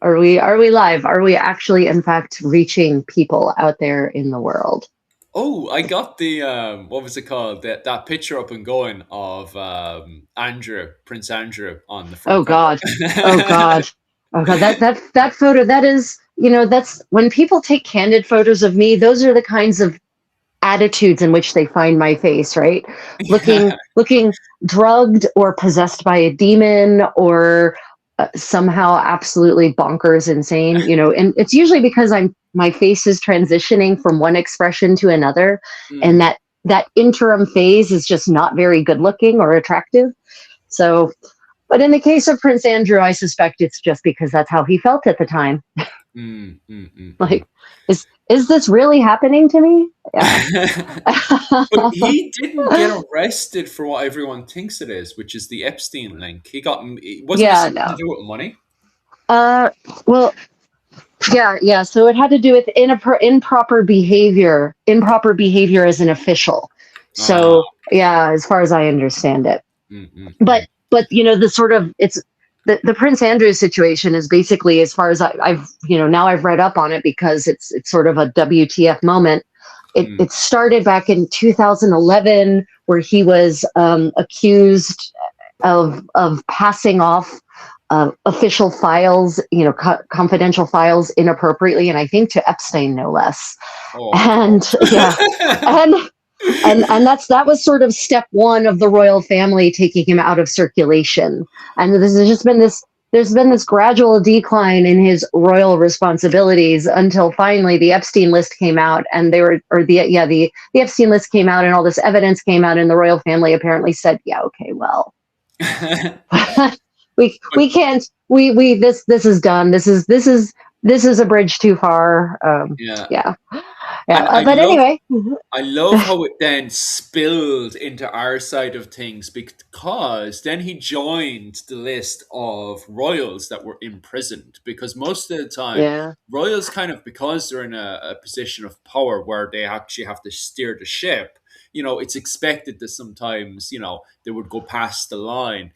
Are we live? Are we actually in fact reaching people out there in the world? Oh, I got the what was it called? That picture up and going of Andrew, Prince Andrew on the Oh front cover. God. Oh God. Oh God. That photo, that is, that's when people take candid photos of me, those are the kinds of attitudes in which they find my face, right? Yeah. Looking drugged or possessed by a demon or somehow absolutely bonkers insane, and it's usually because my face is transitioning from one expression to another, and Mm. that interim phase is just not very good looking or attractive. So, but in the case of Prince Andrew, I suspect it's just because that's how he felt at the time. Mm, mm, mm, mm. Like, is this really happening to me? Yeah. But he didn't get arrested for what everyone thinks it is, which is the Epstein link. Wasn't it Yeah, something to no. do with money? Uh, well, yeah. So it had to do with improper behavior as an official. Ah, So yeah, as far as I understand it. mm, mm, but mm, but the sort of it's the Prince Andrew situation is basically, as far as I've now I've read up on it, because it's sort of a WTF moment. It mm. it started back in 2011, where he was accused of passing off official files, confidential files inappropriately, and I think to Epstein, no less. Oh And yeah, God. and and that was sort of step one of the royal family taking him out of circulation. And there's been this gradual decline in his royal responsibilities until finally the Epstein list came out, and they were or the Epstein list came out, and all this evidence came out, and the royal family apparently said, yeah, okay, well, we can't, we this is done, this is a bridge too far. Yeah. Yeah, yeah, And I but love anyway. I love how it then spilled into our side of things, because then he joined the list of royals that were imprisoned. Because most of the time, Yeah. royals kind of, because they're in a position of power where they actually have to steer the ship, it's expected that sometimes, they would go past the line.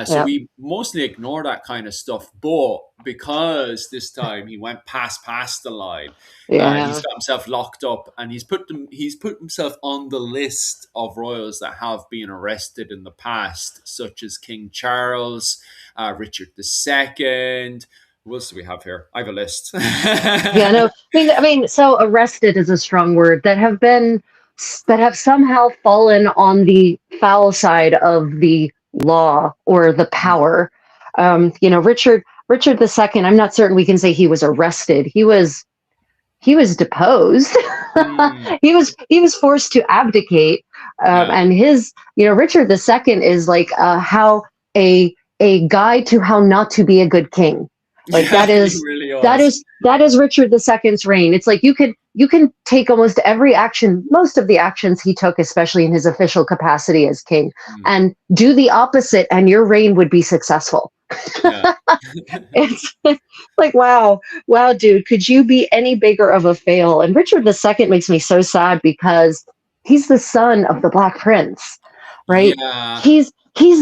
So Yeah. we mostly ignore that kind of stuff. But because this time he went past the line, he's Yeah. got himself locked up, and he's put himself on the list of royals that have been arrested in the past, such as King Charles, Richard II. Who else do we have here? I have a list. Yeah. No. I mean, so arrested is a strong word, that have somehow fallen on the foul side of the law or the power. Richard II. I'm not certain we can say he was arrested. He was deposed. Hmm, he was forced to abdicate, yeah, and his Richard II is like how a guide to how not to be a good king. Like yeah, he really that was. is that is Richard II's reign. It's like you can take almost every action, most of the actions he took, especially in his official capacity as king, Hmm, and do the opposite, and your reign would be successful. yeah, It's like, wow, dude, could you be any bigger of a fail? And Richard II makes me so sad because he's the son of the Black Prince, right? yeah. He's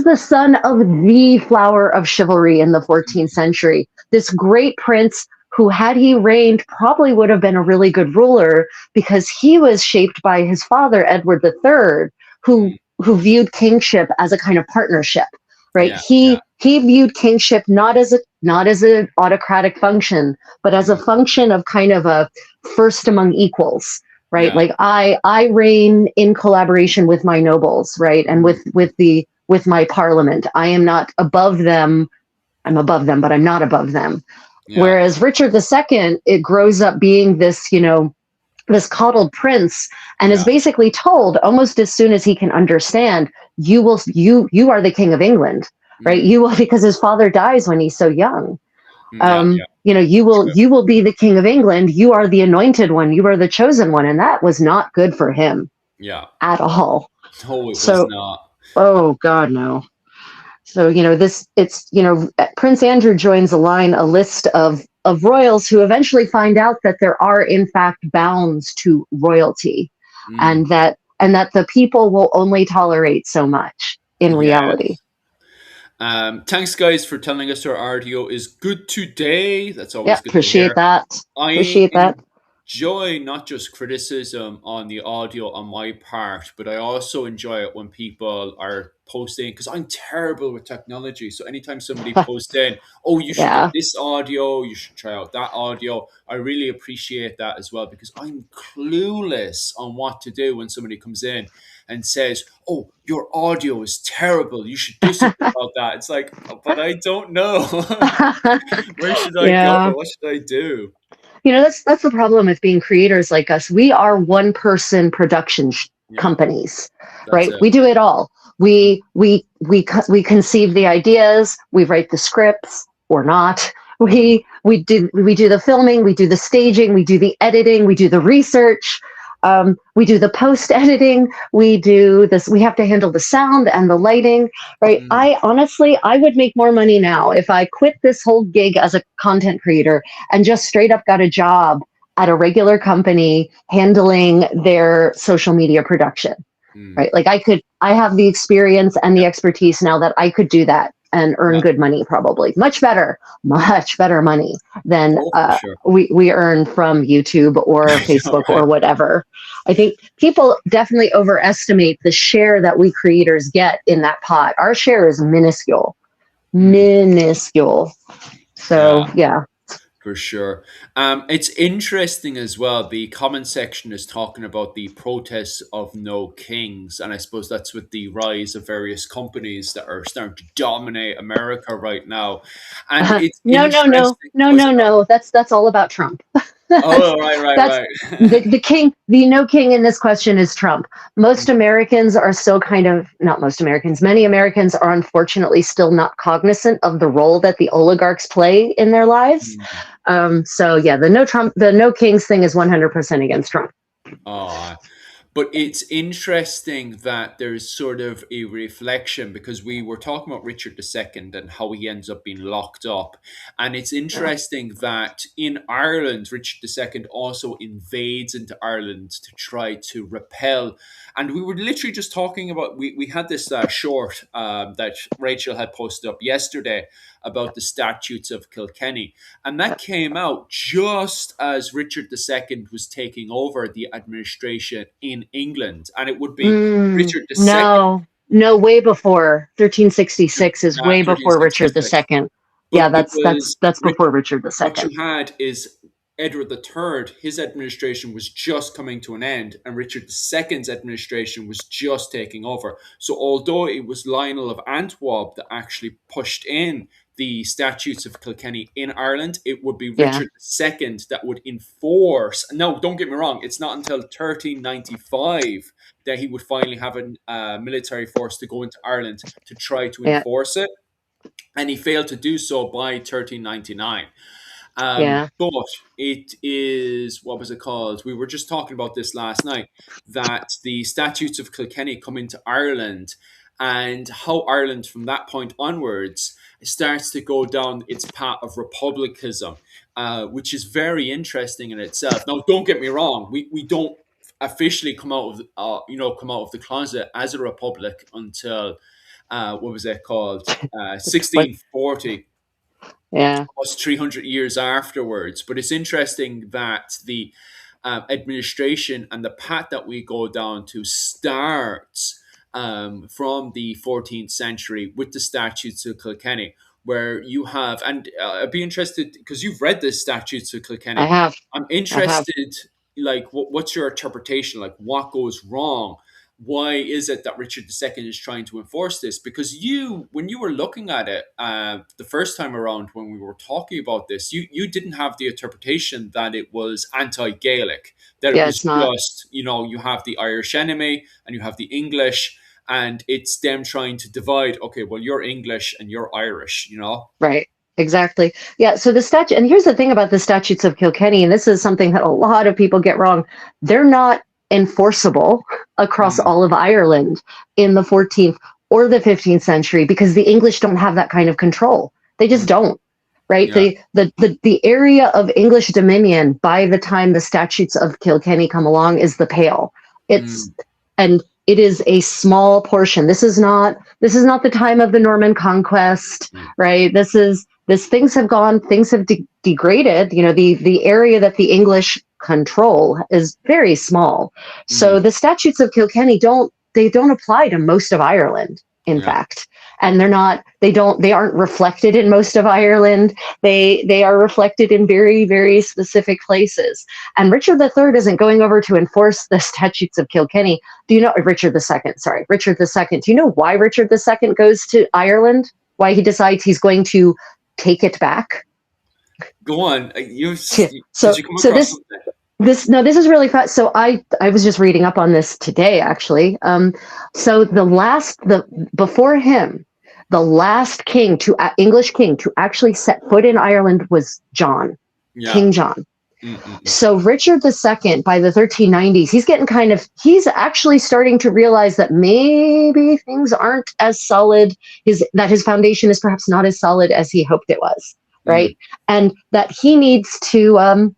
the son of the flower of chivalry in the 14th Hmm, century. This great prince who, had he reigned, probably would have been a really good ruler, because he was shaped by his father, Edward III, who hmm, viewed kingship as a kind of partnership, right? yeah, yeah. He viewed kingship not as an autocratic function, but as a Hmm, function of kind of a first among equals, right? yeah. Like I reign in collaboration with my nobles, right, and Hmm, with my parliament. I am not above them. I'm above them, but I'm not above them. yeah, Whereas Richard II, it grows up being this coddled prince, and is yeah. basically told almost as soon as he can understand, you are the king of England, right? Hmm, You will, because his father dies when he's so young. yeah, yeah. You will be the king of England. You are the anointed one. You are the chosen one, and that was not good for him Yeah. at all. No, it was So, not. oh God, no. So this it's Prince Andrew joins a list of royals who eventually find out that there are in fact bounds to royalty, Mm, and that the people will only tolerate so much in yeah. reality. Thanks, guys, for telling us our audio is good today. That's Yeah, always good to appreciate hear. that. I Appreciate that. enjoy not just criticism on the audio on my part, but I also enjoy it when people are posting, because I'm terrible with technology. So anytime somebody posts in, oh, you should get Yeah. this audio, you should try out that audio, I really appreciate that as well, because I'm clueless on what to do when somebody comes in and says, oh, your audio is terrible, you should do something about that. It's like, but I don't know. Where should I go? Yeah. What should I do? That's the problem with being creators like us. We are one person production Yeah, companies, that's right? it. We do it all. We conceive the ideas, we write the scripts or not. We do the filming, we do the staging, we do the editing, we do the research, we do the post editing, we do this. We have to handle the sound and the lighting, right? Mm, I honestly, I would make more money now if I quit this whole gig as a content creator and just straight up got a job at a regular company handling their social media production, mm. right? Like I have the experience and the Yeah, expertise now that I could do that and earn yeah. good money, probably much better money than Oh, for sure. we earn from YouTube or All Facebook right. or whatever. I think people definitely overestimate the share that we creators get in that pot. Our share is minuscule, Mm, minuscule. So yeah. yeah. For sure. It's interesting as well. The comment section is talking about the protests of no kings. And I suppose that's with the rise of various companies that are starting to dominate America right now. And it's No, no, no, interesting. no, Was no, it not? no. That's all about Trump. that's Oh, right, right, that's right. the king. The no king in this question is Trump. Most Americans are still kind of not most Americans. Many Americans are unfortunately still not cognizant of the role that the oligarchs play in their lives. Mm. So yeah, the no kings thing is 100% against Trump. Oh, but it's interesting that there's sort of a reflection, because we were talking about Richard II and how he ends up being locked up. And it's Yeah. interesting that in Ireland, Richard II also invades into Ireland to try to repel. And we were literally just talking about, we had this short that Rachel had posted up yesterday about the Statutes of Kilkenny. And that came out just as Richard II was taking over the administration in England. And it would be Richard II, No, no, way before 1366 is way before Richard 1366. II. Yeah, But it that's was before Richard what II. you had is Edward III, his administration was just coming to an end, and Richard II's administration was just taking over. So, although it was Lionel of Antwerp that actually pushed in the Statutes of Kilkenny in Ireland, it would be Yeah, Richard II that would enforce. No, don't get me wrong, it's not until 1395 that he would finally have a military force to go into Ireland to try to yeah, enforce it. And he failed to do so by 1399. yeah, But it is, what was it called? We were just talking about this last night, that the Statutes of Kilkenny come into Ireland, and how Ireland from that point onwards starts to go down its path of republicanism, which is very interesting in itself. Now, don't get me wrong, we don't officially come out of come out of the closet as a republic until what was it called, like 1640, yeah, almost 300 years afterwards. But it's interesting that the administration and the path that we go down to starts from the 14th century with the Statutes of Kilkenny, where you have, and I'd be interested, because you've read the Statutes of I Kilkenny. have, I'm I have. interested, like, what's your interpretation? Like, what goes wrong? Why is it that Richard II is trying to enforce this? Because when you were looking at it the first time around, when we were talking about this, you didn't have the interpretation that it was anti-Gaelic, that it Yeah, was it's not just, you have the Irish enemy and you have the English, and it's them trying to divide. Okay, well, you're English and you're Irish. right. Exactly. Yeah. So the statute, and here's the thing about the statutes of Kilkenny, and this is something that a lot of people get wrong. They're not enforceable across Mm, all of Ireland in the 14th or the 15th century because the English don't have that kind of control. They just mm, don't. Right. yeah. The area of English dominion by the time the statutes of Kilkenny come along is the Pale. It's Mm, and it is a small portion. This is not the time of the Norman conquest, right? Things have degraded. The area that the English control is very small. So the Statutes of Kilkenny don't apply to most of Ireland, in fact. And they aren't reflected in most of Ireland. They are reflected in very, very specific places. And Richard III isn't going over to enforce the Statutes of Kilkenny. Do you know Richard II? Sorry, Richard II. Do you know why Richard II goes to Ireland? Why he decides he's going to take it back? Go on. Did you come across this is really fast. So I was just reading up on this today, actually. So before him, the last English king to actually set foot in Ireland was John, King John. Mm-hmm. So Richard II, by the 1390s, he's actually starting to realize that maybe things aren't as solid, that his foundation is perhaps not as solid as he hoped it was, right? And that he needs to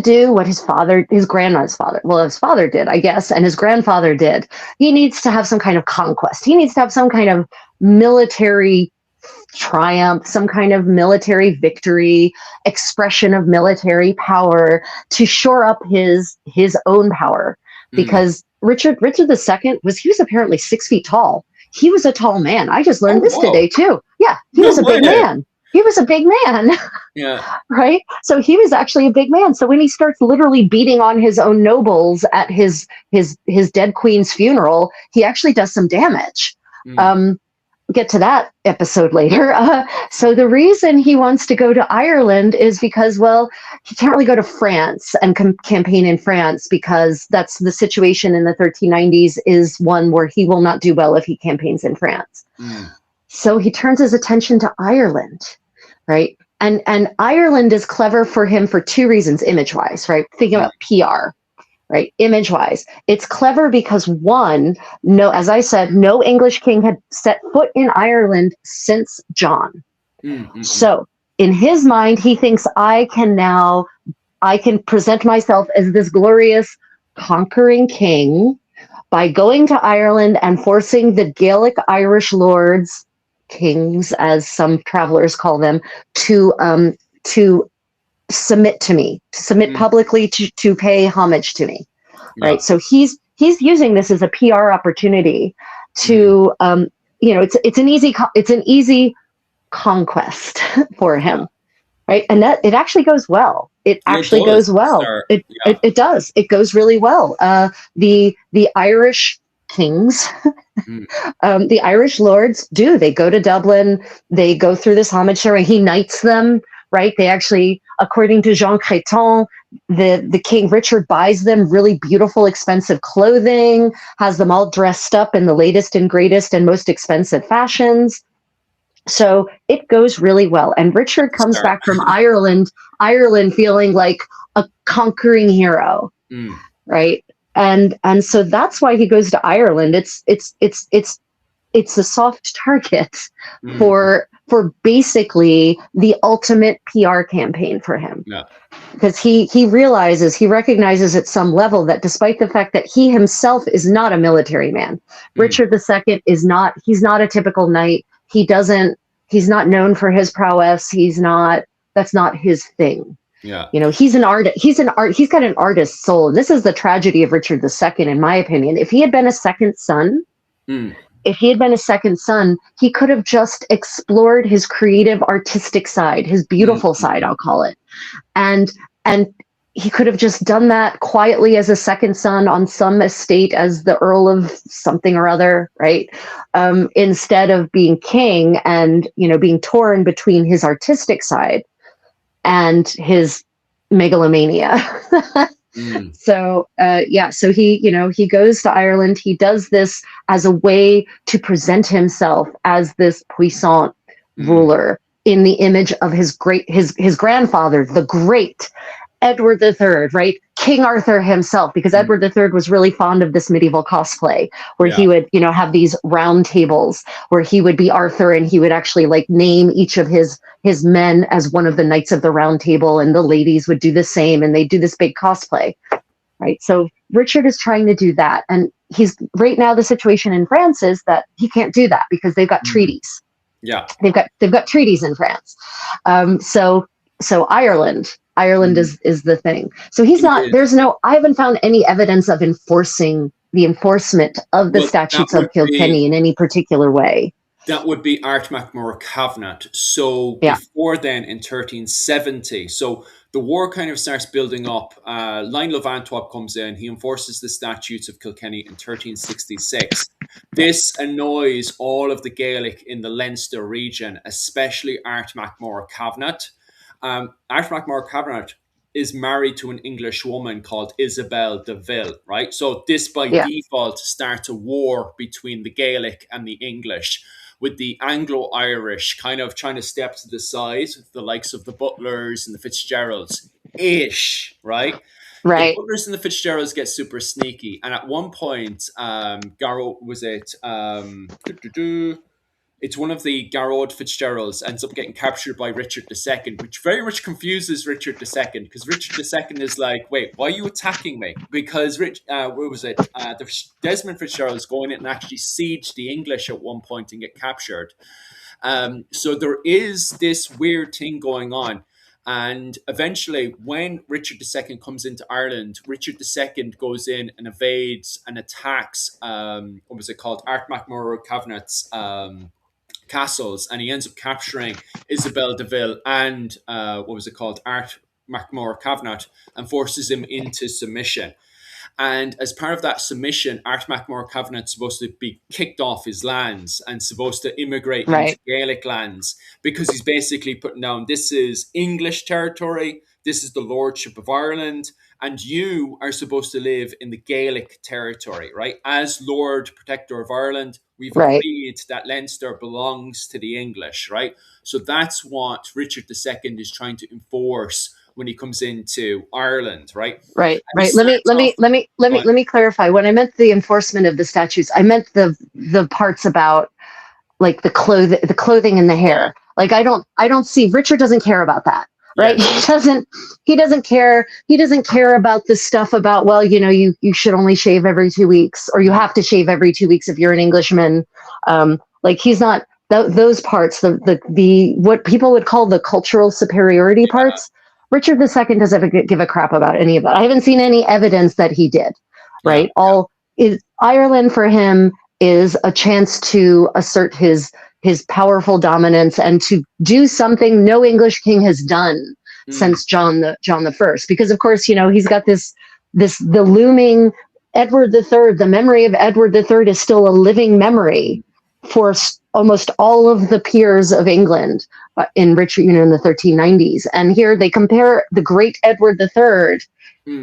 do what his father did, I guess, and his grandfather did. He needs to have some kind of conquest. He needs to have some kind of military triumph, some kind of military victory, expression of military power to shore up his own power. Because Richard II he was apparently 6 feet tall. He was a tall man. I just learned this today too. Yeah, he was a big man. He was a big man. Yeah. Right? So he was actually a big man. So when he starts literally beating on his own nobles at his dead queen's funeral, he actually does some damage. Get to that episode later. So the reason he wants to go to Ireland is because, he can't really go to France and campaign in France, because that's the situation in the 1390s is one where he will not do well if he campaigns in France. So he turns his attention to Ireland, right? And Ireland is clever for him for two reasons, image-wise, right? Thinking about PR, right? Image-wise. It's clever because as I said, no English king had set foot in Ireland since John. So in his mind, he thinks I can present myself as this glorious conquering king by going to Ireland and forcing the Gaelic Irish lords, kings, as some travelers call them, to submit to me, to submit publicly, to pay homage to me, right? So he's using this as a PR opportunity to, it's an easy conquest for him, right? And that it actually goes well. It goes well. It does. It goes really well. The Irish kings, the Irish lords they go to Dublin, they go through this homage ceremony, he knights them, right? They actually, according to Jean Créton, the King Richard buys them really beautiful, expensive clothing, has them all dressed up in the latest and greatest and most expensive fashions. So it goes really well. And Richard comes back from Ireland feeling like a conquering hero, right? And so that's why he goes to Ireland. It's a soft target for basically the ultimate PR campaign for him. Yeah. Because he recognizes at some level that despite the fact that he himself is not a military man, Richard II he's not a typical knight. He's not known for his prowess. That's not his thing. Yeah. He's an artist. He's got an artist's soul. And this is the tragedy of Richard II, in my opinion. If he had been a second son, he could have just explored his creative, artistic side, his beautiful side, I'll call it. And he could have just done that quietly as a second son on some estate as the Earl of something or other, right? Instead of being king and, being torn between his artistic side and his megalomania. So he goes to Ireland. He does this as a way to present himself as this puissant ruler in the image of his grandfather, the great Edward III, right? King Arthur himself, because Edward III was really fond of this medieval cosplay where he would, have these round tables where he would be Arthur and he would actually name each of his men as one of the knights of the round table, and the ladies would do the same, and they'd do this big cosplay, right? So Richard is trying to do that. And he's right now, the situation in France is that he can't do that because they've got treaties. Yeah. They've got treaties in France. So Ireland is the thing. So he's not. There's no. I haven't found any evidence of enforcing the enforcement of the Well, that statutes would of Kilkenny be in any particular way. that would be Art MacMurrough. So Yeah. before then, in 1370, so the war kind of starts building up. Lionel of Antwerp comes in. He enforces the Statutes of Kilkenny in 1366. This annoys all of the Gaelic in the Leinster region, especially Art MacMurrough. Art MacMurrough is married to an English woman called Isabel de Ville, right? So this by Yeah. default starts a war between the Gaelic and the English, with the Anglo-Irish kind of trying to step to the side, the likes of the Butlers and the Fitzgeralds ish, right? The Right. Butlers and the Fitzgeralds get super sneaky, and at one point, it's one of the Garrod Fitzgeralds ends up getting captured by Richard II, which very much confuses Richard II, because Richard II is like, "Wait, why are you attacking me?" Because the Desmond Fitzgeralds go in and actually siege the English at one point and get captured. So there is this weird thing going on. And eventually, when Richard II comes into Ireland, Richard II goes in and evades and attacks, Art MacMurrough castles, and he ends up capturing Isabel de Ville and Art MacMurrough, and forces him into submission. And as part of that submission, Art MacMurrough is supposed to be kicked off his lands and supposed to immigrate into Right. Gaelic lands, because he's basically putting down, this is English territory, this is the Lordship of Ireland, and you are supposed to live in the Gaelic territory, right? As Lord Protector of Ireland, we've Right. agreed that Leinster belongs to the English, right? So that's what Richard II is trying to enforce when he comes into Ireland, right? Right. And he Right. Let me starts off. let me clarify. When I meant the enforcement of the statutes, I meant the parts about like the clothing and the hair. Like I don't see Richard doesn't care about that. Right. Yes. He doesn't care about the stuff about, well, you should only shave every 2 weeks, or you have to shave every 2 weeks if you're an Englishman. Like he's not those parts, the what people would call the cultural superiority parts. Richard II doesn't give a crap about any of that. I haven't seen any evidence that he did. Yeah. Right. All is Ireland for him is a chance to assert his powerful dominance and to do something no English king has done since John the First. Because of course, he's got the looming Edward III. The memory of Edward III is still a living memory for almost all of the peers of England in Richard, in the 1390s. And here they compare the great Edward III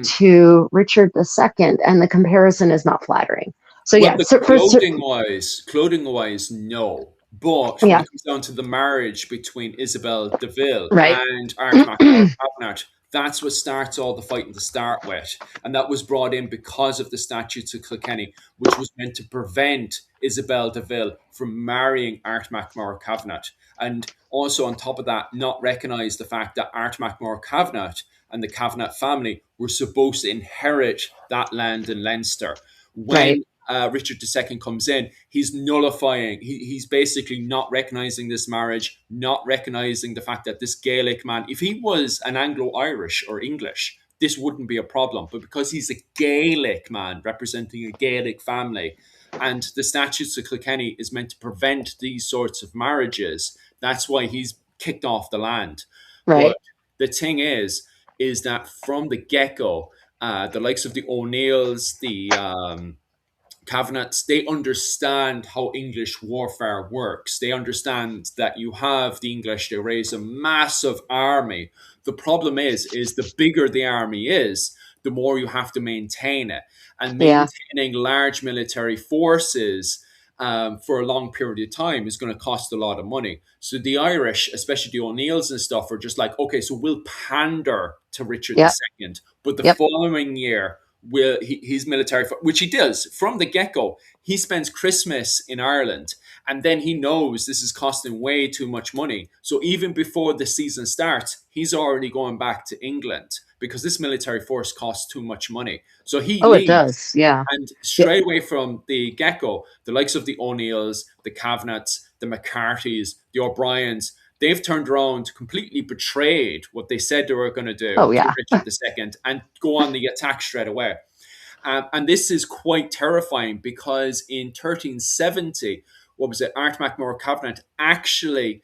to Richard II, and the comparison is not flattering. So Well, so clothing wise, no. But when yeah, it comes down to the marriage between Isabel de Ville right, and Art MacMurrough, that's what starts all the fighting to start with. And that was brought in because of the Statutes of Kilkenny, which was meant to prevent Isabel de Ville from marrying Art MacMurrough. And also on top of that, not recognise the fact that Art MacMurrough and the Kavanagh family were supposed to inherit that land in Leinster. right, When Richard II comes in, he's nullifying, he's basically not recognizing this marriage, not recognizing the fact that this Gaelic man, if he was an Anglo-Irish or English, this wouldn't be a problem. But because he's a Gaelic man representing a Gaelic family, and the Statutes of Kilkenny is meant to prevent these sorts of marriages, that's why he's kicked off the land. right, But the thing is that from the get-go, the likes of the O'Neills, the Cavanaghs, they understand how English warfare works. They understand that you have the English, they raise a massive army. The problem is the bigger the army is, the more you have to maintain it. And yeah, maintaining large military forces for a long period of time is going to cost a lot of money. So the Irish, especially the O'Neills and stuff, are just like, okay, so we'll pander to Richard yeah, II. But the yep, following year, his military, which he does from the get-go, he spends Christmas in Ireland, And then he knows this is costing way too much money. So even before the season starts, he's already going back to England because this military force costs too much money. So he Oh, it leaves. does. Yeah. And Yeah. straight away from the get-go, the likes of the O'Neills, the Kavanaghs, the McCarthys, the O'Briens, they've turned around, completely betrayed what they said they were going to do Oh, to yeah. Richard II and go on the attack straight away. And this is quite terrifying because in 1370, what was it, Artmac More Covenant actually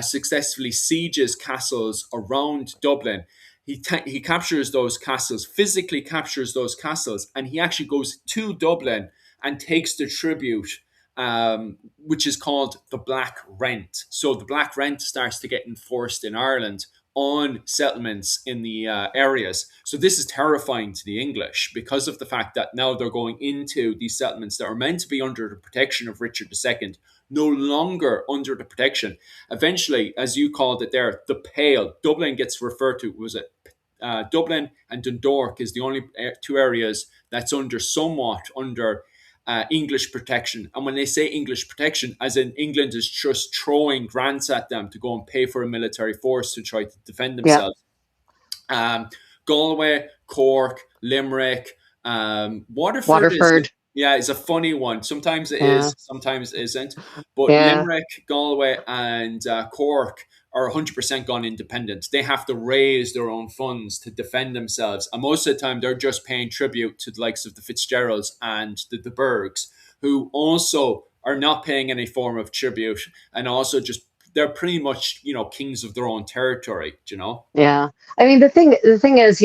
successfully sieges castles around Dublin. He captures those castles, physically captures those castles, and he actually goes to Dublin and takes the tribute, which is called the Black Rent. So the Black Rent starts to get enforced in Ireland on settlements in the areas. So this is terrifying to the English because of the fact that now they're going into these settlements that are meant to be under the protection of Richard II, no longer under the protection. Eventually, as you called it there, the Pale, Dublin gets referred to, was it Dublin and Dundalk is the only two areas that's somewhat under English protection. And when they say English protection, as in England is just throwing grants at them to go and pay for a military force to try to defend Yeah. themselves. Galway, Cork, Limerick, Waterford. Is a funny one. Sometimes it Yeah. is, sometimes it isn't. But Yeah. Limerick, Galway, and Cork are 100% gone independent. They have to raise their own funds to defend themselves. And most of the time, they're just paying tribute to the likes of the Fitzgeralds and the Bergs, who also are not paying any form of tribute and also just they're pretty much, kings of their own territory, Yeah. I mean, the thing is,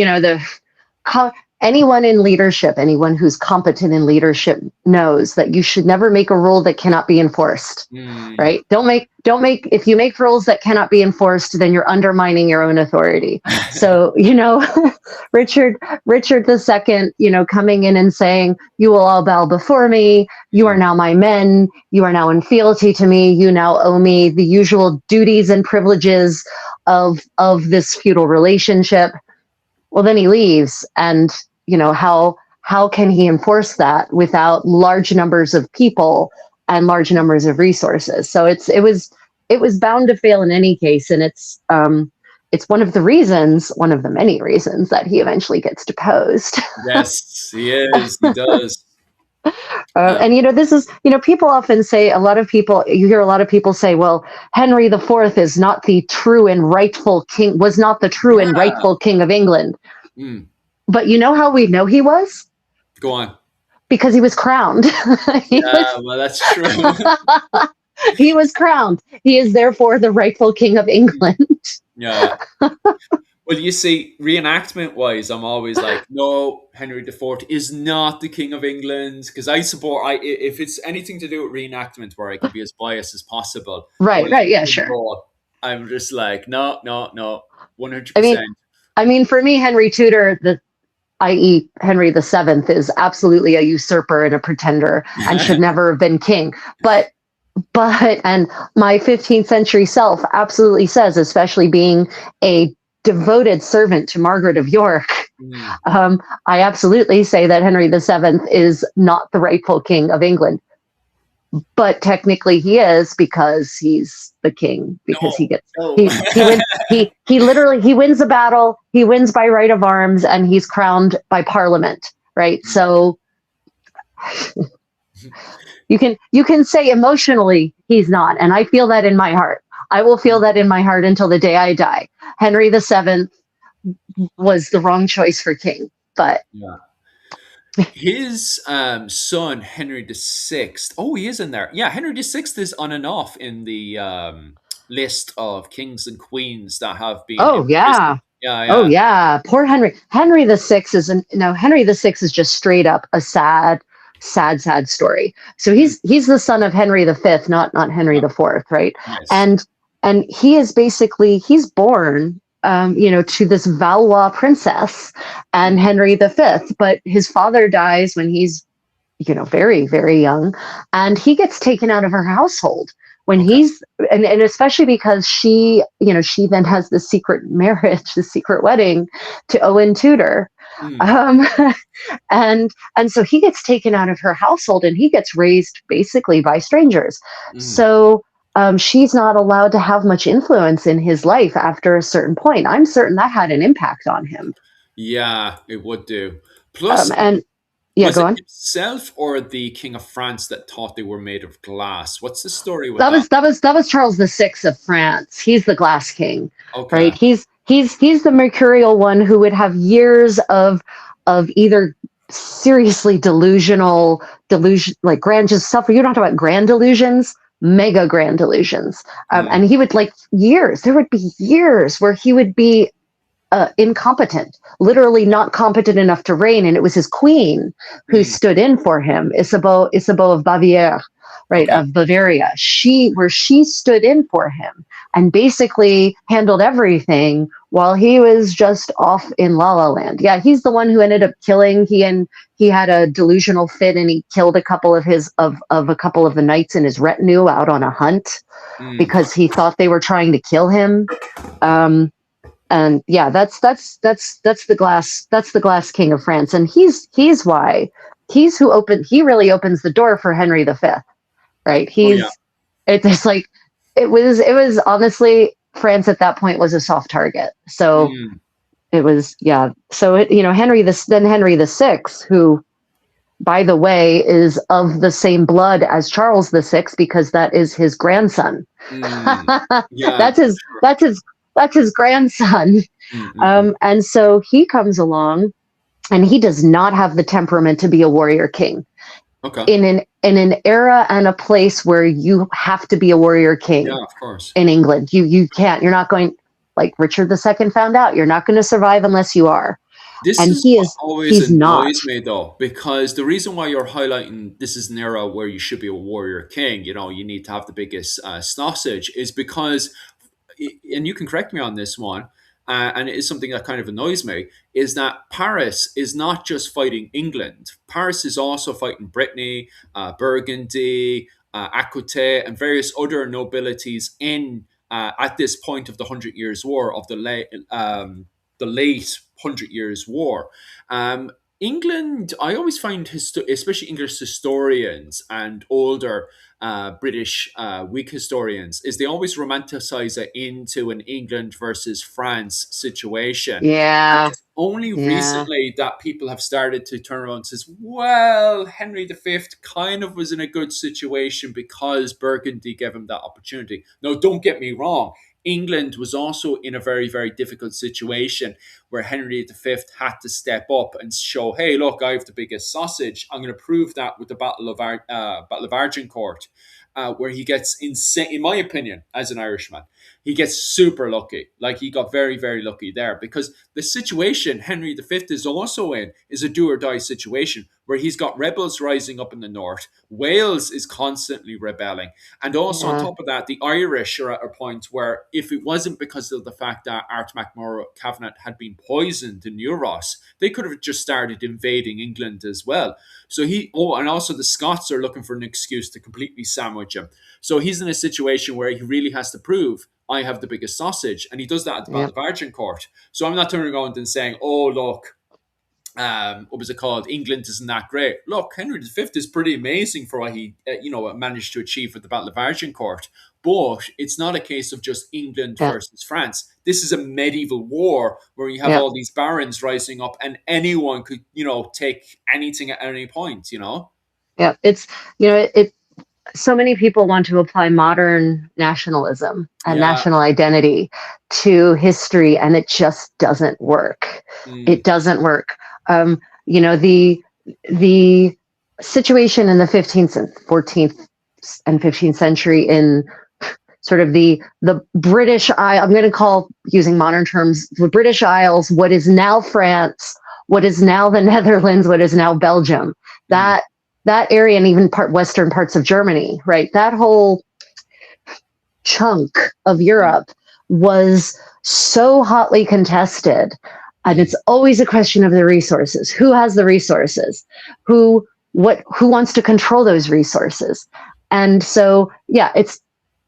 anyone in leadership, anyone who's competent in leadership knows that you should never make a rule that cannot be enforced, right? If you make rules that cannot be enforced, then you're undermining your own authority. So, Richard II, coming in and saying, you will all bow before me. You are now my men. You are now in fealty to me. You now owe me the usual duties and privileges of this feudal relationship. Well, then he leaves, and how can he enforce that without large numbers of people and large numbers of resources? So it was bound to fail in any case, and it's one of the many reasons that he eventually gets deposed. Yes, he is. He does. And this is people often say, you hear a lot of people say, well, Henry IV is not the true and rightful king, was not the true and rightful king of England. But you know how we know he was? Go on. Because he was crowned. Well, that's true. He was crowned. He is therefore the rightful king of England. Yeah. Well, you see, reenactment-wise, I'm always like, no, Henry IV is not the King of England, because I support, if it's anything to do with reenactment where I can be as biased as possible. Right, yeah, sure. I'm just like, no, 100%. I mean, for me, Henry Tudor, i.e. Henry VII, is absolutely a usurper and a pretender and should never have been king. But and my 15th century self absolutely says, especially being a devoted servant to Margaret of York, I absolutely say that Henry VII is not the rightful king of England. But technically he is, because he's the king, because he wins the battle, he wins by right of arms, and he's crowned by Parliament, right? So you can say emotionally he's not, and I feel that in my heart. I will feel that in my heart until the day I die. Henry VII was the wrong choice for king, but his son Henry VI. Oh, he is in there. Yeah, Henry VI is on and off in the list of kings and queens that have been. Oh yeah. Yeah. Oh yeah. Poor Henry. Henry VI Henry VI is just straight up a sad story. So he's the son of Henry V, not Henry IV, right? Yes. And he is he's born, to this Valois princess and Henry V, but his father dies when he's, very, very young, and he gets taken out of her household when Okay. he's and especially because she then has the secret marriage, the secret wedding to Owen Tudor. Mm, Um, and so he gets taken out of her household and he gets raised basically by strangers. mm. So she's not allowed to have much influence in his life after a certain point. I'm certain that had an impact on him. Yeah, it would do. Plus, And yeah, was go it on. himself or the King of France that thought they were made of glass? What's the story with That that? was that was that was Charles VI of France. He's the Glass King, right? Okay. He's the mercurial one who would have years of either seriously delusion, like grand, just suffer. You don't talk about grand delusions, mega grand delusions. Mm, And he would like years. There would be years where he would be incompetent, literally not competent enough to reign. And it was his queen who mm. stood in for him, Isabeau of Bavière, right, Okay. of Bavaria. She stood in for him and basically handled everything while he was just off in La La Land. Yeah, he's the one who ended up killing. He had a delusional fit and he killed a couple of a couple of the knights in his retinue out on a hunt Mm, because he thought they were trying to kill him. And yeah, that's the Glass King of France, and he really opens the door for Henry V, right? oh yeah. It's like it was honestly, France at that point was a soft target, so Mm, it was, yeah. So Henry VI, who by the way is of the same blood as Charles VI because that is his grandson. mm. Yeah, that's his sure. that's his that's his grandson. Mm, mm, mm. And so he comes along and he does not have the temperament to be a warrior king Okay. in an era and a place where you have to be a warrior Yeah, king of course. in England. You can't, you're not going, like Richard II found out, you're not going to survive unless you are. This And is what always he's not. annoys me though, because the reason why you're highlighting this is an era where you should be a warrior king, you need to have the biggest sausage, is because, and you can correct me on this one, and it is something that kind of annoys me, is that Paris is not just fighting England. Paris is also fighting Brittany, Burgundy, Aquitaine, and various other nobilities in at this point of the Hundred Years' War, of the late Hundred Years' War. Um, England, I always find, especially English historians and older British Whig historians, is they always romanticize it into an England versus France situation. And Yeah. it's only Yeah. recently that people have started to turn around and says, well, Henry V kind of was in a good situation because Burgundy gave him that opportunity. Now, don't get me wrong. England was also in a very, very difficult situation where Henry V had to step up and show, hey, look, I have the biggest sausage. I'm going to prove that with the Battle of Agincourt, where he gets insane, in my opinion, as an Irishman, he gets super lucky. Like, he got very, very lucky there, because the situation Henry V is also in is a do or die situation where he's got rebels rising up in the north. Wales is constantly rebelling. And also, on Yeah. top of that, the Irish are at a point where, if it wasn't because of the fact that Art MacMurrough Cavanagh had been poisoned in Euros, they could have just started invading England as well. So and also the Scots are looking for an excuse to completely sandwich him. So he's in a situation where he really has to prove, I have the biggest sausage. And he does that at the Battle Yeah. of Agincourt. So I'm not turning around and saying, oh, look, what was it called? England isn't that great. Look, Henry V is pretty amazing for what he, managed to achieve with the Battle of Agincourt. But it's not a case of just England Yeah. versus France. This is a medieval war where you have Yeah. all these barons rising up, and anyone could, take anything at any point. Yeah. It's, it so many people want to apply modern nationalism and Yeah. national identity to history, and it just doesn't work. Mm, It doesn't work. The situation in the 15th and 14th and 15th century in sort of the British Isle, I'm going to call, using modern terms, the British Isles, what is now France, what is now the Netherlands, what is now Belgium, mm, that area, and even western parts of Germany, right? That whole chunk of Europe was so hotly contested. And it's always a question of the resources. Who has the resources? Who wants to control those resources? And so, yeah,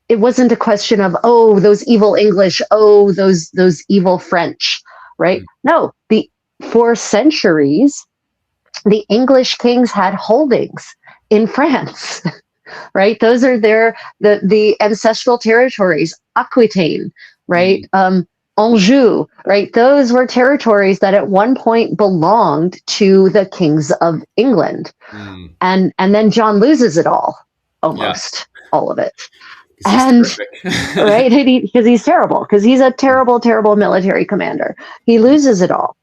it wasn't a question of, oh, those evil English, oh, those evil French, right? Mm. No, for centuries, the English kings had holdings in France, right? Those are the ancestral territories, Aquitaine, right? Anjou, right? Those were territories that at one point belonged to the kings of England. Mm. And then John loses it all, Yeah. almost all of it. Because he's And terrific. right, because he's terrible, because he's a terrible, terrible military commander. He loses it all.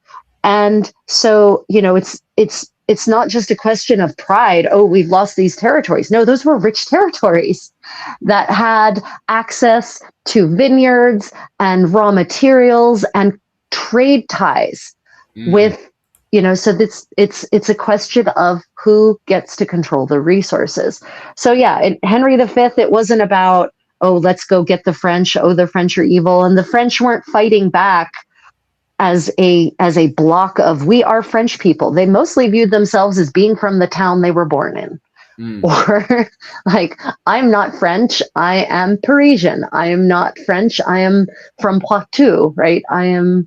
And so, it's not just a question of pride. Oh, we've lost these territories. No, those were rich territories that had access to vineyards and raw materials and trade ties with, so it's a question of who gets to control the resources. So yeah, in Henry V, it wasn't about, oh, let's go get the French. Oh, the French are evil. And the French weren't fighting back as a block of, we are French people. They mostly viewed themselves as being from the town they were born in. Or like, I'm not French, I am Parisian. I am not French, I am from Poitou, right? I'm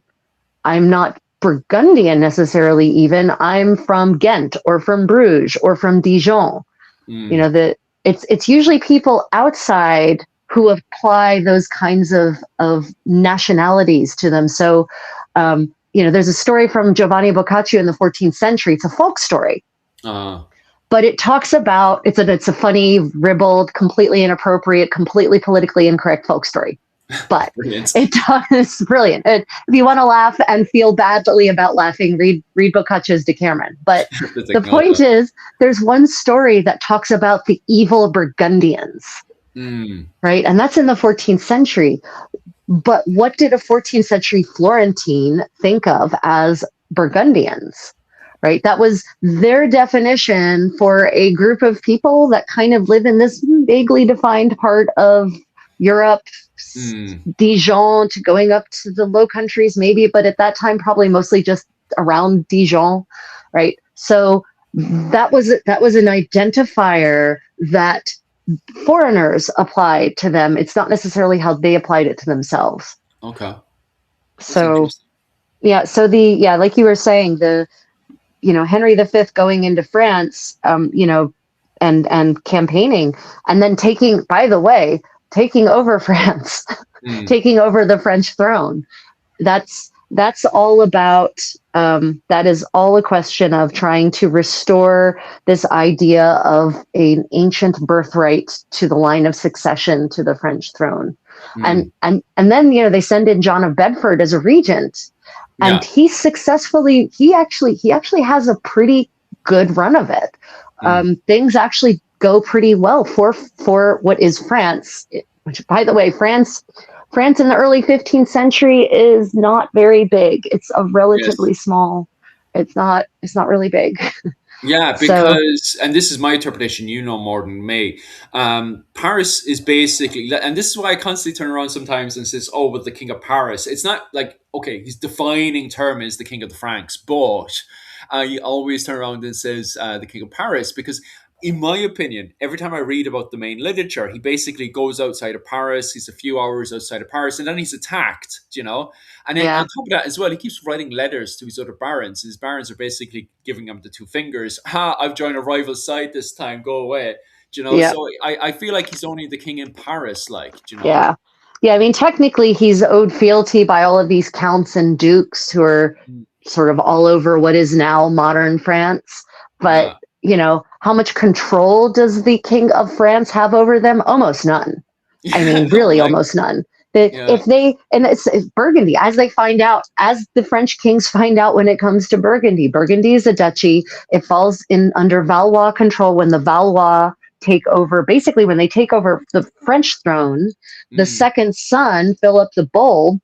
not Burgundian necessarily even. I'm from Ghent or from Bruges or from Dijon. It's usually people outside who apply those kinds of nationalities to them. So there's a story from Giovanni Boccaccio in the 14th century. It's a folk story. But it talks about, it's a funny, ribald, completely inappropriate, completely politically incorrect folk story. But it's brilliant. If you want to laugh and feel badly about laughing, read Boccaccio's Decameron. But the point is, there's one story that talks about the evil Burgundians, right? And that's in the 14th century. But what did a 14th century Florentine think of as Burgundians? Right? That was their definition for a group of people that kind of live in this vaguely defined part of Europe, Dijon to going up to the Low Countries maybe, but at that time probably mostly just around Dijon, right? So that was an identifier that foreigners applied to them. It's not necessarily how they applied it to themselves. Okay. So yeah, like you were saying, Henry V going into France, and campaigning, and then taking over France, taking over the French throne. That's all about, that is all a question of trying to restore this idea of an ancient birthright to the line of succession to the French throne. And then, they send in John of Bedford as a regent. And he actually has a pretty good run of it. Things actually go pretty well for what is France, which, by the way, France in the early 15th century is not very big. It's a relatively small. It's not really big. Yeah, because, and this is my interpretation, more than me. Paris is basically, and this is why I constantly turn around sometimes and says, oh, but the king of Paris. It's not like, okay, his defining term is the king of the Franks, but he always turn around and says the king of Paris, because in my opinion, every time I read about the main literature, he basically goes outside of Paris. He's a few hours outside of Paris, and then he's attacked, And then on top of that as well, he keeps writing letters to his other barons. His barons are basically giving him the two fingers. I've joined a rival side this time. Go away. So I feel like he's only the king in Paris, Yeah. Yeah, I mean, technically, he's owed fealty by all of these counts and dukes who are sort of all over what is now modern France. But how much control does the king of France have over them? Almost none. I mean, really, almost none. It's Burgundy, as the French kings find out when it comes to Burgundy. Burgundy is a duchy. It falls under Valois control when the Valois take over. Basically, when they take over the French throne, the second son, Philip the Bold,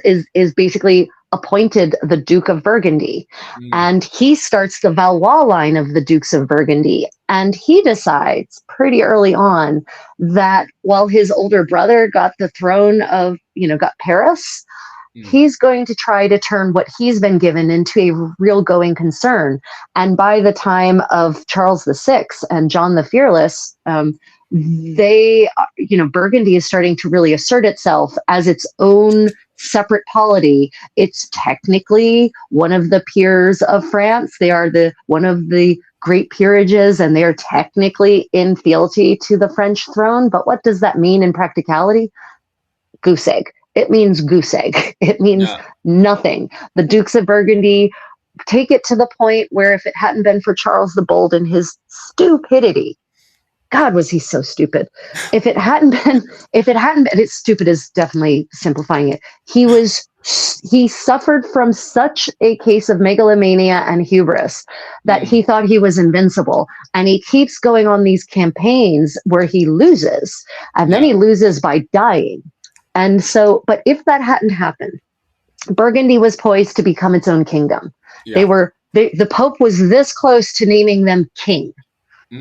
is basically appointed the Duke of Burgundy. And he starts the Valois line of the Dukes of Burgundy. And he decides pretty early on that while his older brother got the throne got Paris, he's going to try to turn what he's been given into a real going concern. And by the time of Charles VI and John the Fearless, Burgundy is starting to really assert itself as its own separate polity. It's technically one of the peers of France. They are one of the great peerages, and they are technically in fealty to the French throne. But what does that mean in practicality? Goose egg. It means goose egg. It means nothing. The Dukes of Burgundy take it to the point where if it hadn't been for Charles the Bold and his stupidity, God, was he so stupid. If it hadn't been, it's stupid is definitely simplifying it. He suffered from such a case of megalomania and hubris that he thought he was invincible. And he keeps going on these campaigns where he loses, and then he loses by dying. And so, but if that hadn't happened, Burgundy was poised to become its own kingdom. Yeah. The Pope was this close to naming them king.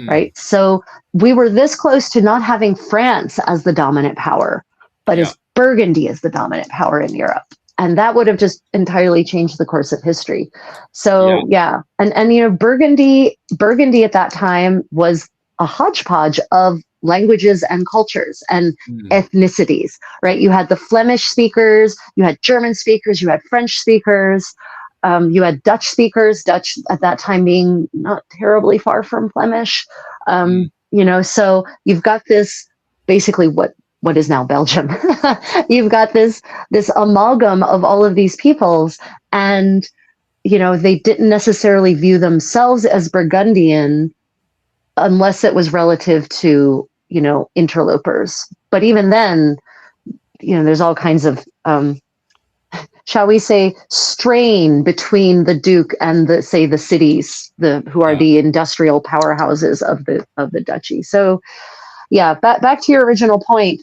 Right. So we were this close to not having France as the dominant power, but as Burgundy as the dominant power in Europe. And that would have just entirely changed the course of history. So, And Burgundy at that time was a hodgepodge of languages and cultures and ethnicities, right? You had the Flemish speakers, you had German speakers, you had French speakers. You had Dutch speakers, Dutch at that time being not terribly far from Flemish. So you've got this basically what is now Belgium. You've got this amalgam of all of these peoples, and they didn't necessarily view themselves as Burgundian unless it was relative to interlopers. But even then, there's all kinds of shall we say, strain between the Duke and the cities, who are the industrial powerhouses of the duchy. So, back to your original point,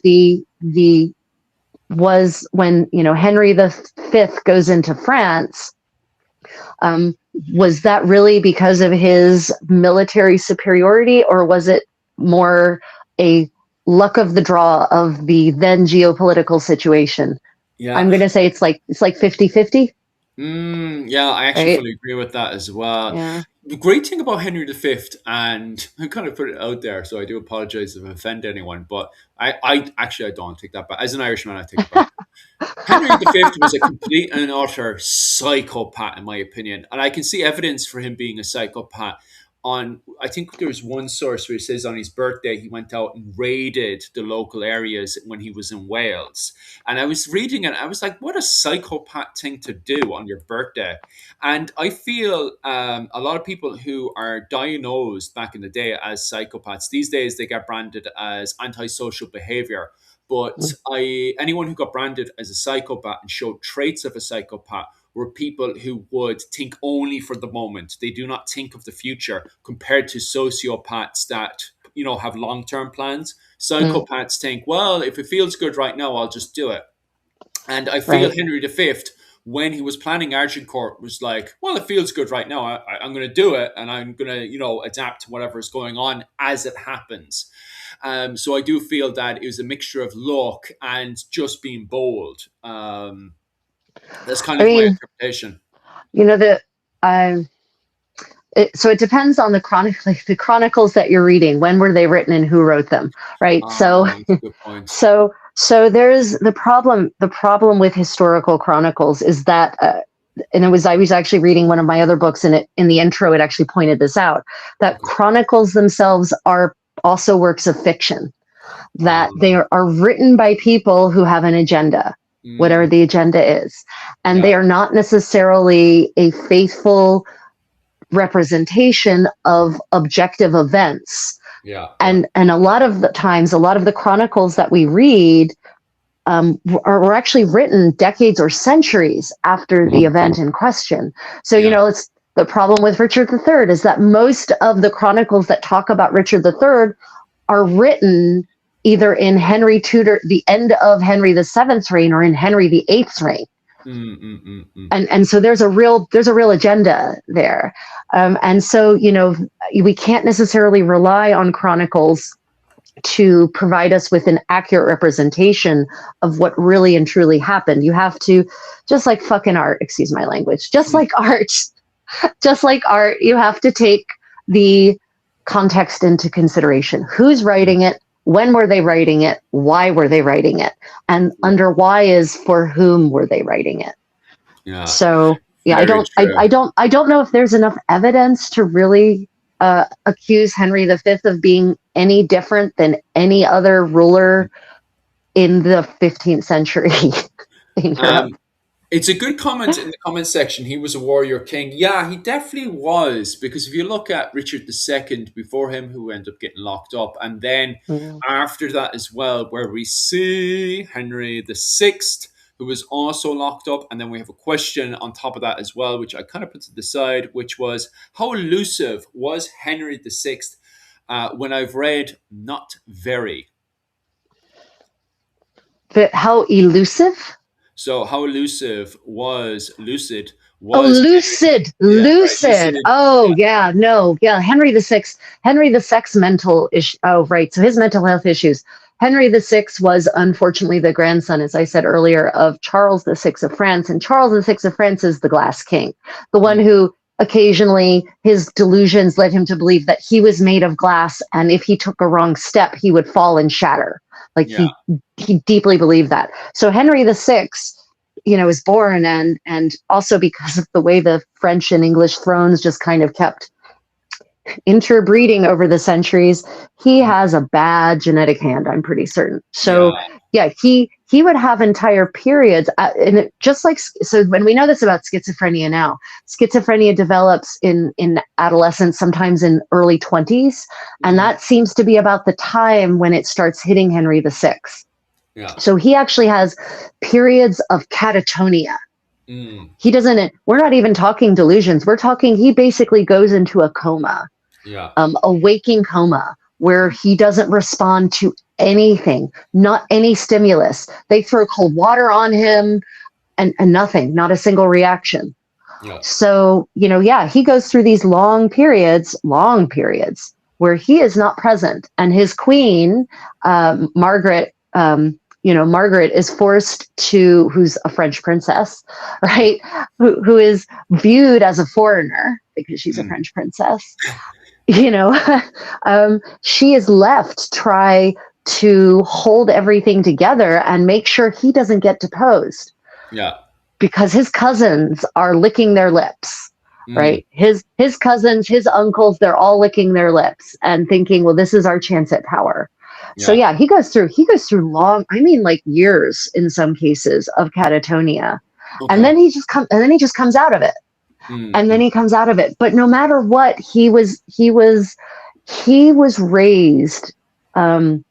was when Henry V goes into France. Was that really because of his military superiority, or was it more a luck of the draw of the then geopolitical situation? Yeah. I'm going to say it's like 50-50. I actually fully agree with that as well. Yeah. The great thing about Henry V, and I kind of put it out there, so I do apologize if I offend anyone, but I don't take that back. As an Irishman, I take it back. Henry V was a complete and utter psychopath, in my opinion. And I can see evidence for him being a psychopath I think there was one source where it says on his birthday, he went out and raided the local areas when he was in Wales. And I was reading it, I was like, what a psychopath thing to do on your birthday. And I feel a lot of people who are diagnosed back in the day as psychopaths, these days they get branded as antisocial behavior. But anyone who got branded as a psychopath and showed traits of a psychopath were people who would think only for the moment. They do not think of the future, compared to sociopaths that, have long-term plans. Psychopaths think, well, if it feels good right now, I'll just do it. And I feel Henry V, when he was planning Agincourt, was like, well, it feels good right now. I'm going to do it, and I'm going to, adapt to whatever is going on as it happens. So I do feel that it was a mixture of luck and just being bold. That's kind of my interpretation. So it depends on the chronicles that you're reading. When were they written and who wrote them, right? Good point. So there's the problem. The problem with historical chronicles is that, I was actually reading one of my other books, and in the intro, it actually pointed this out, that chronicles themselves are also works of fiction, that they are written by people who have an agenda, whatever the agenda is. And they are not necessarily a faithful representation of objective events. And a lot of the times, a lot of the chronicles that we read were actually written decades or centuries after the event in question. So, it's the problem with Richard III is that most of the chronicles that talk about Richard III are written either in Henry Tudor, the end of Henry VII's reign, or in Henry VIII's reign. And so there's a real agenda there. And so, we can't necessarily rely on chronicles to provide us with an accurate representation of what really and truly happened. You have to, just like fucking art, excuse my language, just like art, you have to take the context into consideration. Who's writing it? when were they writing it, why were they writing it, and Yeah. under why is for whom were they writing it. Yeah. So yeah, Very true. I don't know if there's enough evidence to really accuse Henry V of being any different than any other ruler in the 15th century in Europe. Um, it's a good comment in the comment section. He was a warrior king. Yeah, he definitely was. Because if you look at Richard II before him, who ended up getting locked up, and then Mm. after that as well, where we see Henry VI, who was also locked up, and then we have a question on top of that as well, which I kind of put to the side, which was how elusive was Henry VI? When I've read, not very. But how elusive? So how elusive was lucid Oh, was lucid, yeah, right. lucid. Lucid. Oh, yeah, no, yeah. Henry the Sixth mental issue. Oh, right. So his mental health issues. Henry the Sixth was unfortunately the grandson, as I said earlier, of Charles the Sixth of France, and Charles the Sixth of France is the Glass King, the one Mm, who occasionally his delusions led him to believe that he was made of glass, and if he took a wrong step, he would fall and shatter. Like yeah. he deeply believed that. So Henry the Sixth, was born, and also because of the way the French and English thrones just kind of kept interbreeding over the centuries, he Mm, has a bad genetic hand, I'm pretty certain. yeah. So yeah, he would have entire periods, and just like, so when we know this about schizophrenia now, schizophrenia develops in adolescence, sometimes in early 20s, and Mm, that seems to be about the time when it starts hitting Henry VI. yeah. So he actually has periods of catatonia. Mm, He doesn't, we're not even talking delusions. We're talking, he basically goes into a coma, yeah. a waking coma, where Mm, he doesn't respond to anything, not any stimulus. They throw cold water on him, and nothing, not a single reaction. yeah. So, yeah, he goes through these long periods where he is not present. And his queen, Margaret, Margaret is forced to, who's a French princess, right? Who is viewed as a foreigner because she's a Mm, French princess. You know, she is left to try to hold everything together and make sure he doesn't get deposed yeah. because his cousins are licking their lips, Mm, right? His cousins, his uncles, they're all licking their lips and thinking, well, this is our chance at power. So yeah. yeah, he goes through long, I mean like years in some cases of catatonia. And Okay. then he just comes out of it. Mm, And then mm, he comes out of it. But no matter what, he was raised, um,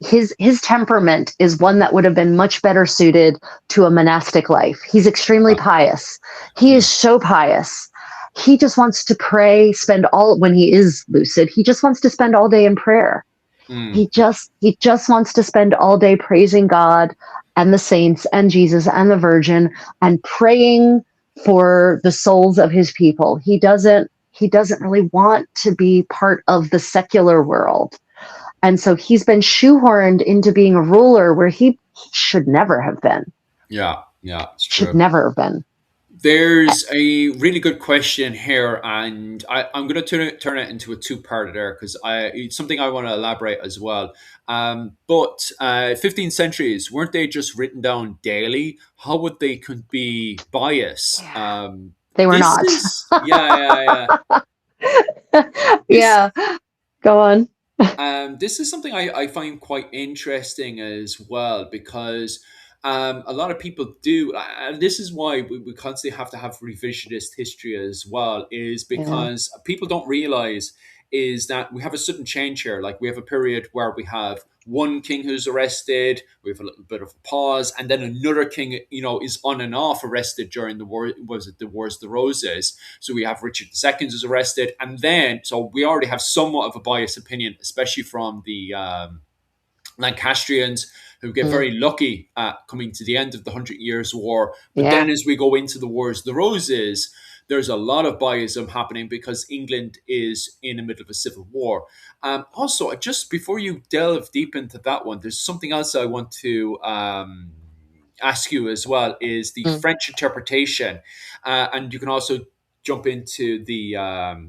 his temperament is one that would have been much better suited to a monastic life. He's extremely yeah. pious. He is Mm, so pious. He just wants to pray, when he is lucid, he just wants to spend all day in prayer. mm, He just wants to spend all day praising God and the saints and Jesus and the Virgin and praying for the souls of his people. He doesn't really want to be part of the secular world. And so he's been shoehorned into being a ruler where he should never have been. yeah. Yeah. It's Should true. never have been. There's a really good question here, and I'm going to turn it into a two-parter there because it's something I want to elaborate as well. But 15th centuries, weren't they just written down daily? How would they could be biased? They were This not. is yeah. This Yeah. Go on. this is something I find quite interesting as well because a lot of people do, and this is why we constantly have to have revisionist history as well, is Yeah. because people don't realize is that we have a sudden change here. Like we have a period where we have one king who's arrested, we have a little bit of a pause, and then another king, is on and off arrested during the war. Was it the Wars of the Roses? So we have Richard II is arrested, and then so we already have somewhat of a biased opinion, especially from the Lancastrians, who get Mm. very lucky at coming to the end of the Hundred Years' War. But Yeah. then, as we go into the Wars of the Roses, there's a lot of biasm happening because England is in the middle of a civil war. Also, just before you delve deep into that one, there's something else I want to ask you as well: is the Mm. French interpretation, and you can also jump into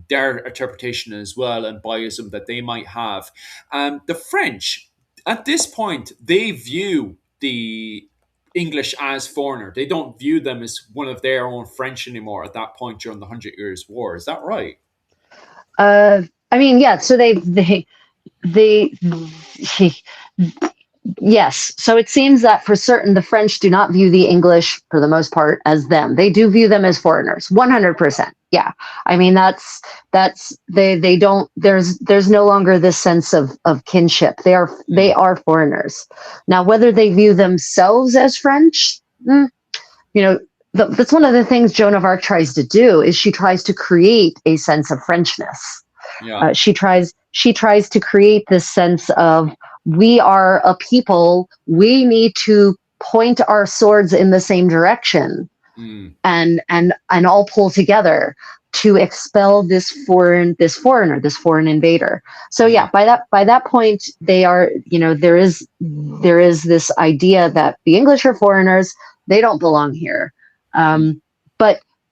their interpretation as well and biasm that they might have. The French, at this point, they view the English as foreigner. They don't view them as one of their own French anymore at that point during the Hundred Years' War. Is that right? I mean, yeah. So they yes. So it seems that for certain, the French do not view the English, for the most part, as them. They do view them as foreigners, 100%. Yeah. I mean, they don't. There's no longer this sense of kinship. They are foreigners. Now, whether they view themselves as French, you know, that's one of the things Joan of Arc tries to do. Is she tries to create a sense of Frenchness. Yeah. She tries to create this sense of, we are a people, we need to point our swords in the same direction, and all pull together to expel this foreign invader. So yeah, by that point, they are, there is this idea that the English are foreigners, they don't belong here.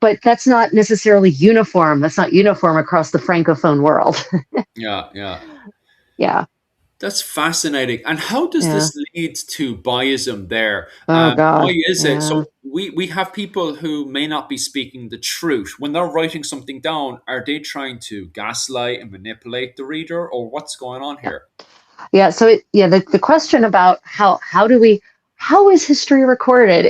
But that's not necessarily uniform. That's not uniform across the Francophone world. Yeah. Yeah. That's fascinating. And how does this lead to biasm there? Oh God. Why is it? So we have people who may not be speaking the truth. When they're writing something down, are they trying to gaslight and manipulate the reader, or what's going on here? Yeah. So the question about how is history recorded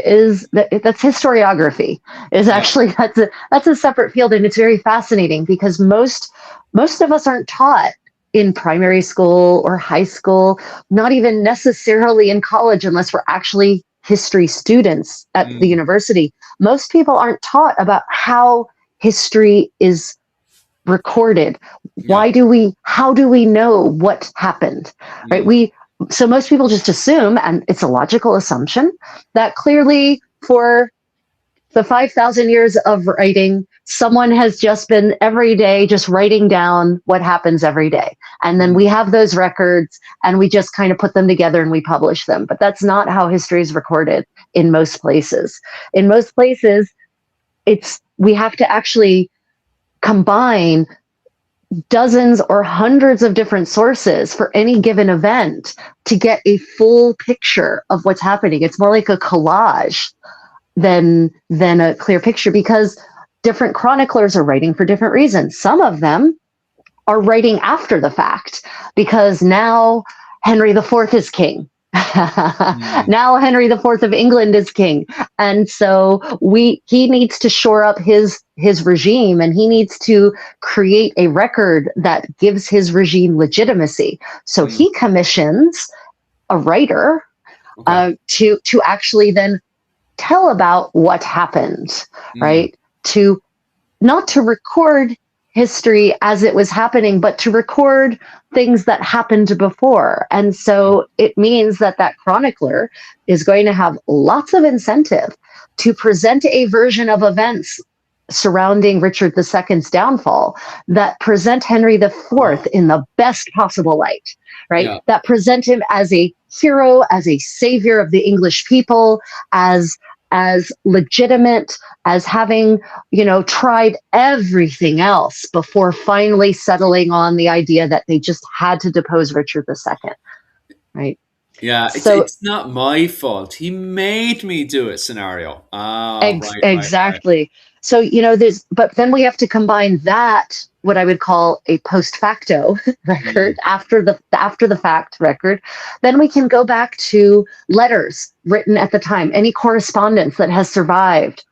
that's historiography. That's a separate field, and it's very fascinating because most of us aren't taught in primary school or high school, not even necessarily in college, unless we're actually history students at the university. Most people aren't taught about how history is recorded. How do we know what happened? Right? So most people just assume, and it's a logical assumption, that clearly for the 5,000 years of writing, someone has just been every day just writing down what happens every day. And then we have those records and we just kind of put them together and we publish them. But that's not how history is recorded in most places. In most places, we have to actually combine dozens or hundreds of different sources for any given event to get a full picture of what's happening. It's more like a collage than a clear picture, because different chroniclers are writing for different reasons. Some of them are writing after the fact because now Henry IV is king. Now Henry IV of England is king. And so he needs to shore up his regime, and he needs to create a record that gives his regime legitimacy. So he commissions a writer to actually then tell about what happened, right? Not to record history as it was happening, but to record things that happened before. And so it means that chronicler is going to have lots of incentive to present a version of events surrounding Richard II's downfall that present Henry IV in the best possible light, right? Yeah. That present him as a hero, as a savior of the English people, as legitimate, as having, tried everything else before finally settling on the idea that they just had to depose Richard II, right? Yeah, it's not my fault. He made me do it scenario. Exactly. Right. So, but then we have to combine that, what I would call a post facto record, after the fact record. Then we can go back to letters written at the time, any correspondence that has survived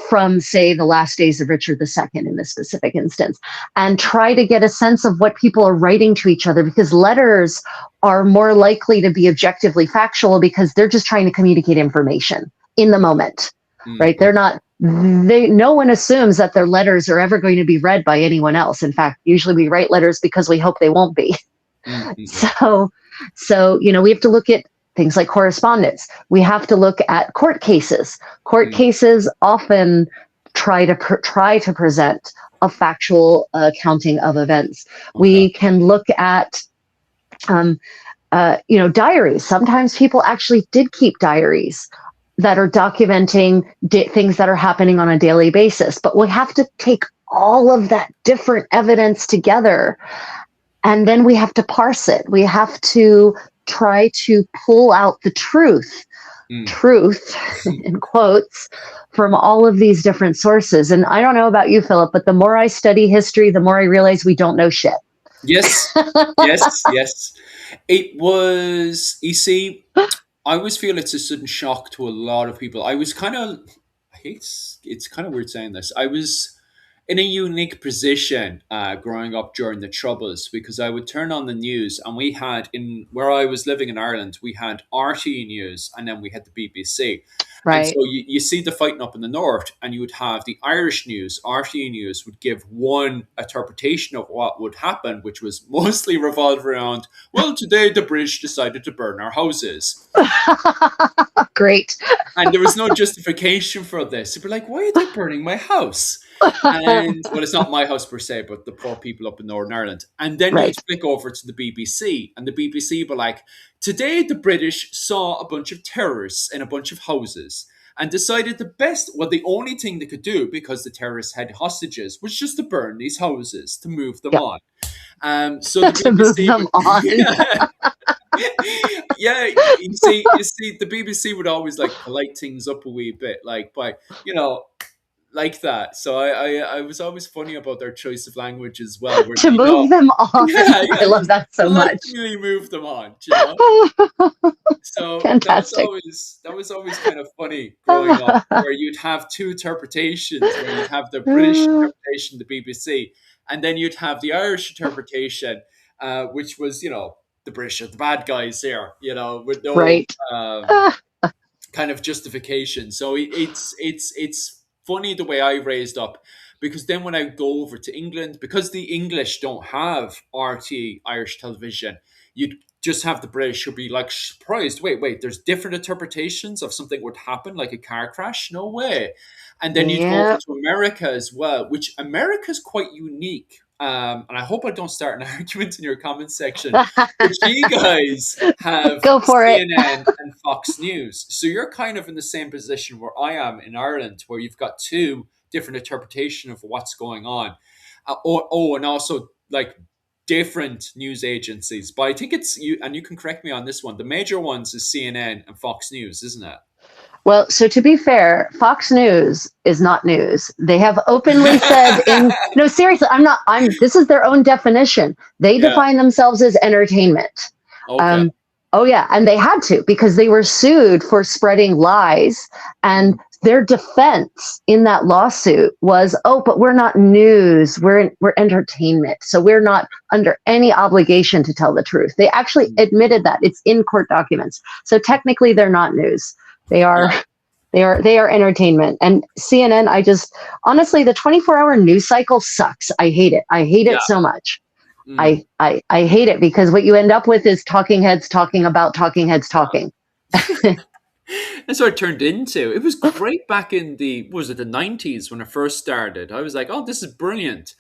from, say, the last days of Richard II in this specific instance, and try to get a sense of what people are writing to each other, because letters are more likely to be objectively factual because they're just trying to communicate information in the moment, right? No one assumes that their letters are ever going to be read by anyone else. In fact, usually we write letters because we hope they won't be. So, we have to look at things like correspondence. We have to look at court cases. Court cases often try to present a factual accounting of events. We can look at, diaries. Sometimes people actually did keep diaries that are documenting things that are happening on a daily basis. But we have to take all of that different evidence together. And then we have to parse it. We have to try to pull out the Mm. truth in quotes, from all of these different sources. And I don't know about you, Philip, but the more I study history, the more I realize we don't know shit. Yes, yes, yes. It was, you see, I always feel it's a sudden shock to a lot of people. I was kind of, I hate, it's kind of weird saying this. I was in a unique position growing up during the Troubles because I would turn on the news and we had, in where I was living in Ireland, we had RTE News and then we had the BBC. And so Right. you see the fighting up in the north, and you would have the Irish news. RTE News would give one interpretation of what would happen, which was mostly revolved around, well, today the British decided to burn our houses. Great. And there was no justification for this. They'd be like, why are they burning my house? And, well, it's not my house per se, but the poor people up in Northern Ireland. And then you'd Right. flick over to the BBC, and the BBC were like, today the British saw a bunch of terrorists in a bunch of houses and decided the only thing they could do, because the terrorists had hostages, was just to burn these houses to move them Yep. on. So the To move BBC them on. yeah, you see, the BBC would always like polite things up a wee bit, like by like that. So I was always funny about their choice of language as well, where To move them on. yeah, I yeah, love just that so much. politely move them on, So Fantastic. that was always kind of funny growing up, where you'd have two interpretations, where you'd have the British interpretation, the BBC, and then you'd have the Irish interpretation, which was, the British are the bad guys here, with no Right. kind of justification. So it's funny the way I raised up, because then when I go over to England, because the English don't have RT Irish television, you'd just have the British who'd be like surprised. Wait, there's different interpretations of something would happen, like a car crash. No way. And then you'd go over Yeah. to America as well, which America's quite unique. And I hope I don't start an argument in your comments section. But you guys have Go for it. CNN and Fox News. So you're kind of in the same position where I am in Ireland, where you've got two different interpretation of what's going on. And also like different news agencies. But I think it's you, and you can correct me on this one. The major ones is CNN and Fox News, isn't Well, so to be fair, Fox News is not news. They have openly said no, seriously, this is their own definition. They Yeah. define themselves as entertainment. Okay. Oh yeah, and they had to, because they were sued for spreading lies, and their defense in that lawsuit was, "Oh, but we're not news. We're entertainment. So we're not under any obligation to tell the truth." They actually admitted that. It's in court documents. So technically they're not news. They are Yeah. they are entertainment. And CNN, honestly, the 24-hour news cycle sucks. I hate it. I hate Yeah. it so much. Mm. I hate it, because what you end up with is talking heads talking about talking heads talking. That's what it turned into. It was great back in the 90s when it first started. I was like, oh, this is brilliant.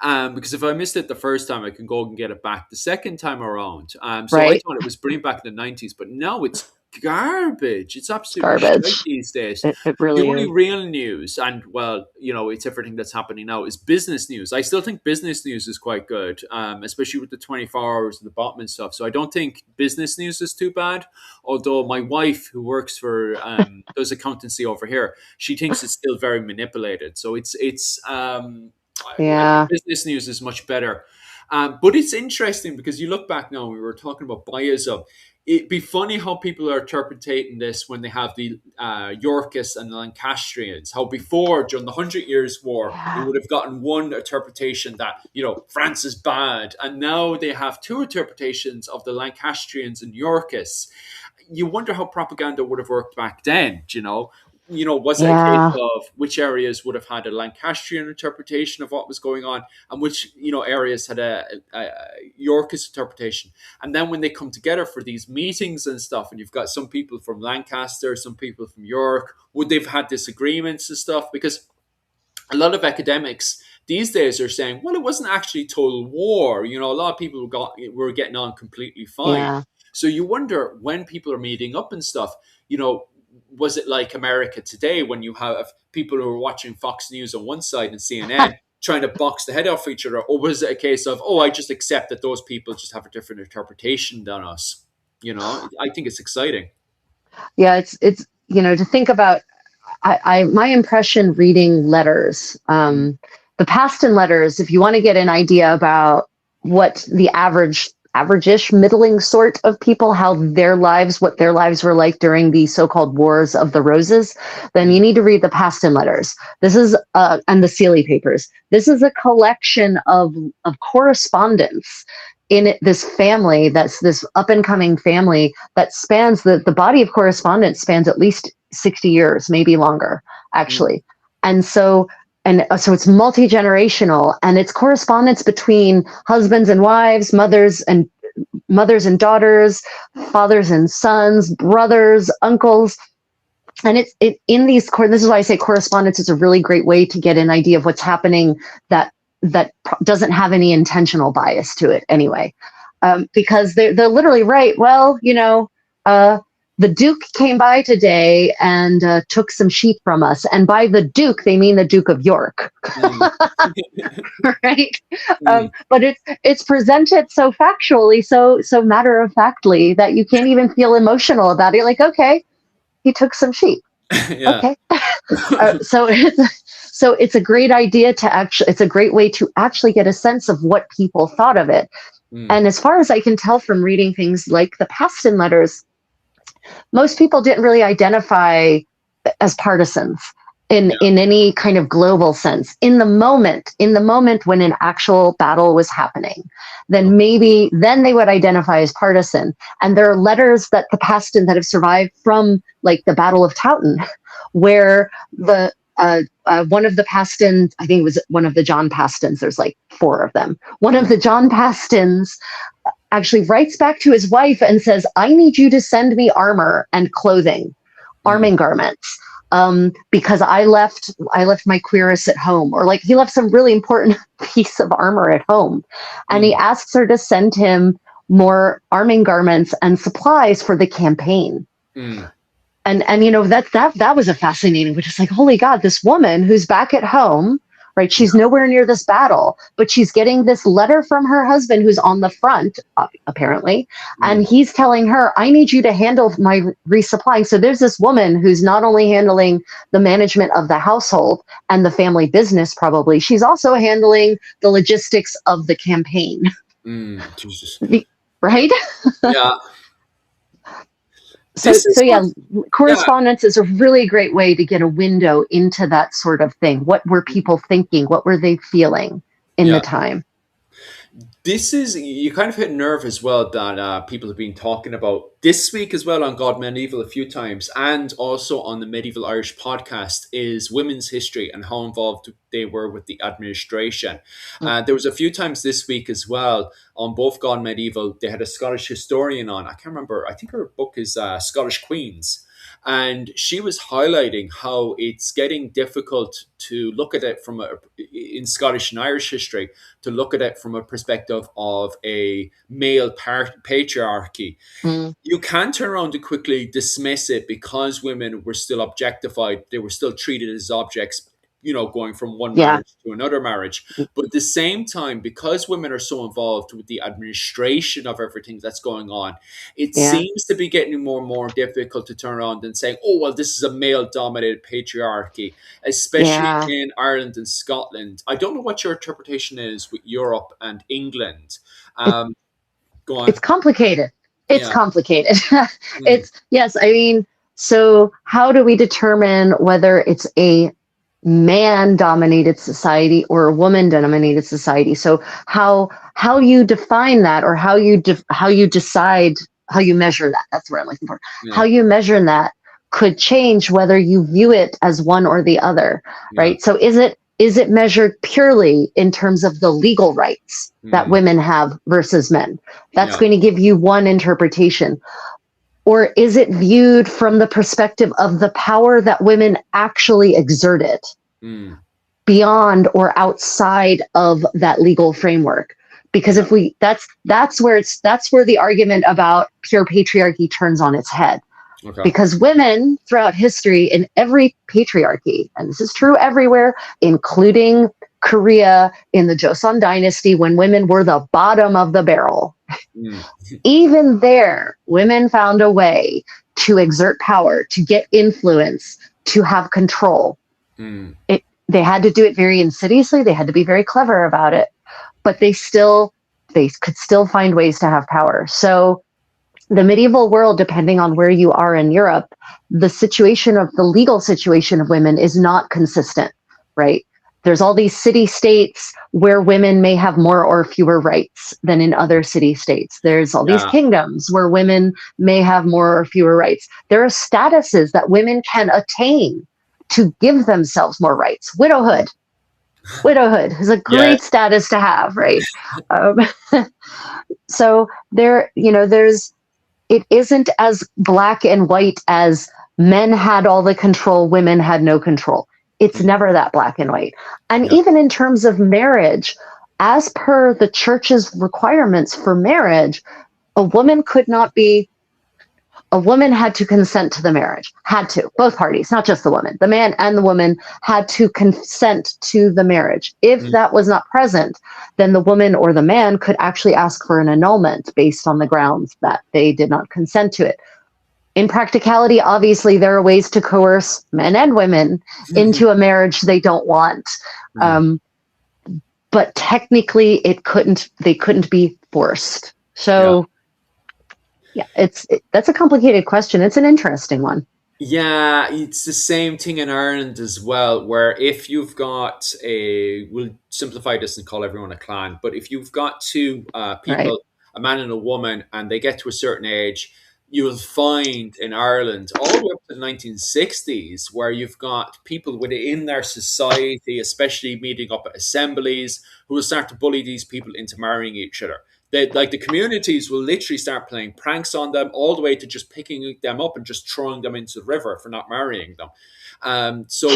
Because if I missed it the first time, I can go and get it back the second time around. So I Right? thought it was brilliant back in the 90s, but now it's garbage. It's It's absolutely shite garbage. these days. It The really only is. real news, and well, it's everything that's happening now, is business news. I still think business news is quite good, especially with the 24 hours of the bottom and stuff. So I don't think business news is too bad. Although my wife, who works for does accountancy over here, she thinks it's still very manipulated. So I think Yeah. business news is much better. But it's interesting because you look back now, we were talking about biasm. It'd be funny how people are interpreting this when they have the Yorkists and the Lancastrians. How before, during the Hundred Years' War, they Yeah. would have gotten one interpretation that, France is bad. And now they have two interpretations of the Lancastrians and Yorkists. You wonder how propaganda would have worked back then, was it a case Yeah. of which areas would have had a Lancastrian interpretation of what was going on, and which areas had a Yorkist interpretation? And then when they come together for these meetings and stuff, and you've got some people from Lancaster, some people from York, would they've had disagreements and stuff? Because a lot of academics these days are saying, well, it wasn't actually total war. A lot of people were getting on completely fine. Yeah. So you wonder, when people are meeting up and stuff, was it like America today, when you have people who are watching Fox News on one side and CNN trying to box the head off each other, or was it a case of, oh, I just accept that those people just have a different interpretation than us? I think it's exciting. Yeah, it's to think about. I my impression reading letters, the Paston letters. If you want to get an idea about what the average-ish, middling sort of people, what their lives were like during the so-called Wars of the Roses, then you need to read the Paston letters. This is and the Sealy Papers. This is a collection of correspondence in this family, that's this up and coming family that spans the body of correspondence spans at least 60 years, maybe longer, actually. And so it's multi-generational, and it's correspondence between husbands and wives, mothers and daughters, fathers and sons, brothers, uncles. And this is why I say correspondence is a really great way to get an idea of what's happening that doesn't have any intentional bias to it anyway, because they're literally right. Well, the Duke came by today and took some sheep from us, and by the Duke they mean the Duke of York, right? But it's presented so factually, so matter of factly, that you can't even feel emotional about it. Like, okay, he took some sheep. Okay, so it's a great idea it's a great way to actually get a sense of what people thought of it. And as far as I can tell from reading things like the Paston letters, most people didn't really identify as partisans in any kind of global sense. In the moment when an actual battle was happening, then they would identify as partisan. And there are letters that the Paston that have survived from, like, the Battle of Towton, where the one of the Pastons, I think it was one of the John Pastons, there's like 4 of them. One of the John Pastons actually writes back to his wife and says, I need you to send me armor and clothing, arming garments, because I left my cuirass at home, or like he left some really important piece of armor at home. And he asks her to send him more arming garments and supplies for the campaign. And that was a fascinating, which is like, holy God, this woman who's back at home, right? She's nowhere near this battle, but she's getting this letter from her husband who's on the front, apparently. And he's telling her, I need you to handle my resupplying. So there's this woman who's not only handling the management of the household and the family business, probably, she's also handling the logistics of the campaign. Jesus. Right? Yeah. Correspondence is a really great way to get a window into that sort of thing. What were people thinking? What were they feeling in the time? You kind of hit a nerve as well that people have been talking about this week as well on God Medieval a few times, and also on the Medieval Irish podcast, is women's history and how involved they were with the administration. There was a few times this week as well on both God Medieval. They had a Scottish historian on. I can't remember. I think her book is Scottish Queens. And she was highlighting how it's getting difficult to look at it in Scottish and Irish history, to look at it from a perspective of a male patriarchy. You can turn around and quickly dismiss it because women were still objectified. They were still treated as objects, going from one marriage to another marriage. But at the same time, because women are so involved with the administration of everything that's going on, it seems to be getting more and more difficult to turn around and say, oh, well, this is a male-dominated patriarchy, especially in Ireland and Scotland. I don't know what your interpretation is with Europe and England. Go on. It's complicated. It's complicated. So how do we determine whether it's a man-dominated society or a woman-dominated society? So how you define that, or how you decide, how you measure that, that's what I'm looking for. How you measure that could change whether you view it as one or the other, right? So is it measured purely in terms of the legal rights that women have versus men? That's going to give you one interpretation. Or is it viewed from the perspective of the power that women actually exerted beyond or outside of that legal framework? Because that's where the argument about pure patriarchy turns on its head. Okay. Because women throughout history, in every patriarchy, and this is true everywhere, including Korea in the Joseon dynasty, when women were the bottom of the barrel. Mm. Even there, women found a way to exert power, to get influence, to have control. Mm. They had to do it very insidiously. They had to be very clever about it, but they could still find ways to have power. So the medieval world, depending on where you are in Europe, the legal situation of women is not consistent, right? There's all these city states where women may have more or fewer rights than in other city states. There's all these Yeah. kingdoms where women may have more or fewer rights. There are statuses that women can attain to give themselves more rights. Widowhood is a Yeah. great status to have, right? Um, so it isn't as black and white as men had all the control, women had no control. It's never that black and white. And Yeah. even in terms of marriage, as per the church's requirements for marriage, a woman could not be a woman had to consent to the marriage. Had to. Both parties, not just the woman. The man and the woman had to consent to the marriage. If Mm. that was not present, then the woman or the man could actually ask for an annulment based on the grounds that they did not consent to it. In practicality, obviously, there are ways to coerce men and women into a marriage they don't want. Mm. But technically, they couldn't be forced. So yeah, that's a complicated question. It's an interesting one. Yeah, it's the same thing in Ireland as well, where if you've got we'll simplify this and call everyone a clan, but if you've got two Right. people, a man and a woman, and they get to a certain age, you'll find in Ireland all the way up to the 1960s, where you've got people within their society, especially meeting up at assemblies, who will start to bully these people into marrying each other. Like the communities will literally start playing pranks on them, all the way to just picking them up and just throwing them into the river for not marrying them. So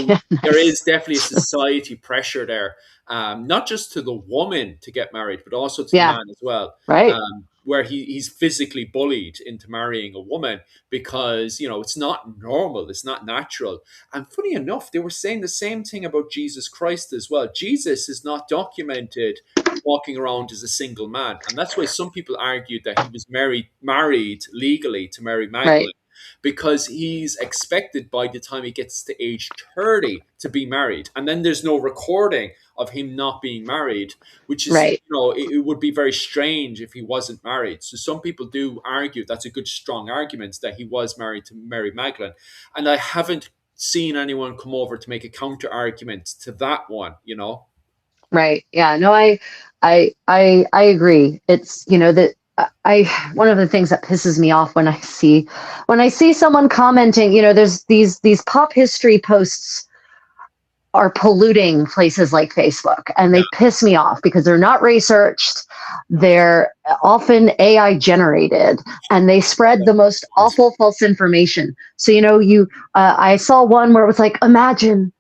there is Nice. definitely a society pressure there, not just to the woman to get married, but also to the Yeah. man as well, Right. where he's physically bullied into marrying a woman because it's not normal, it's not natural. And funny enough, they were saying the same thing about Jesus Christ as well. Jesus is not documented walking around as a single man. And that's why some people argued that he was married legally to Mary Right. Magdalene, because he's expected by the time he gets to age 30 to be married. And then there's no recording of him not being married, which is, Right. it would be very strange if he wasn't married. So some people do argue that's a good, strong argument that he was married to Mary Magdalene. And I haven't seen anyone come over to make a counter argument to that one. Right. Yeah. No, I agree. It's, that I one of the things that pisses me off when I see someone commenting, there's these pop history posts are polluting places like Facebook, and Yeah. they piss me off because they're not researched. They're often AI generated, and they spread the most awful false information. So, I saw one where it was like, imagine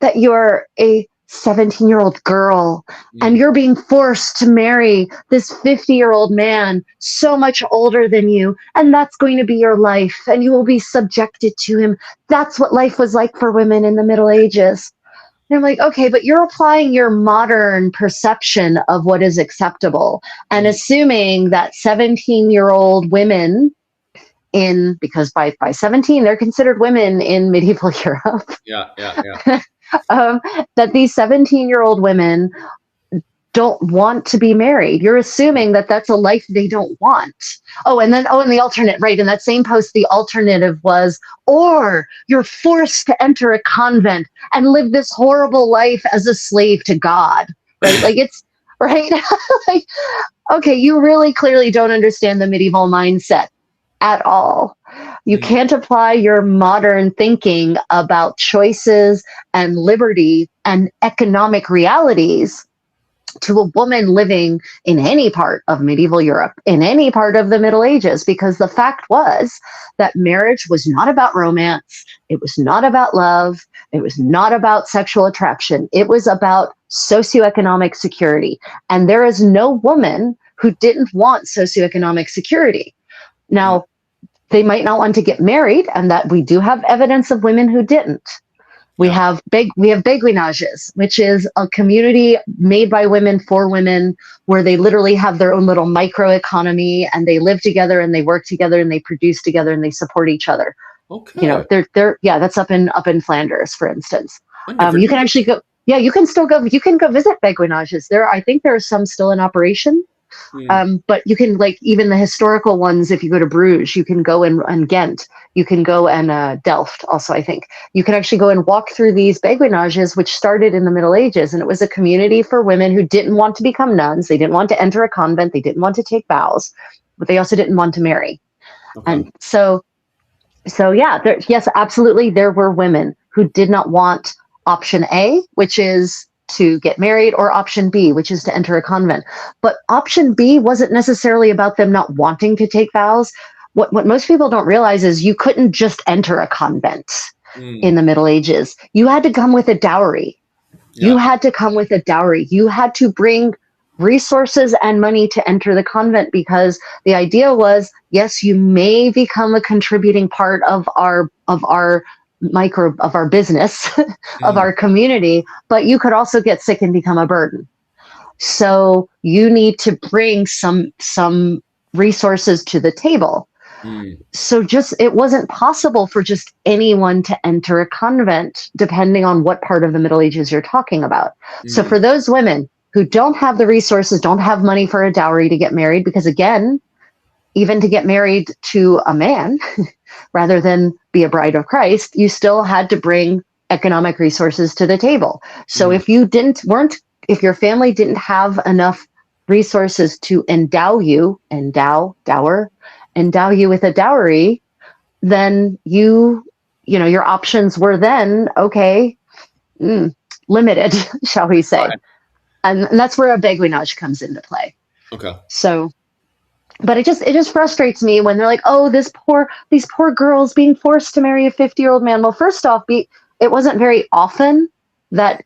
that you're a 17-year-old girl and Mm. you're being forced to marry this 50-year-old man so much older than you, and that's going to be your life, and you will be subjected to him. That's what life was like for women in the Middle Ages. And I'm like, okay, but you're applying your modern perception of what is acceptable and Mm. assuming that 17-year-old women because by 17, they're considered women in medieval Europe, Yeah, yeah, yeah. that these 17-year-old women don't want to be married. You're assuming that that's a life they don't want. And the alternate, right? In that same post, the alternative was, or you're forced to enter a convent and live this horrible life as a slave to God, right? Like it's, right? Like, okay, you really clearly don't understand the medieval mindset at all. You Mm. can't apply your modern thinking about choices and liberty and economic realities to a woman living in any part of medieval Europe, in any part of the Middle Ages, because the fact was that marriage was not about romance. It was not about love. It was not about sexual attraction. It was about socioeconomic security. And there is no woman who didn't want socioeconomic security. Now, they might not want to get married, and that we do have evidence of women who didn't. Yeah. We have beguinages, which is a community made by women for women, where they literally have their own little microeconomy, and they live together and they work together and they produce together and they support each other. You know, Okay. they're yeah, that's up in Flanders, for instance. I never You knew can that. actually go. Yeah, you can still go. You can go visit beguinages. I think there are some still in operation. Mm. But you can, like, even the historical ones, if you go to Bruges, you can go in, and Ghent, you can go, and Delft also, I think. You can actually go and walk through these beguinages, which started in the Middle Ages. And it was a community for women who didn't want to become nuns. They didn't want to enter a convent. They didn't want to take vows, but they also didn't want to marry. Okay. And so yeah, yes, absolutely. There were women who did not want option A, which is to get married, or option B, which is to enter a convent. But option B wasn't necessarily about them not wanting to take vows. What most people don't realize is you couldn't just enter a convent in Mm. the Middle Ages. You had to come with a dowry. You Yeah. had to come with a dowry. You had to bring resources and money to enter the convent, because the idea was, yes, you may become a contributing part of our business, of Mm. our community, but you could also get sick and become a burden. So you need to bring some resources to the table. Mm. So just, it wasn't possible for just anyone to enter a convent, depending on what part of the Middle Ages you're talking about. So Mm. for those women who don't have the resources, don't have money for a dowry to get married, because again, even to get married to a man rather than be a bride of Christ, you still had to bring economic resources to the table. So Mm. if you didn't weren't if your family didn't have enough resources to endow you with a dowry, then you know, your options were then, okay, mm, limited, shall we say. Right. And that's where a beguinage comes into play. Okay. So, but it just frustrates me when they're like, oh, these poor girls being forced to marry a 50-year-old man. Well, first off, it wasn't very often that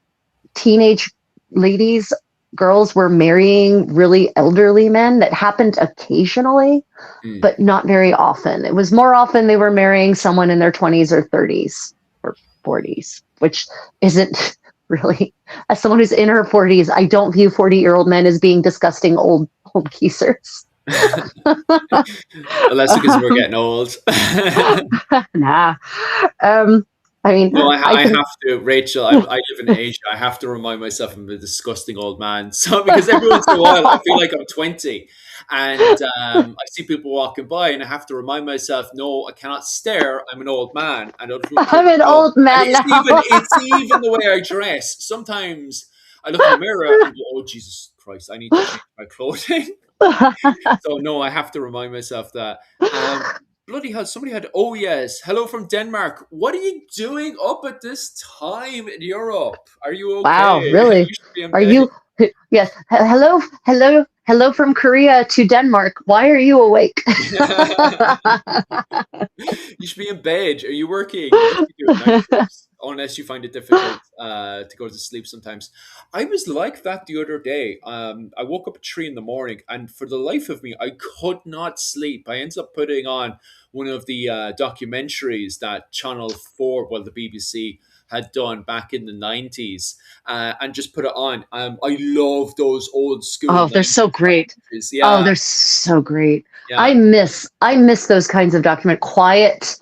teenage ladies, girls, were marrying really elderly men. That happened occasionally, Mm. but not very often. It was more often they were marrying someone in their 20s or 30s or 40s, which isn't really, as someone who's in her 40s, I don't view 40-year-old men as being disgusting old geezers. Unless because we're getting old. Nah. I mean, No, I I can. have to, Rachel. I live in Asia. I have to remind myself I'm a disgusting old man. So because every once in a while I feel like I'm 20, and I see people walking by, and I have to remind myself, no, I cannot stare. I'm an old man, and other people I'm an no. old And man now. it's even the way I dress. Sometimes I look in the mirror and go, oh Jesus Christ, I need to change my clothing. So no, I have to remind myself that. Um, Bloody hell! Somebody had. Oh yes, hello from Denmark. What are you doing up at this time in Europe? Are you okay? Wow, really? You should be in Are bed. you? Yes. Hello from Korea to Denmark. Why are you awake? You should be in bed. Are you working? You must be doing night shifts, unless you find it difficult to go to sleep sometimes. I was like that the other day. I woke up at 3 in the morning, and for the life of me, I could not sleep. I ended up putting on one of the documentaries that Channel 4, well, the BBC, had done back in the 90s, and just put it on. I love those old school Oh, they're 90s so great. documentaries. Oh, Yeah, they're so great. yeah, I miss those kinds of quiet,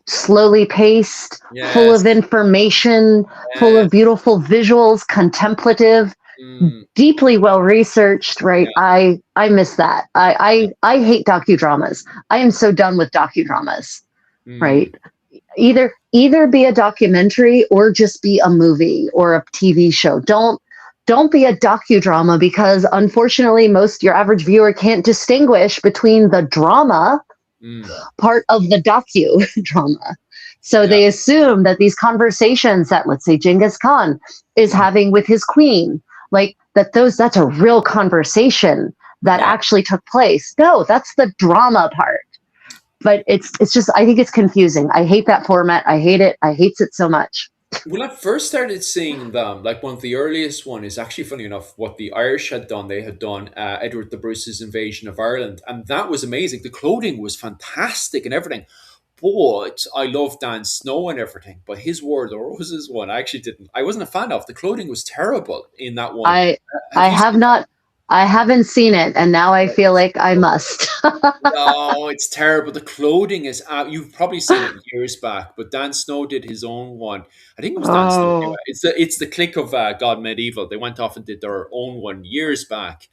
slowly paced, full of yes, information, full of yes. beautiful visuals, contemplative, Mm, deeply well researched, right? yeah. I miss that. I hate docudramas. I am so done with docudramas, Mm, right? Either be a documentary or just be a movie or a TV show. Don't be a docudrama, because unfortunately most your average viewer can't distinguish between the drama mm, part of the docudrama. So yeah. they assume that these conversations that, let's say, Genghis Khan is Mm, having with his queen, like that's a real conversation that yeah. actually took place. No, that's the drama part. But it's just, I think it's confusing. I hate that format. I hate it. I hate it so much. When I first started seeing them, like one of the earliest one is actually funny enough what the Irish had done. They had done Edward the Bruce's invasion of Ireland, and that was amazing. The clothing was fantastic and everything. But I love Dan Snow and everything. But his War of the Roses one, I actually didn't. I wasn't a fan of. The clothing was terrible in that one. I Have I you have seen not I haven't seen it, and now I feel like I that? must. No, it's terrible. The clothing is out. You've probably seen it years back, but Dan Snow did his own one. I think it was Dan Snow. Anyway. Oh, It's the click of God Medieval. They went off and did their own one years back,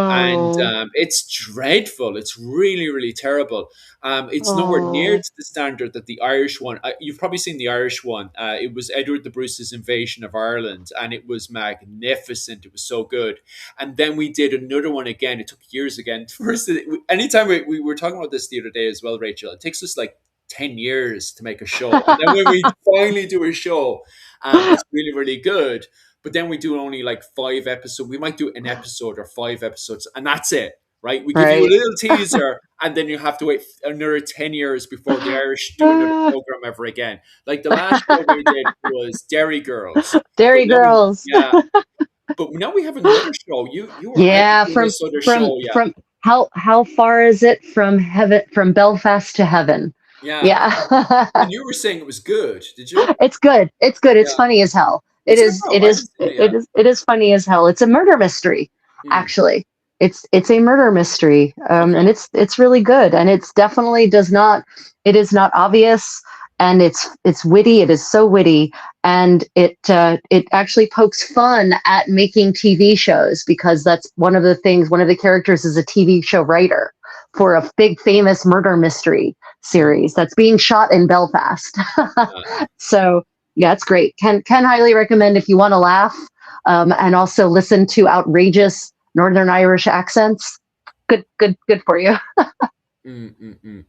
and oh, it's dreadful. It's really really terrible. It's nowhere near oh, to the standard that the Irish one. You've probably seen the Irish one. It was Edward the Bruce's invasion of Ireland, and it was magnificent. It was so good. And then we did another one again. It took years again. First, anytime we were talking about this the other day as well, Rachel, it takes us like 10 years to make a show. And then when we finally do a show, it's really, really good. But then we do only like 5 episodes. We might do an episode or 5 episodes, and that's it, right? We give you a right. little teaser, and then you have to wait another 10 years before the Irish do another program ever again. Like the last show we did was Dairy Girls. But Dairy now we, Girls. yeah, but now we have another show. You were out Yeah, doing this other from show, yeah, from how far is it from heaven, from Belfast to heaven? yeah. Yeah. And you were saying it was good, did you? It's good. It's good. It's Yeah. funny as hell. It What's it is. about? It I is. haven't seen it It yet. is. It is funny as hell. It's a murder mystery. Hmm. Actually, it's a murder mystery, Okay. and it's really good. And it's definitely does not. It is not obvious, and it's witty. It is so witty, and it actually pokes fun at making TV shows, because that's one of the things. One of the characters is a TV show writer for a big famous murder mystery Hmm. series that's being shot in Belfast. Yeah. So yeah, it's great. Can highly recommend if you want to laugh, and also listen to outrageous Northern Irish accents. Good for you. Mm, mm, mm.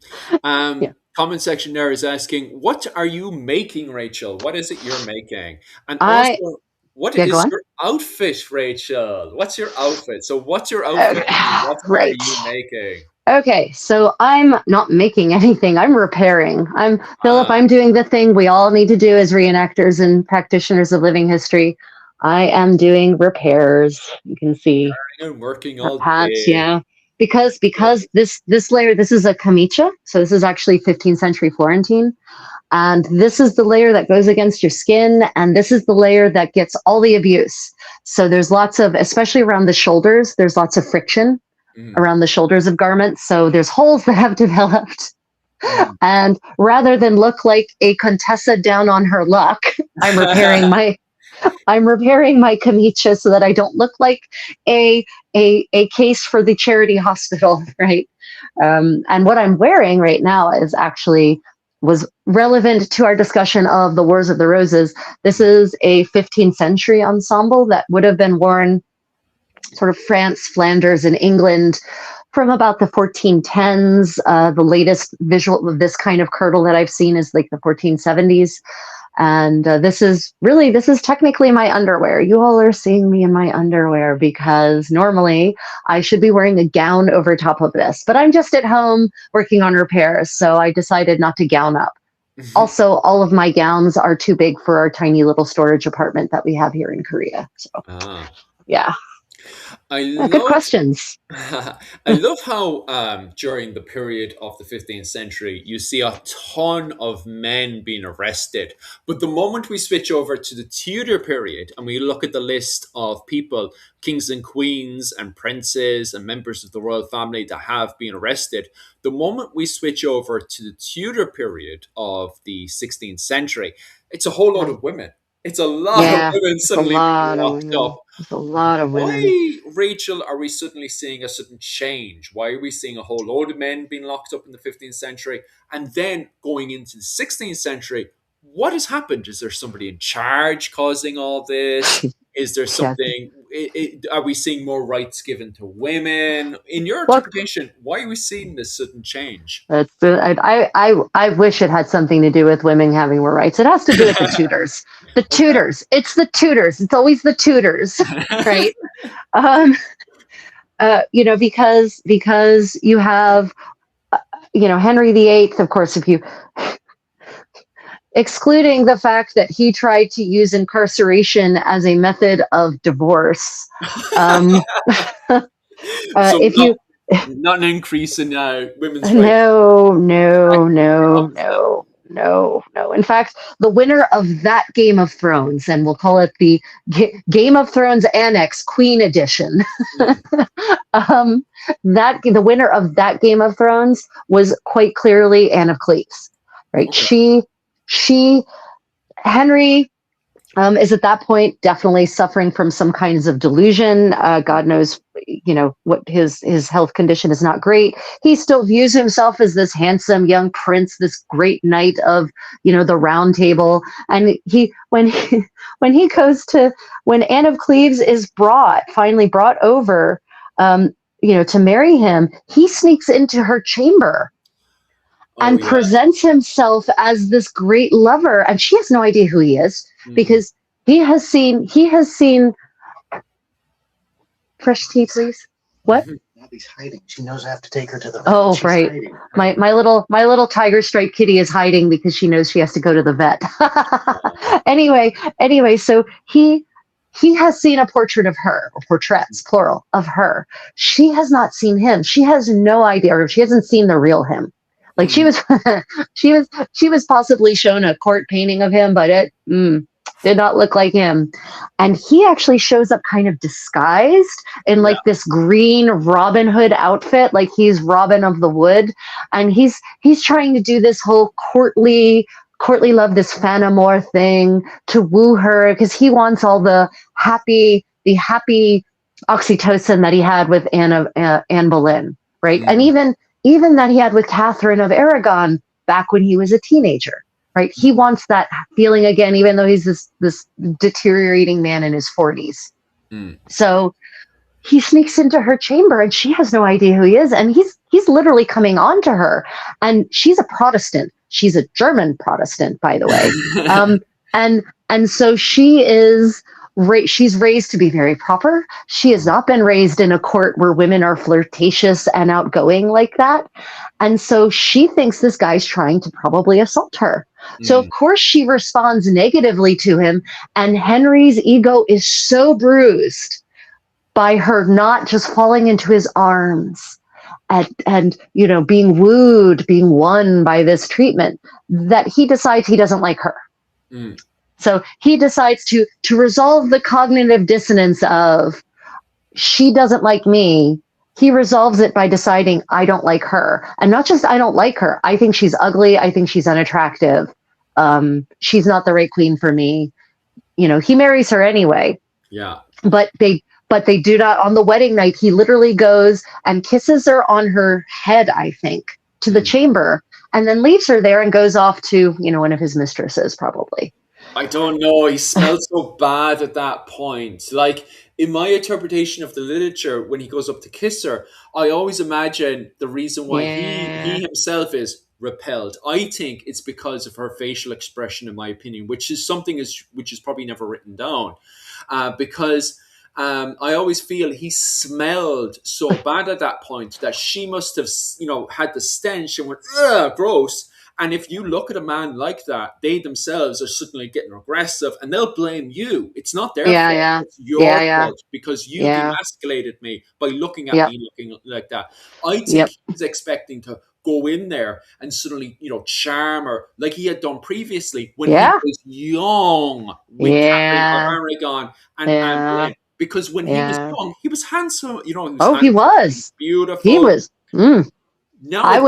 Yeah. Comment section there is asking, what are you making, Rachel? What is it you're making? And I also, what Yeah. Go is on. your outfit, Rachel? What's your outfit? So, what's your outfit Okay. and what are Right. you making? Okay, so I'm not making anything. I'm repairing. I'm Philip. Ah, I'm doing the thing we all need to do as reenactors and practitioners of living history. I am doing repairs. You can see I'm working her all pants, day. yeah. Because this layer, this is a camicia, so this is actually 15th century Florentine, and this is the layer that goes against your skin, and this is the layer that gets all the abuse. So there's lots of, especially around the shoulders, there's lots of friction Mm, around the shoulders of garments. So there's holes that have developed, mm. and rather than look like a Contessa down on her luck, I'm repairing my I'm repairing my camicia so that I don't look like a a case for the charity hospital, right? And what I'm wearing right now is actually was relevant to our discussion of the Wars of the Roses. This is a 15th century ensemble that would have been worn sort of France, Flanders, and England from about the 1410s. The latest visual of this kind of kirtle that I've seen is like the 1470s. And this is technically my underwear. You all are seeing me in my underwear because normally I should be wearing a gown over top of this, but I'm just at home working on repairs, so I decided not to gown up. Also, all of my gowns are too big for our tiny little storage apartment that we have here in Korea. So Ah. yeah, I good love questions. I love how during the period of the 15th century, you see a ton of men being arrested. But the moment we switch over to the Tudor period and we look at the list of people, kings and queens and princes and members of the royal family that have been arrested, the moment we switch over to the Tudor period of the 16th century, it's a whole lot Yeah, of women. It's a lot of yeah, women it's a suddenly being lot of locked women. up. It's a lot of women. Why, Rachel, are we suddenly seeing a sudden change? Why are we seeing a whole load of men being locked up in the 15th century? And then going into the 16th century, what has happened? Is there somebody in charge causing all this? Is there Yeah. something? Are we seeing more rights given to women? In your Well, interpretation, why are we seeing this sudden change? I wish it had something to do with women having more rights. It has to do with the Tudors. The Okay. Tudors. It's the Tudors. It's always the Tudors, right? Um, because you have Henry VIII. Of course, if you excluding the fact that he tried to use incarceration as a method of divorce, um, So if not you Not an increase in women's rights. No, no, no, no, no, no. In fact, the winner of that Game of Thrones, and we'll call it the Game of Thrones Annex Queen Edition, Mm. um, that the winner of that Game of Thrones was quite clearly Anne of Cleves, right? Okay. She, Henry is at that point definitely suffering from some kinds of delusion. God knows, what his health condition is not great. He still views himself as this handsome young prince, this great knight of, the Round Table. And when he goes to when Anne of Cleves is finally brought over, to marry him, he sneaks into her chamber Oh and yeah. presents himself as this great lover, and she has no idea who he is because he has seen fresh tea, please. What? Abby's hiding. She knows I have to take her to the vet. Oh, She's right. hiding. My little tiger striped kitty is hiding because she knows she has to go to the vet. Anyway, so he has seen a portrait of her, or portraits, plural, of her. She has not seen him. She has no idea, or she hasn't seen the real him. Like she was possibly shown a court painting of him, but it did not look like him. And he actually shows up kind of disguised in like this green Robin Hood outfit, like he's Robin of the Wood, and he's trying to do this whole courtly love, this fan amour thing to woo her because he wants all the happy oxytocin that he had with Anne Boleyn, right? And even that he had with Catherine of Aragon back when he was a teenager, right? He wants that feeling again, even though he's this deteriorating man in his 40s. So he sneaks into her chamber and she has no idea who he is. And he's literally coming on to her. And she's a Protestant. She's a German Protestant, by the way. And so she's raised to be very proper. She has not been raised in a court where women are flirtatious and outgoing like that. And so she thinks this guy's trying to probably assault her. So of course she responds negatively to him. And Henry's ego is so bruised by her not just falling into his arms and being wooed, being won by this treatment, that he decides he doesn't like her. So he decides to resolve the cognitive dissonance of she doesn't like me. He resolves it by deciding I don't like her. And not just I don't like her. I think she's ugly. I think she's unattractive. She's not the right queen for me. He marries her anyway. Yeah. But they do not, on the wedding night, he literally goes and kisses her on her head, I think, to the chamber, and then leaves her there and goes off to, one of his mistresses, probably. I don't know. He smelled so bad at that point. Like, in my interpretation of the literature, when he goes up to kiss her, I always imagine the reason why he himself is repelled. I think it's because of her facial expression, in my opinion, which is probably never written down, because I always feel he smelled so bad at that point that she must have, had the stench and went, ugh, gross. And if you look at a man like that, they themselves are suddenly getting aggressive and they'll blame you. It's not their fault. It's your fault because you demasculated me by looking at me looking like that. I think he's expecting to go in there and suddenly, charm her like he had done previously when he was young with Catherine of Aragon and because when he was young, he was handsome. He was beautiful. He was. No, I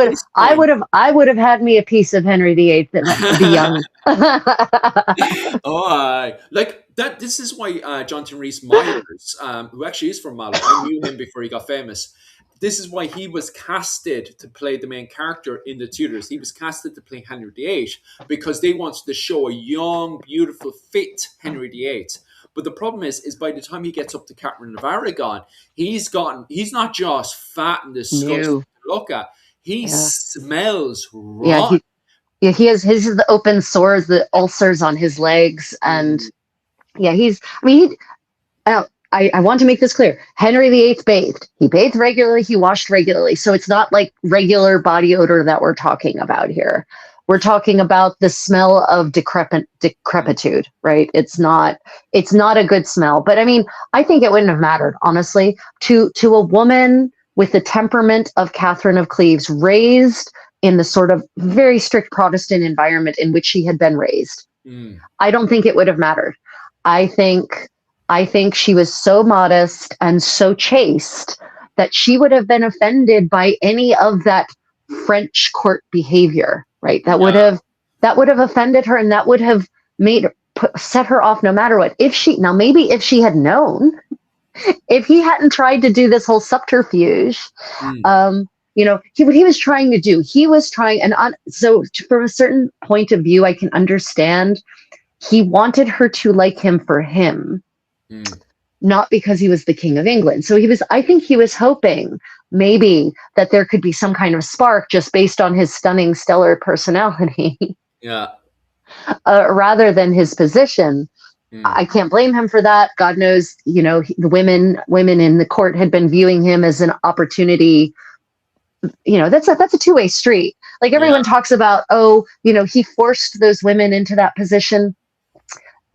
would have had me a piece of Henry VIII to be young. Like that. This is why Jonathan Rhys Myers, who actually is from Mallow, I knew him before he got famous. This is why he was casted to play the main character in the Tudors. He was casted to play Henry VIII because they wanted to show a young, beautiful, fit Henry VIII. But the problem is by the time he gets up to Catherine of Aragon, he's not just fat and disgusting to look at. He smells rotten. He has the open sores, the ulcers on his legs. And I want to make this clear. Henry VIII bathed. He bathed regularly. He washed regularly. So it's not like regular body odor that we're talking about here. We're talking about the smell of decrepitude, right? It's not a good smell. But I mean, I think it wouldn't have mattered, honestly, to a woman with the temperament of Catherine of Cleves, raised in the sort of very strict Protestant environment in which she had been raised, I don't think it would have mattered. I think she was so modest and so chaste that she would have been offended by any of that French court behavior, right? That would have offended her, and that would have set her off no matter what. Maybe if she had known, if he hadn't tried to do this whole subterfuge, what he was trying to do, so from a certain point of view, I can understand he wanted her to like him for him, not because he was the King of England. So I think he was hoping maybe that there could be some kind of spark just based on his stunning, stellar personality. Yeah. Rather than his position. I can't blame him for that. God knows, the women in the court had been viewing him as an opportunity. That's a two-way street. Like everyone talks about, he forced those women into that position.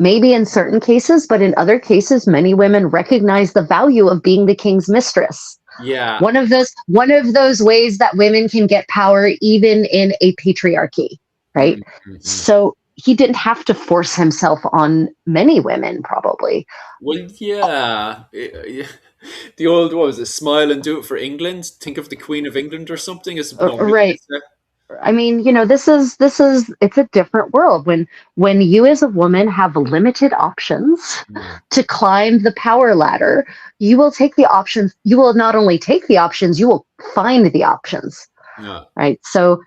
Maybe in certain cases, but in other cases, many women recognize the value of being the king's mistress. Yeah. One of those ways that women can get power, even in a patriarchy, right? So he didn't have to force himself on many women, probably. Well, yeah. The old, what was it, smile and do it for England? Think of the Queen of England or something? Right. I mean, it's a different world when you as a woman have limited options to climb the power ladder. You will take the options. You will not only take the options, you will find the options. Yeah. Right. So,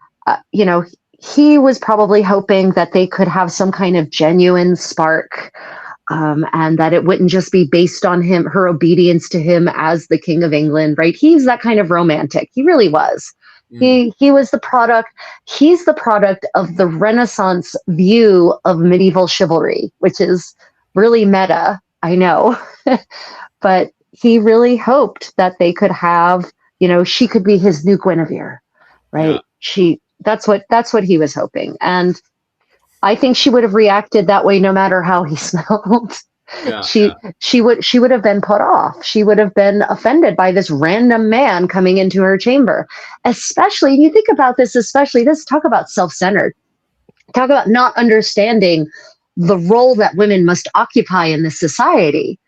he was probably hoping that they could have some kind of genuine spark, and that it wouldn't just be based on her obedience to him as the King of England, right? He's that kind of romantic. He really was. He was the product. He's the product of the Renaissance view of medieval chivalry, which is really meta, I know. But he really hoped that they could have, she could be his new Guinevere, right? Yeah. That's what he was hoping. And I think she would have reacted that way no matter how he smelled. Yeah, she would have been put off. She would have been offended by this random man coming into her chamber. Especially, you think about this, talk about self-centered. Talk about not understanding the role that women must occupy in this society.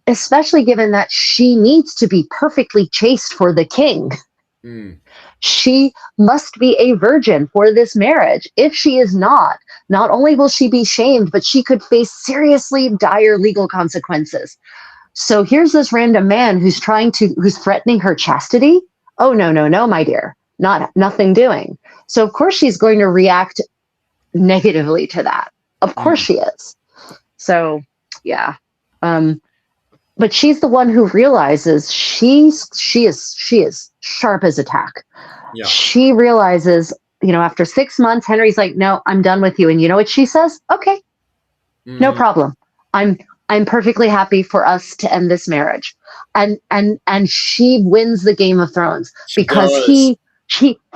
Especially given that she needs to be perfectly chaste for the king. She must be a virgin for this marriage. If she is not only will she be shamed, but she could face seriously dire legal consequences. So here's this random man who's threatening her chastity. Oh, no, my dear, nothing doing. So of course she's going to react negatively to that. Of course she is. So yeah. But she's the one who realizes she is sharp as a tack. Yeah. She realizes, after 6 months, Henry's like, no, I'm done with you. And you know what she says? Okay, no problem. I'm perfectly happy for us to end this marriage. And she wins the Game of Thrones because he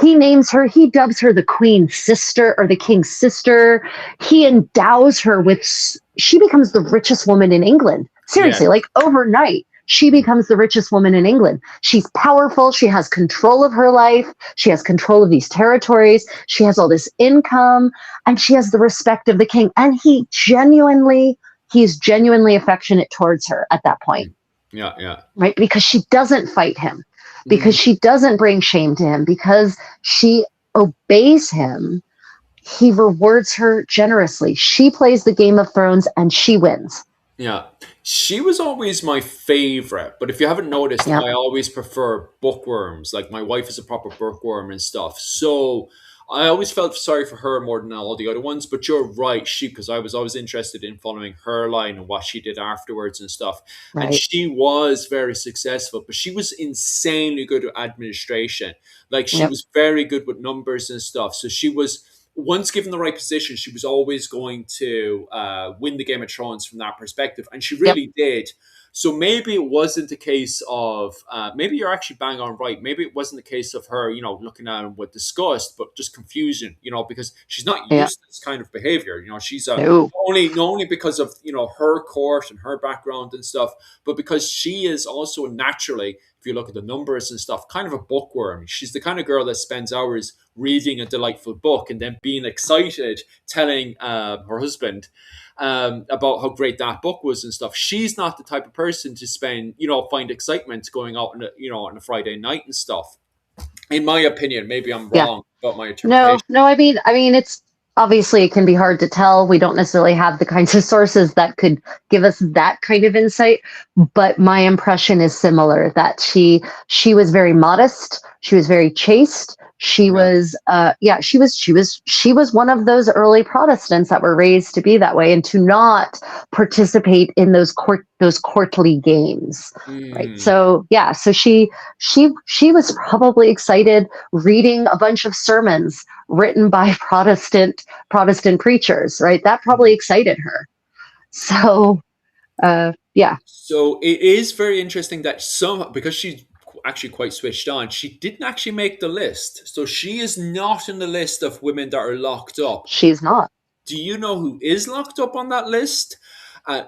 names her, he dubs her the Queen's sister or the King's sister. He endows her she becomes the richest woman in England. Seriously, like overnight, she becomes the richest woman in England. She's powerful. She has control of her life. She has control of these territories. She has all this income, and she has the respect of the king. And he's genuinely affectionate towards her at that point. Yeah. Right? Because she doesn't fight him, because she doesn't bring shame to him, because she obeys him. He rewards her generously. She plays the Game of Thrones and she wins. Yeah, she was always my favorite. But if you haven't noticed, I always prefer bookworms. Like my wife is a proper bookworm and stuff. So I always felt sorry for her more than all the other ones. But you're right, because I was always interested in following her line and what she did afterwards and stuff. Right. And she was very successful, but she was insanely good at administration. Like she was very good with numbers and stuff. So she was, once given the right position, she was always going to win the Game of Thrones from that perspective. And she really did. So maybe it wasn't a case of, maybe you're actually bang on right. Maybe it wasn't the case of her, looking at him with disgust, but just confusion, because she's not used to this kind of behavior. She's only because of, her court and her background and stuff, but because she is also naturally, if if you look at the numbers and stuff, kind of a bookworm. She's the kind of girl that spends hours reading a delightful book and then being excited, telling her husband about how great that book was and stuff. She's not the type of person to spend, find excitement going out on a Friday night and stuff. In my opinion, maybe I'm wrong about my interpretation. No. I mean, it's obviously it can be hard to tell. We don't necessarily have the kinds of sources that could give us that kind of insight. But my impression is similar. That she was very modest. She was very chaste. She was one of those early Protestants that were raised to be that way and to not participate in those courtly games, right? So she was probably excited reading a bunch of sermons written by Protestant preachers, right? That probably excited her. So, So it is very interesting that because she's actually quite switched on, she didn't actually make the list. So she is not in the list of women that are locked up. She's not. Do you know who is locked up on that list?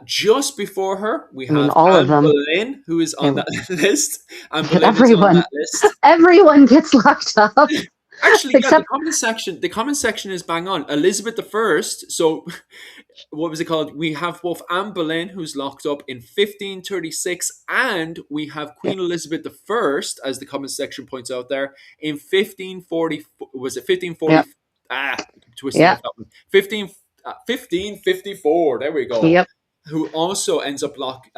Just before her, we have all Anne of them. Boleyn, who is on that list. Anne Boleyn Everyone. is on that list. Everyone gets locked up. Actually, the comment section is bang on. Elizabeth I. So, what was it called? We have both Anne Boleyn, who's locked up in 1536, and we have Queen Elizabeth I, as the comment section points out there, in 1540. Was it 1540? Yep. Twisting off that one. 1554. There we go. Yep. Who also ends up locked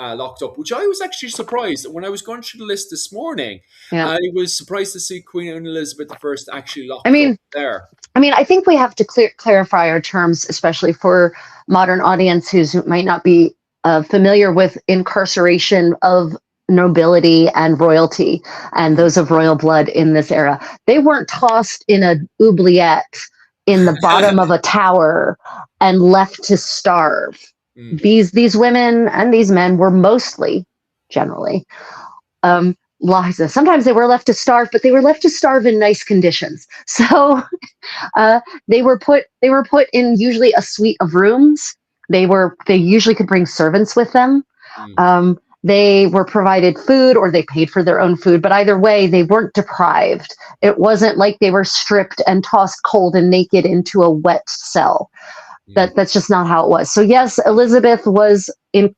up, which I was actually surprised when I was going through the list this morning. I was surprised to see Queen Elizabeth I actually locked up there. I mean, I think we have to clarify our terms, especially for modern audience who might not be familiar with incarceration of nobility and royalty and those of royal blood in this era. They weren't tossed in an oubliette in the bottom of a tower and left to starve. These women and these men were generally, sometimes they were left to starve, but they were left to starve in nice conditions. So they were put in usually a suite of rooms. They usually could bring servants with them. They were provided food or they paid for their own food, but either way, they weren't deprived. It wasn't like they were stripped and tossed cold and naked into a wet cell. That's just not how it was. So yes, Elizabeth was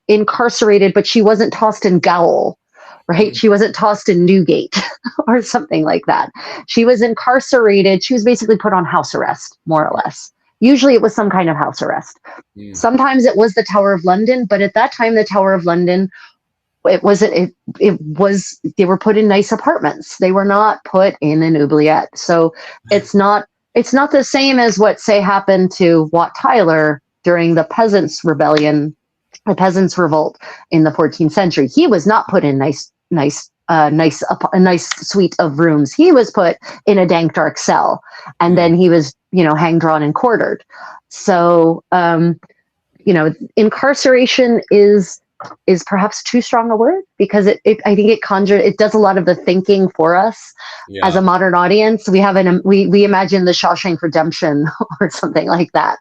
incarcerated, but she wasn't tossed in Gaol, right? She wasn't tossed in Newgate or something like that. She was incarcerated. She was basically put on house arrest, more or less. Usually it was some kind of house arrest. Sometimes it was the Tower of London, but at that time, the Tower of London, they were put in nice apartments. They were not put in an oubliette. So it's not the same as what, say, happened to Wat Tyler during the Peasants' Rebellion, the Peasants' Revolt in the 14th century. He was not put in a nice suite of rooms. He was put in a dank, dark cell, and then he was, hanged, drawn, and quartered. So, incarceration is perhaps too strong a word, because I think it does a lot of the thinking for us as a modern audience. We we imagine the Shawshank Redemption or something like that.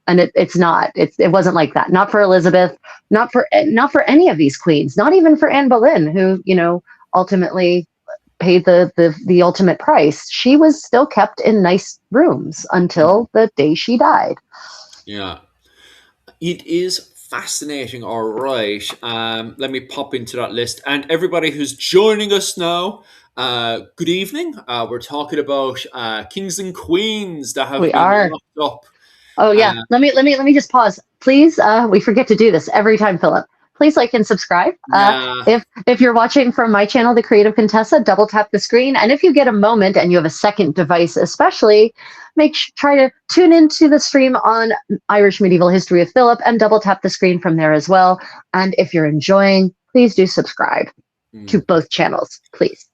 And it wasn't like that. Not for Elizabeth, not for any of these queens, not even for Anne Boleyn, who, ultimately paid the ultimate price. She was still kept in nice rooms until the day she died. Yeah. It is fascinating. All right. Let me pop into that list. And everybody who's joining us now, good evening. We're talking about kings and queens that have been locked up. Oh yeah. Let me just pause. Please, we forget to do this every time, Philip. Please like and subscribe. If you're watching from my channel, The Creative Contessa, double tap the screen. And if you get a moment and you have a second device, especially, try to tune into the stream on Irish Medieval History of Philip and double tap the screen from there as well. And if you're enjoying, please do subscribe to both channels, please.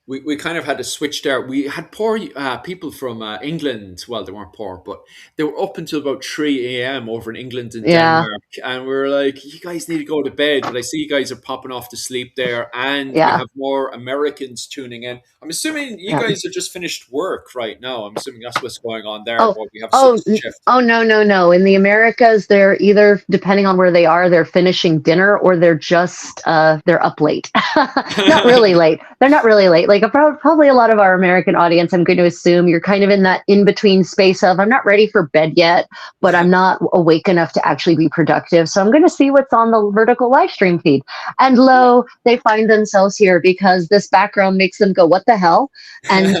we kind of had to switch there. We had poor people from England. Well, they weren't poor, but they were up until about 3 a.m. over in England and Yeah, Denmark. And we were like, you guys need to go to bed. But I see you guys are popping off to sleep there. And we yeah, have more Americans tuning in. I'm assuming you yeah. guys are just finished work right now. I'm assuming that's what's going on there. Oh, But we have such a shift. no, no, no. In the Americas, they're either, depending on where they are, they're finishing dinner or they're just they're up late. Not really late. They're not really late. Like probably a lot of our American audience, I'm going to assume you're kind of in that in between space of I'm not ready for bed yet, but I'm not awake enough to actually be productive. So I'm going to see what's on the vertical live stream feed. And lo, they find themselves here because this background makes them go, "What the hell?" And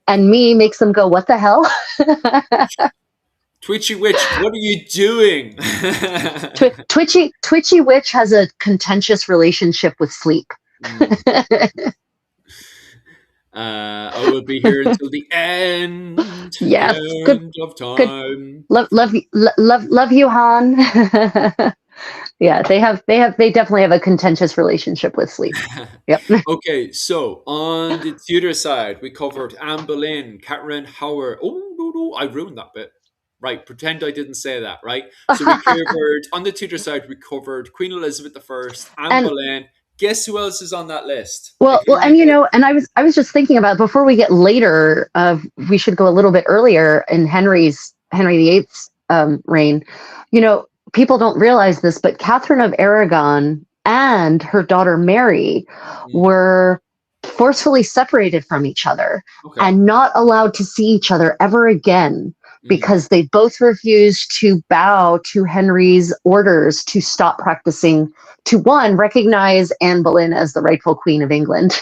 and me makes them go, "What the hell?" Twitchy Witch, what are you doing? Twitchy Witch has a contentious relationship with sleep. I will be here until the end. Yes, the good, end of good. time. Love you, Han. Yeah, they definitely have a contentious relationship with sleep. Yep. Okay, so on the Tudor side, we covered Anne Boleyn, Catherine Howard. Oh no, I ruined that bit. Right, pretend I didn't say that. Right, so we covered on the Tudor side. We covered Queen Elizabeth I, Anne And Boleyn. Guess who else is on that list? well, and and I was just thinking about before we get later. We should go a little bit earlier in Henry VIII's reign. People don't realize this, but Catherine of Aragon and her daughter Mary were forcefully separated from each other and not allowed to see each other ever again because they both refused to bow to Henry's orders to stop practicing, to one, recognize Anne Boleyn as the rightful Queen of England,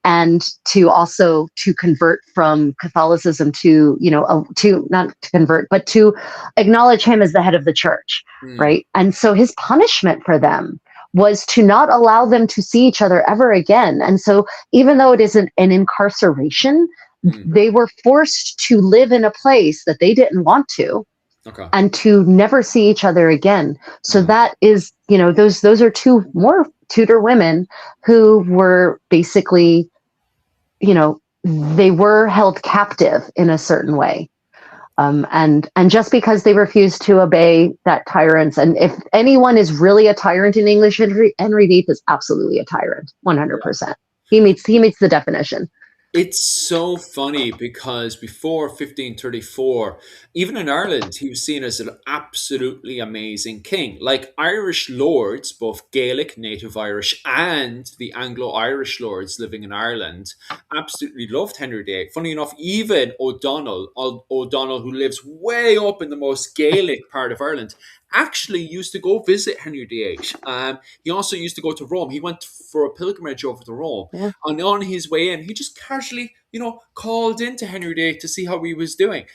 and to convert from Catholicism to not to convert, but to acknowledge him as the head of the church, right? And so his punishment for them was to not allow them to see each other ever again. And so even though it is an incarceration, they were forced to live in a place that they didn't want to, and to never see each other again. So that is, those are two more Tudor women who were basically, they were held captive in a certain way. And just because they refused to obey that tyrant, and if anyone is really a tyrant in English, Henry VIII is absolutely a tyrant, 100%. He meets the definition. It's so funny because before 1534, even in Ireland, he was seen as an absolutely amazing king. Like Irish lords, both Gaelic, native Irish, and the Anglo-Irish lords living in Ireland, absolutely loved Henry VIII. Funny enough, even O'Donnell, who lives way up in the most Gaelic part of Ireland, actually used to go visit Henry VIII. He also used to go to Rome. He went for a pilgrimage over to Rome. And on his way in, he just casually, called into Henry VIII to see how he was doing.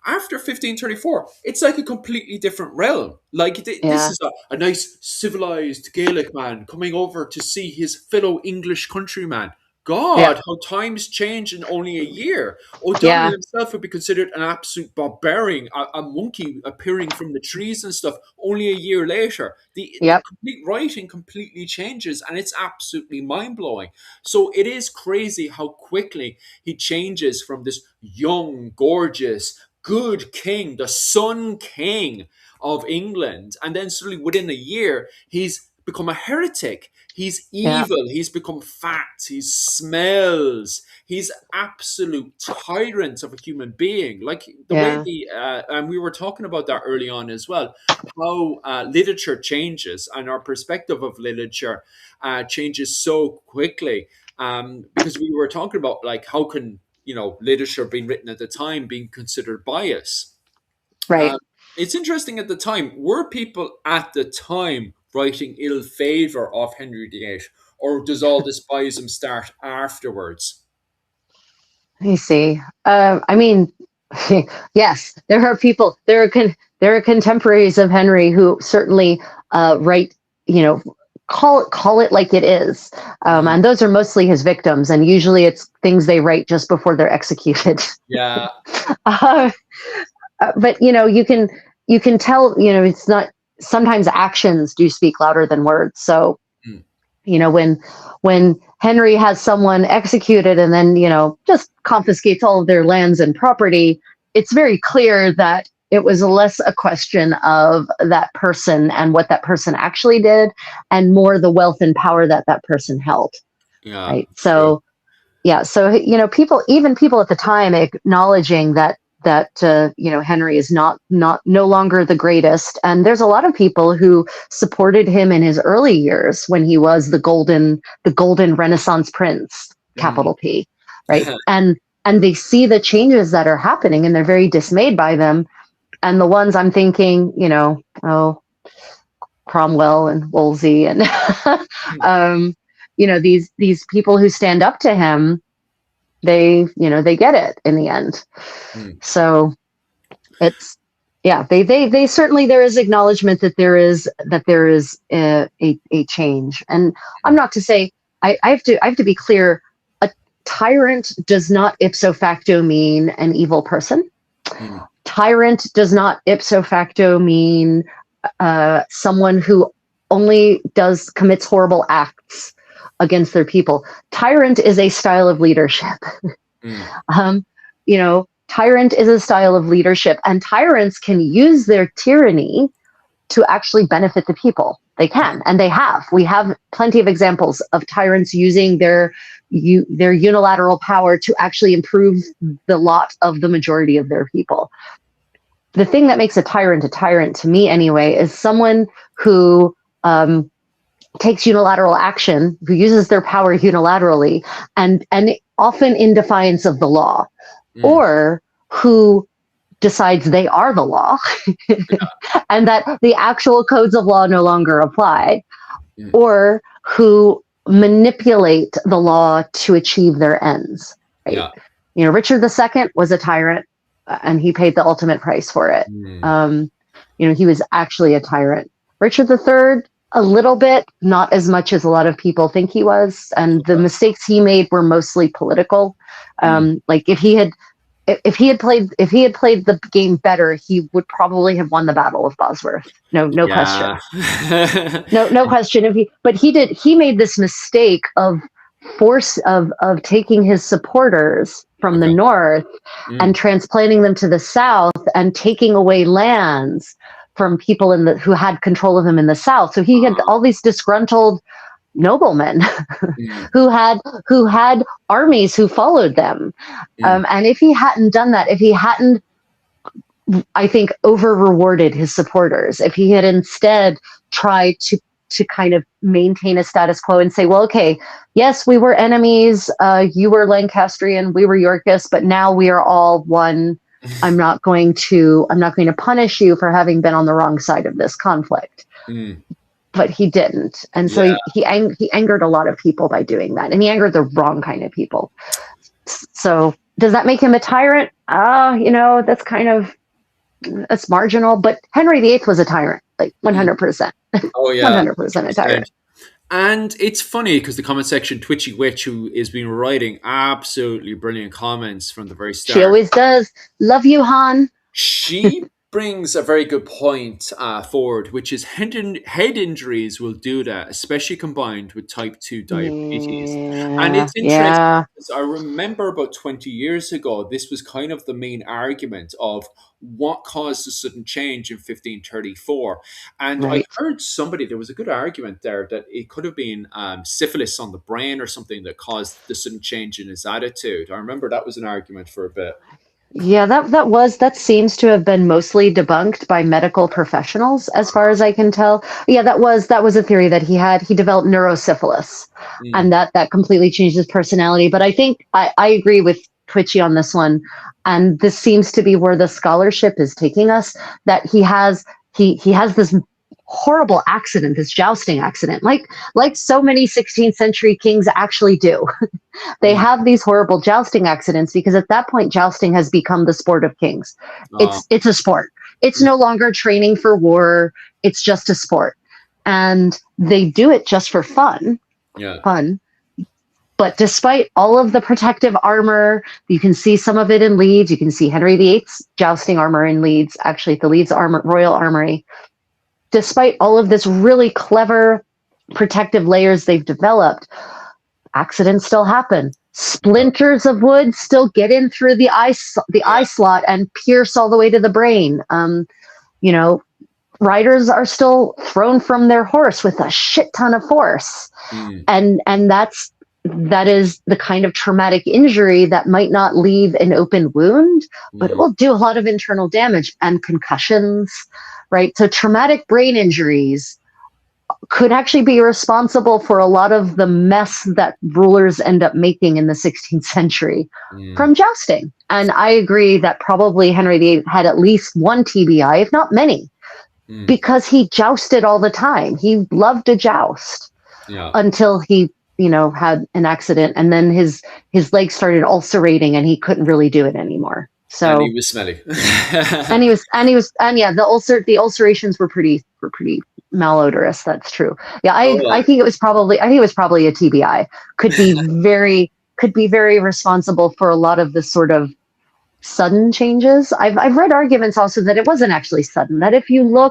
After 1534, it's like a completely different realm. Like this is a nice civilized Gaelic man coming over to see his fellow English countryman. God, how times change in only a year. O'Donnell himself would be considered an absolute barbarian, a monkey appearing from the trees and stuff only a year later. The complete writing completely changes, and it's absolutely mind-blowing. So it is crazy how quickly he changes from this young, gorgeous, good king, the Sun King of England, and then suddenly within a year, he's become a heretic. He's evil. He's become fat. He smells. He's absolute tyrant of a human being. Like the way and we were talking about that early on as well, how literature changes and our perspective of literature changes so quickly. Because we were talking about like how can literature being written at the time being considered bias. Right. It's interesting at the time. Were people at the time writing ill favor of Henry VIII, or does all this biasm start afterwards? Let me see. I mean, yes, there are people. There are contemporaries of Henry who certainly write. Call it like it is, and those are mostly his victims, and usually it's things they write just before they're executed. Yeah. But you can tell. It's not. Sometimes actions do speak louder than words. So, You know, when Henry has someone executed and then, you know, just confiscates all of their lands and property, it's very clear that it was less a question of that person and what that person actually did, and more the wealth and power that that person held. Yeah. Right. So, Sure. yeah. So, you know, even people at the time acknowledging that you know, Henry is no longer the greatest. And there's a lot of people who supported him in his early years when he was the golden Renaissance prince, capital P, right? And they see the changes that are happening and they're very dismayed by them. And the ones I'm thinking, you know, oh, Cromwell and Wolsey and you know, these people who stand up to him, they get it in the end. So it's, yeah, they certainly, there is acknowledgement that there is a change. And I'm not to say, I have to be clear, a tyrant does not ipso facto mean an evil person. Tyrant does not ipso facto mean someone who only commits horrible acts against their people. Tyrant is a style of leadership. You know, tyrant is a style of leadership, and tyrants can use their tyranny to actually benefit the people. They can, and they have. We have plenty of examples of tyrants using their unilateral power to actually improve the lot of the majority of their people. The thing that makes a tyrant to me anyway is someone who takes unilateral action, who uses their power unilaterally and often in defiance of the law, or who decides they are the law and that the actual codes of law no longer apply, or who manipulate the law to achieve their ends. Right? Yeah. You know, Richard II was a tyrant, and he paid the ultimate price for it. You know, he was actually a tyrant. Richard III, a little bit, not as much as a lot of people think he was. And the mistakes he made were mostly political. Like if he had played the game better, he would probably have won the Battle of Bosworth. No question. no question. But he made this mistake of taking his supporters from the north and transplanting them to the south and taking away lands from people who had control of him in the south. So he had all these disgruntled noblemen who had armies who followed them. And if he hadn't done that, if he hadn't, I think, over rewarded his supporters, if he had instead tried to kind of maintain a status quo and say, well, okay, yes, we were enemies. You were Lancastrian, we were Yorkist, but now we are all one. I'm not going to punish you for having been on the wrong side of this conflict. But he didn't. And so he angered a lot of people by doing that. And he angered the wrong kind of people. So does that make him a tyrant? You know, that's marginal. But Henry VIII was a tyrant, like 100%. Oh, yeah. 100% a tyrant. And it's funny because the comment section, Twitchy Witch, who has been writing absolutely brilliant comments from the very start. She always does. Love you, Han. She brings a very good point forward, which is head injuries will do that, especially combined with type 2 diabetes. And it's interesting because I remember about 20 years ago, this was kind of the main argument of what caused the sudden change in 1534. And I heard there was a good argument there that it could have been syphilis on the brain or something that caused the sudden change in his attitude. I remember that was an argument for a bit. Yeah, that seems to have been mostly debunked by medical professionals, as far as I can tell. Yeah, that was a theory that he developed neurosyphilis, and that completely changed his personality. But I think I agree with Twitchy on this one, and this seems to be where the scholarship is taking us. That he has this horrible accident, this jousting accident, like so many 16th century kings actually do. They have these horrible jousting accidents because at that point jousting has become the sport of kings. It's a sport. It's no longer training for war. It's just a sport, and they do it just for fun. But despite all of the protective armor, you can see some of it in Leeds. You can see Henry VIII's jousting armor in Leeds, actually at the Leeds Royal Armory. Despite all of this really clever protective layers they've developed, accidents still happen. Splinters of wood still get in through the eye slot and pierce all the way to the brain. You know, riders are still thrown from their horse with a shit ton of force, and that is the kind of traumatic injury that might not leave an open wound, but it will do a lot of internal damage and concussions, right? So traumatic brain injuries could actually be responsible for a lot of the mess that rulers end up making in the 16th century from jousting. And I agree that probably Henry VIII had at least one TBI, if not many, because he jousted all the time. He loved to joust until he, you know, had an accident, and then his legs started ulcerating and he couldn't really do it anymore. So and he was smelly. The ulcerations were pretty malodorous. That's true. Yeah, I think it was probably a TBI. Could be very responsible for a lot of the sort of sudden changes. I've read arguments also that it wasn't actually sudden, that if you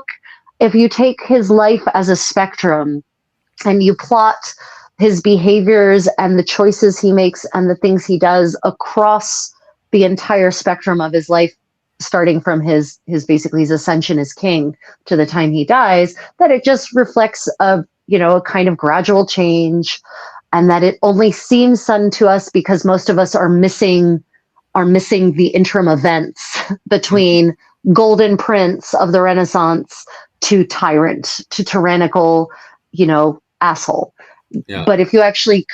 take his life as a spectrum and you plot his behaviors and the choices he makes and the things he does across the entire spectrum of his life, starting from his basically his ascension as king to the time he dies, that it just reflects a kind of gradual change, and that it only seems sudden to us because most of us are missing the interim events between golden prince of the Renaissance to tyrant to tyrannical, asshole. Yeah. But if you actually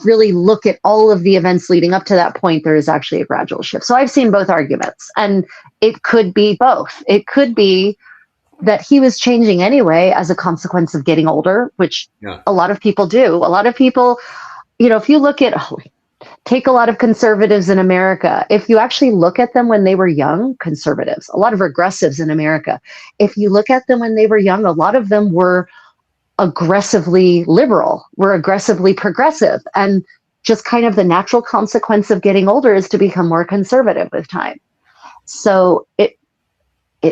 really look at all of the events leading up to that point, there is actually a gradual shift. So I've seen both arguments, and it could be both. It could be that he was changing anyway as a consequence of getting older, which a lot of people do. A lot of people, if you look at, take a lot of conservatives in America, if you actually look at them when they were young, conservatives, a lot of progressives in America, if you look at them when they were young, a lot of them were aggressively liberal, were aggressively progressive, and just kind of the natural consequence of getting older is to become more conservative with time. So it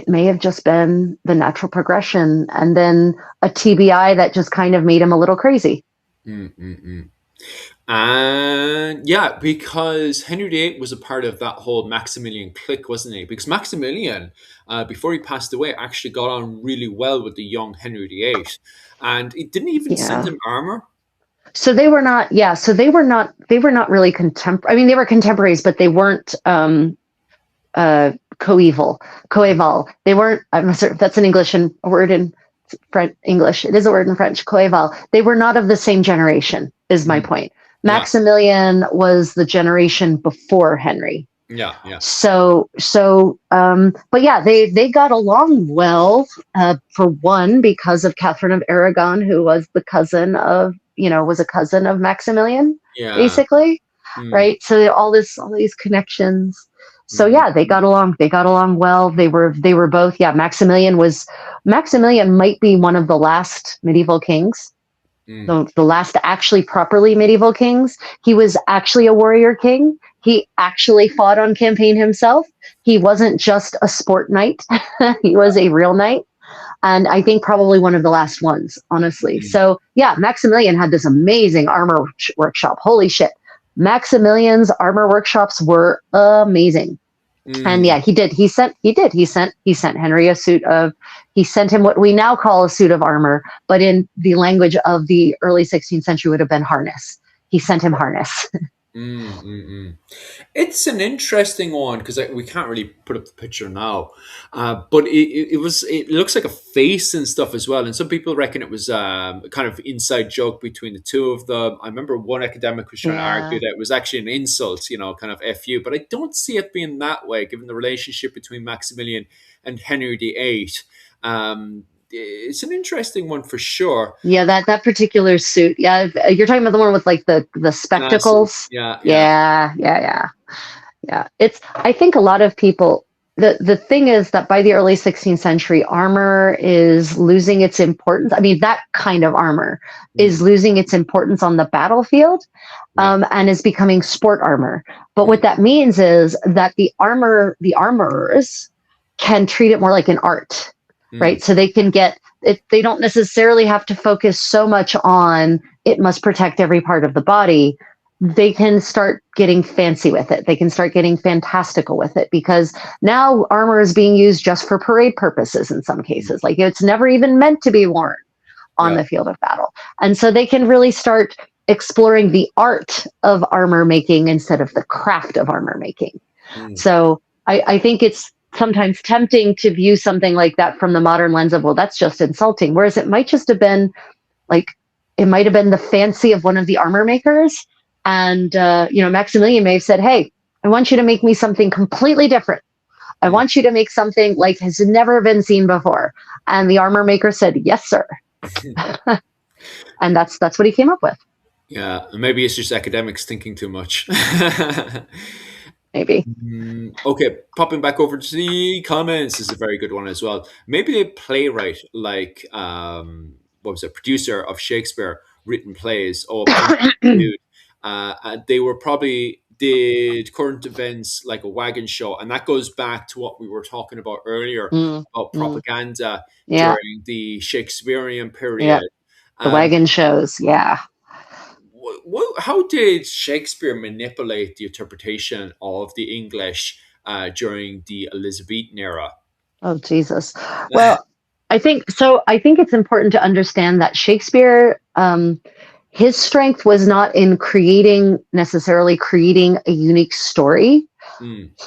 may have just been the natural progression, and then a TBI that just kind of made him a little crazy. And because Henry VIII was a part of that whole Maximilian clique, wasn't he? Because Maximilian, before he passed away, actually got on really well with the young Henry VIII, and it didn't even send him armor. So they were not. Yeah. So they were not really contemporary. I mean, they were contemporaries, but they weren't coeval. They weren't. I'm not sure if that's an English and a word in French. English. It is a word in French. Coeval. They were not of the same generation. Is my point. Maximilian was the generation before Henry. Yeah. But yeah, they got along well, for one, because of Catherine of Aragon, who was the cousin of, was a cousin of Maximilian, basically. Right. So all these connections. So yeah, they got along well. They were both, Maximilian might be one of the last medieval kings. The last actually properly medieval kings. He was actually a warrior king. He actually fought on campaign himself. He wasn't just a sport knight. He was a real knight. And I think probably one of the last ones, honestly. So yeah, Maximilian had this amazing armor workshop. Holy shit. Maximilian's armor workshops were amazing. And yeah, he did. He sent Henry he sent him what we now call a suit of armor, but in the language of the early 16th century would have been harness. He sent him harness. It's an interesting one because we can't really put up the picture now, but it looks like a face and stuff as well. And some people reckon it was a kind of inside joke between the two of them. I remember one academic was trying to argue that it was actually an insult, kind of FU. But I don't see it being that way, given the relationship between Maximilian and Henry VIII. It's an interesting one for sure. Yeah, that particular suit. Yeah, you're talking about the one with like the spectacles. Yeah. It's. I think a lot of people. The thing is that by the early 16th century, armor is losing its importance. I mean, that kind of armor is losing its importance on the battlefield, and is becoming sport armor. But what that means is that the armorers can treat it more like an art. right? So they can get it, they don't necessarily have to focus so much on it must protect every part of the body. They can start getting fancy with it. They can start getting fantastical with it, because now armor is being used just for parade purposes in some cases. Like it's never even meant to be worn on the field of battle. And so they can really start exploring the art of armor making instead of the craft of armor making. So I think it's sometimes tempting to view something like that from the modern lens of, well, that's just insulting. Whereas it might just have been like, it might have been the fancy of one of the armor makers. And, Maximilian may have said, hey, I want you to make me something completely different. I want you to make something like has never been seen before. And the armor maker said, yes, sir. And that's what he came up with. Yeah, maybe it's just academics thinking too much. Maybe. Okay, popping back over to the comments is a very good one as well. Maybe a playwright like producer of Shakespeare written plays or they were probably did current events like a wagon show, and that goes back to what we were talking about earlier about propaganda during the Shakespearean period. The wagon shows, How did Shakespeare manipulate the interpretation of the English during the Elizabethan era? Oh, Jesus. Well, I think it's important to understand that Shakespeare, his strength was not in necessarily creating a unique story.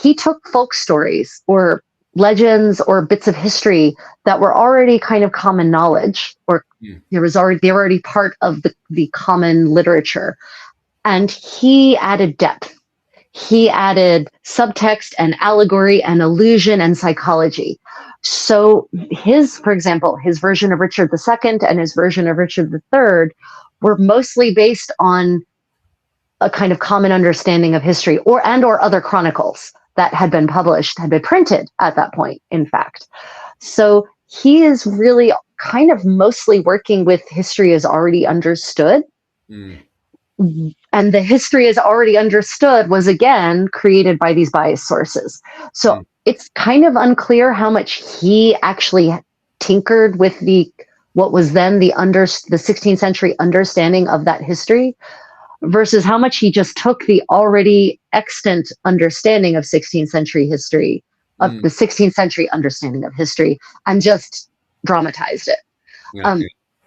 He took folk stories or legends or bits of history that were already kind of common knowledge, or they were already part of the common literature, and he added depth. He added subtext and allegory and allusion and psychology. So for example, his version of Richard II and his version of Richard III were mostly based on a kind of common understanding of history or other chronicles that had been published, had been printed at that point, in fact. So he is really kind of mostly working with history as already understood. And the history as already understood was, again, created by these biased sources. So it's kind of unclear how much he actually tinkered with what was then the 16th century understanding of that history, versus how much he just took the already extant understanding of 16th century history, of the 16th century understanding of history, and just dramatized it.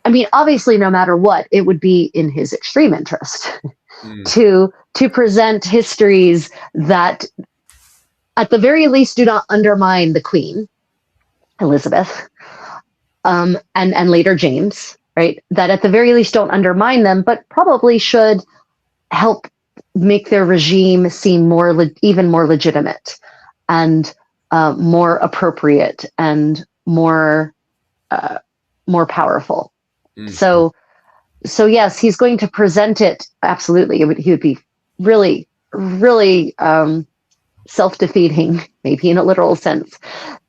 I mean, obviously, no matter what, it would be in his extreme interest to present histories that, at the very least, do not undermine the Queen, Elizabeth, and later James, right? That at the very least don't undermine them, but probably should help make their regime seem even more legitimate and more appropriate and more powerful. So yes, he's going to present it. Absolutely, he would be really, really self-defeating, maybe in a literal sense,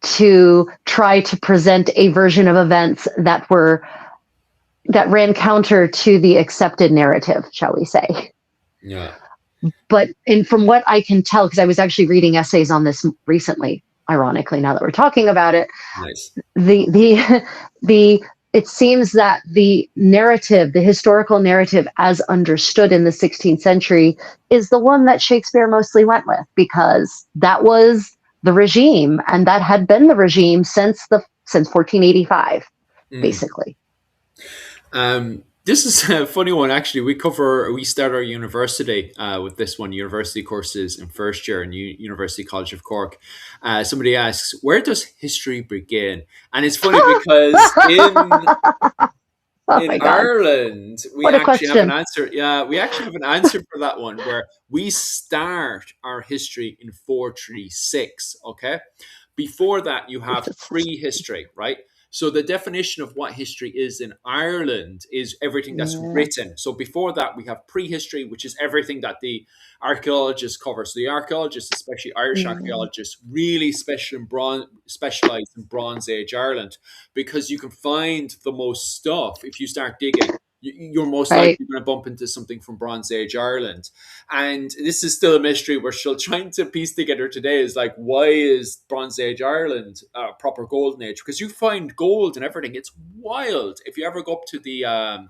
to try to present a version of events that ran counter to the accepted narrative, shall we say? Yeah. But from what I can tell, because I was actually reading essays on this recently, ironically, now that we're talking about it, nice. It seems that the narrative, the historical narrative as understood in the 16th century, is the one that Shakespeare mostly went with, because that was the regime, and that had been the regime since 1485, basically. This is a funny one, actually. We start our university with this one, university courses in first year in University College of Cork. Somebody asks, where does history begin? And it's funny because in Ireland, we actually have an answer. Yeah, we actually have an answer for that one, where we start our history in 436, okay? Before that, you have prehistory, right? So the definition of what history is in Ireland is everything that's written. So before that, we have prehistory, which is everything that the archaeologists cover. So the archaeologists, especially Irish archaeologists, really specialize in Bronze Age Ireland, because you can find the most stuff if you start digging You're most Right. likely going to bump into something from Bronze Age Ireland. And this is still a mystery we're still trying to piece together today, is like, why is Bronze Age Ireland a proper golden age? Because you find gold and everything. It's wild. If you ever go up to the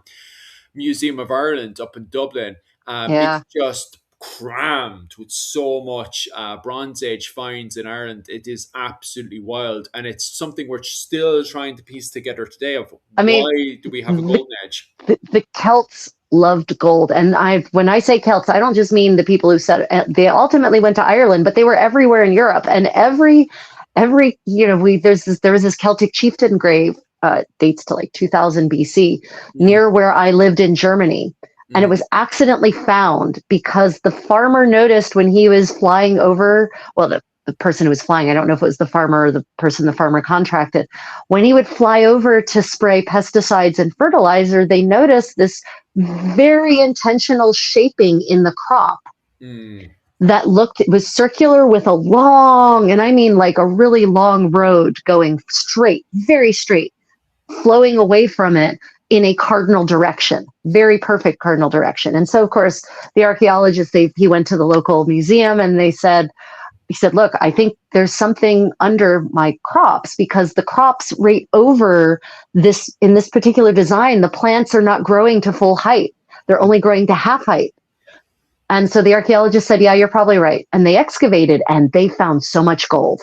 Museum of Ireland up in Dublin, Yeah. it's just crammed with so much Bronze Age finds in Ireland. It is absolutely wild, and it's something we're still trying to piece together today of I mean, why do we have a the, golden age? the Celts loved gold, and when I say Celts, I don't just mean the people who said they ultimately went to Ireland, but they were everywhere in Europe, and every there was this Celtic chieftain grave, dates to like 2000 BC, Mm, near where I lived in Germany. And it mm, was accidentally found because the farmer noticed when he was flying over, well, the person who was flying, I don't know if it was the farmer or the person the farmer contracted, when he would fly over to spray pesticides and fertilizer, they noticed this very intentional shaping in the crop mm. that looked, it was circular with a long, and I mean like a really long road going straight, very straight, flowing away from it in a cardinal direction, very perfect cardinal direction. And so, of course, the archaeologist, he went to the local museum and he said, look, I think there's something under my crops, because the crops right over this, in this particular design, the plants are not growing to full height. They're only growing to half height. And so the archaeologist said, yeah, you're probably right. And they excavated and they found so much gold.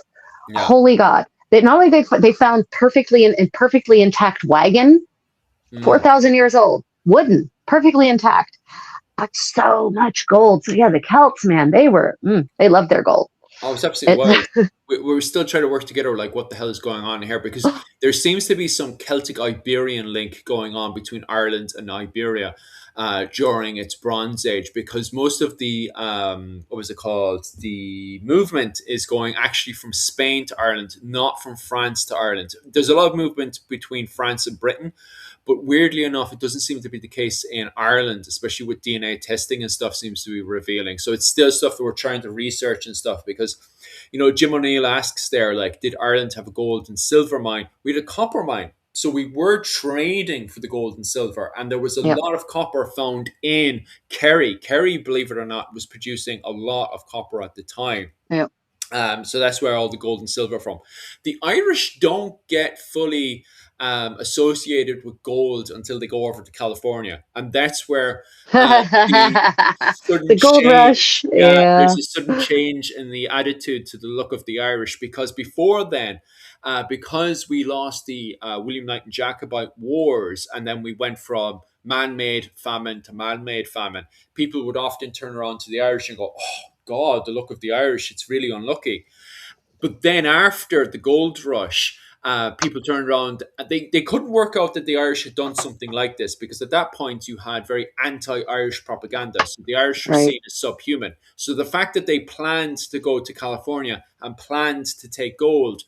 Yeah. Holy God. Not only they found perfectly intact wagon, Mm. 4,000 years old, wooden, perfectly intact, but so much gold. So yeah, the Celts, man, they loved their gold. Oh, it's absolutely wild. We're still trying to work together, like, what the hell is going on here? Because there seems to be some Celtic Iberian link going on between Ireland and Iberia during its Bronze Age, because most of the, what was it called? The movement is going actually from Spain to Ireland, not from France to Ireland. There's a lot of movement between France and Britain, but weirdly enough, it doesn't seem to be the case in Ireland, especially with DNA testing and stuff seems to be revealing. So it's still stuff that we're trying to research and stuff, because, Jim O'Neill asks there, like, did Ireland have a gold and silver mine? We had a copper mine. So we were trading for the gold and silver, and there was a Yep. lot of copper found in Kerry. Kerry, believe it or not, was producing a lot of copper at the time. Yep. So that's where all the gold and silver from. The Irish don't get fully associated with gold until they go over to California, and that's where the sudden The gold change. rush. Yeah, Yeah. there's a sudden change in the attitude to the look of the Irish, because before then, because we lost the William Knight and Jacobite wars, and then we went from man-made famine to man-made famine, people would often turn around to the Irish and go, "Oh God, the look of the Irish, it's really unlucky." But then after the gold rush, people turned around. They couldn't work out that the Irish had done something like this, because at that point you had very anti-Irish propaganda. So the Irish were Right. seen as subhuman. So the fact that they planned to go to California and planned to take gold,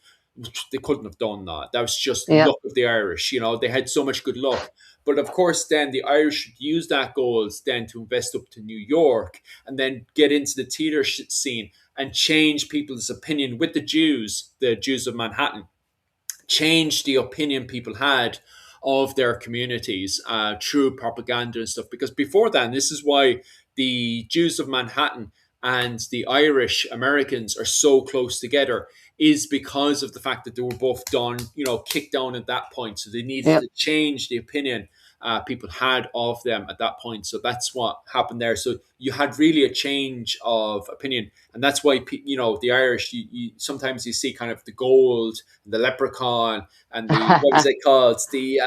they couldn't have done that. That was just Yeah. luck of the Irish. They had so much good luck. But of course, then the Irish should use that gold then to invest up to New York and then get into the theater scene and change people's opinion with the Jews of Manhattan, change the opinion people had of their communities through propaganda and stuff. Because before then, this is why the Jews of Manhattan and the Irish Americans are so close together, is because of the fact that they were both done, kicked down at that point. So they needed Yep. to change the opinion people had of them at that point. So that's what happened there. So you had really a change of opinion. And that's why, the Irish, sometimes you see kind of the gold, the leprechaun, and the, what was it called? The,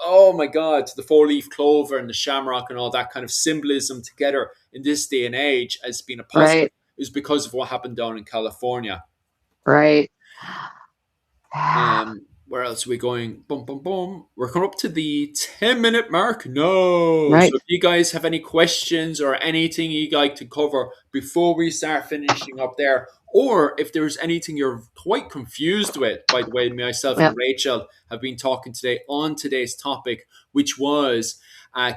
oh my God, the four-leaf clover and the shamrock and all that kind of symbolism together in this day and age as being a positive, Right. is because of what happened down in California. Right. Where else are we going? Boom, boom, boom. We're coming up to the 10-minute mark. No. Right. So if you guys have any questions or anything you'd like to cover before we start finishing up there, or if there's anything you're quite confused with, by the way, myself Yep. and Rachel have been talking today on today's topic, which was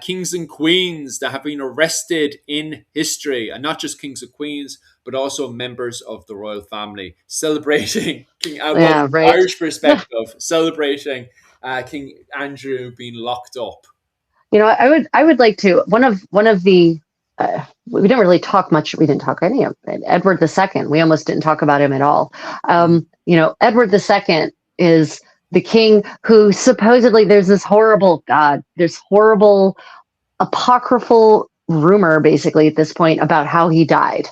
kings and queens that have been arrested in history, and not just kings and queens, but also members of the royal family, celebrating Yeah. Right. Irish perspective, celebrating King Andrew being locked up. I would like to, one of the, we didn't really talk much. We didn't talk any of it. Edward II. We almost didn't talk about him at all. Edward II is the king who supposedly there's horrible apocryphal rumor basically at this point about how he died.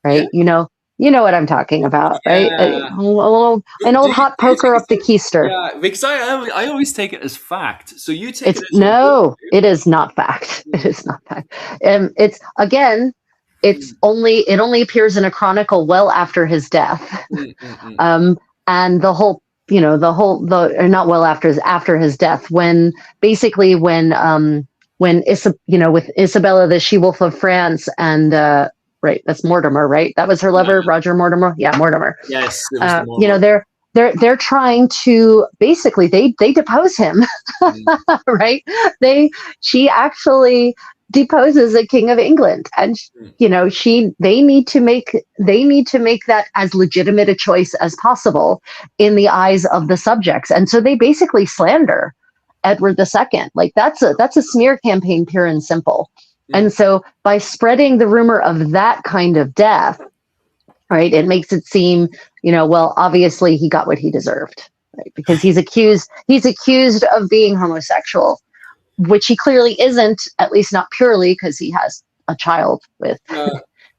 Right. Yeah. You know what I'm talking about, right? Yeah. An old hot poker up the keister. Yeah, because I always take it as fact. So you take it as no, it is not fact. It is not fact. It's again, it only appears in a chronicle well after his death. And the whole not well after his death, when with Isabella the She-Wolf of France and right, that's Mortimer, right? That was her lover, Roger Mortimer. Yeah, Mortimer. Yes. They're trying to basically they depose him, right? She actually deposes the King of England, and they need to make that as legitimate a choice as possible in the eyes of the subjects, and so they basically slander Edward II. Like that's a smear campaign, pure and simple. And so by spreading the rumor of that kind of death, right, it makes it seem, obviously he got what he deserved, right? Because he's accused of being homosexual, which he clearly isn't, at least not purely, because he has a child with